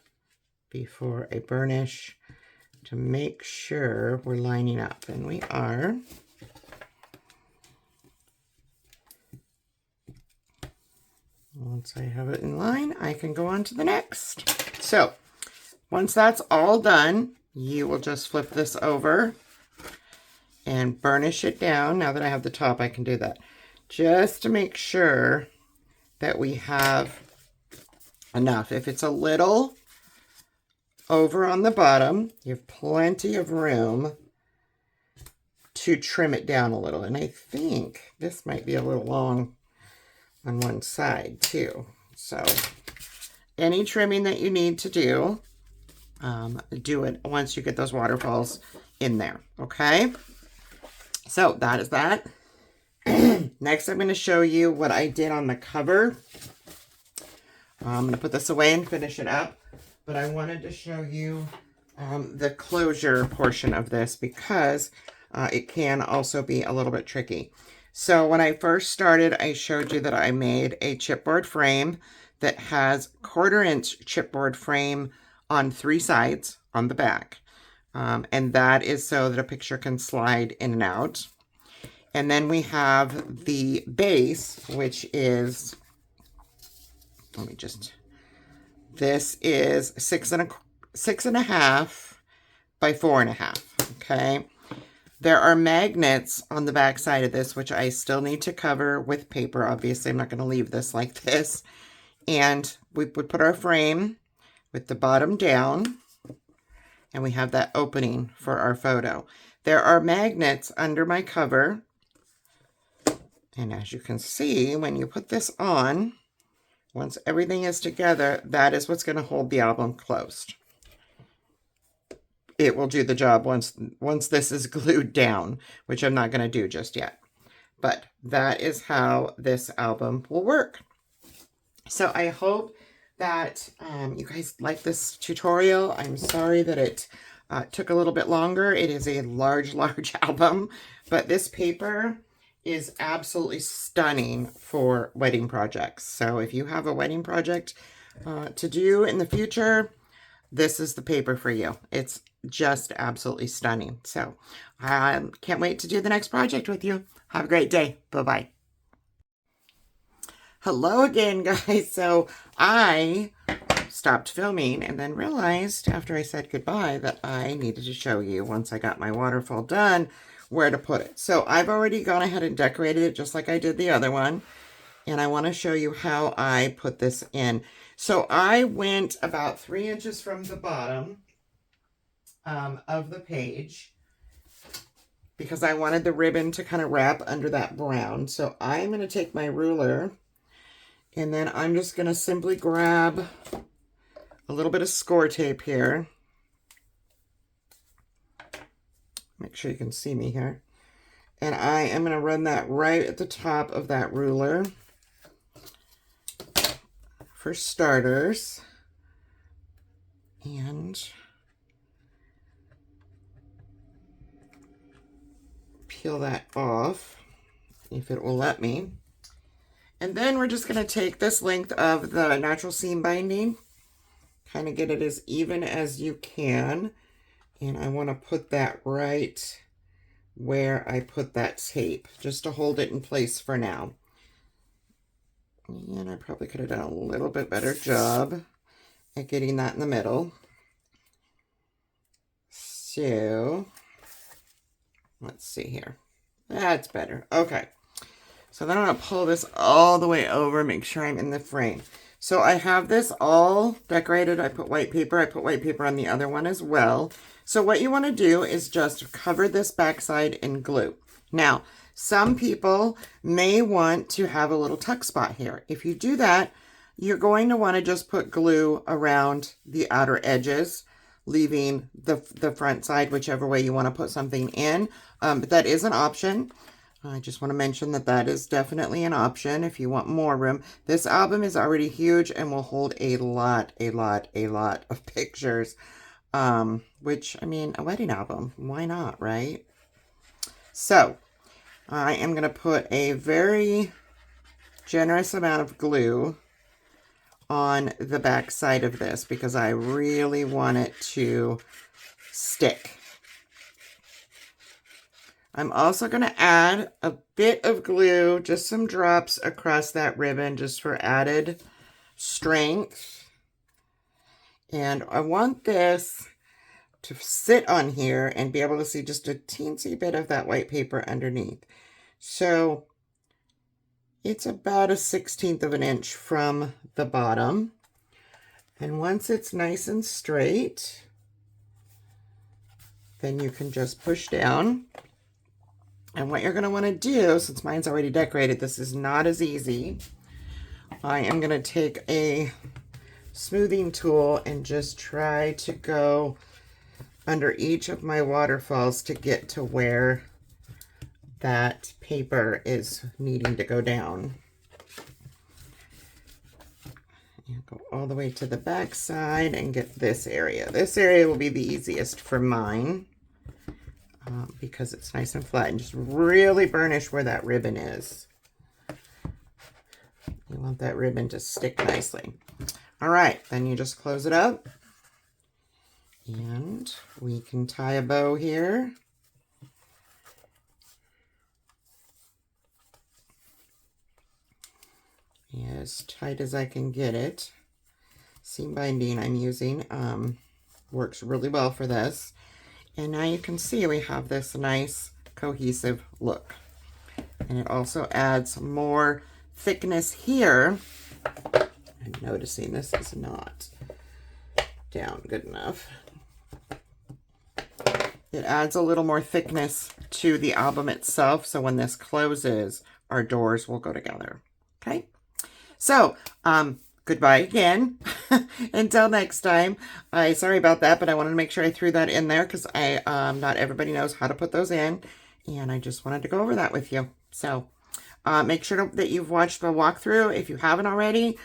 before I burnish to make sure we're lining up. And we are. Once I have it in line, I can go on to the next. So once that's all done, you will just flip this over and burnish it down. Now that I have the top, I can do that. Just to make sure that we have enough. If it's a little over on the bottom, you have plenty of room to trim it down a little. And I think this might be a little long on one side too. So any trimming that you need to do it once you get those waterfalls in there. Okay. So that is that. Next, I'm going to show you what I did on the cover. I'm going to put this away and finish it up, but I wanted to show you the closure portion of this, because it can also be a little bit tricky. So when I first started, I showed you that I made a chipboard frame that has 1/4-inch chipboard frame on 3 sides on the back. And that is so that a picture can slide in and out. And then we have the base, which is, this is 6.5 by 4.5, okay? There are magnets on the back side of this, which I still need to cover with paper. Obviously, I'm not going to leave this like this. And we would put our frame with the bottom down, and we have that opening for our photo. There are magnets under my cover. And as you can see, when you put this on, once everything is together, that is what's going to hold the album closed. It will do the job once this is glued down, which I'm not going to do just yet. But that is how this album will work. So I hope that you guys like this tutorial. I'm sorry that it took a little bit longer. It is a large album, but this paper is absolutely stunning for wedding projects. So if you have a wedding project to do in the future, this is the paper for you. It's just absolutely stunning. So I can't wait to do the next project with you. Have a great day. Bye-bye. Hello again, guys. So I stopped filming and then realized after I said goodbye that I needed to show you, once I got my waterfall done, where to put it. So I've already gone ahead and decorated it just like I did the other one. And I want to show you how I put this in. So I went about 3 inches from the bottom of the page because I wanted the ribbon to kind of wrap under that brown. So I'm going to take my ruler and then I'm just going to simply grab a little bit of score tape here. Make sure you can see me here. And I am going to run that right at the top of that ruler. For starters, and peel that off if it will let me. And then we're just going to take this length of the natural seam binding, kind of get it as even as you can, and I want to put that right where I put that tape, just to hold it in place for now. And I probably could have done a little bit better job at getting that in the middle. So, let's see here. That's better. Okay. So then I'm going to pull this all the way over, make sure I'm in the frame. So I have this all decorated. I put white paper. I put white paper on the other one as well. So what you want to do is just cover this backside in glue. Now, some people may want to have a little tuck spot here. If you do that, you're going to want to just put glue around the outer edges, leaving the front side, whichever way you want to put something in. But that is an option. I just want to mention that that is definitely an option if you want more room. This album is already huge and will hold a lot of pictures. Which, I mean, a wedding album, why not, right? So, I am going to put a very generous amount of glue on the back side of this because I really want it to stick. I'm also going to add a bit of glue, just some drops across that ribbon just for added strength. And I want this to sit on here and be able to see just a teensy bit of that white paper underneath. So it's about 1/16 of an inch from the bottom. And once it's nice and straight, then you can just push down. And what you're going to want to do, since mine's already decorated, this is not as easy. I am going to take a smoothing tool and just try to go under each of my waterfalls to get to where that paper is needing to go down. And go all the way to the back side and get this area. This area will be the easiest for mine because it's nice and flat, and just really burnish where that ribbon is. You want that ribbon to stick nicely. All right, then you just close it up. And we can tie a bow here. As tight as I can get it. Seam binding I'm using works really well for this. And now you can see we have this nice cohesive look. And it also adds more thickness here. I'm noticing this is not down good enough. It adds a little more thickness to the album itself, so when this closes, our doors will go together. Okay? So, goodbye again. Until next time. Sorry about that, but I wanted to make sure I threw that in there because not everybody knows how to put those in, and I just wanted to go over that with you. So, make sure that you've watched the walkthrough if you haven't already,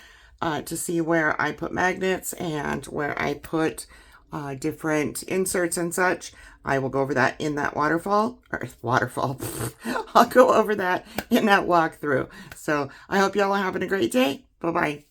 to see where I put magnets and where I put different inserts and such. I will go over that in that waterfall. I'll go over that in that walkthrough. So I hope y'all are having a great day. Bye-bye.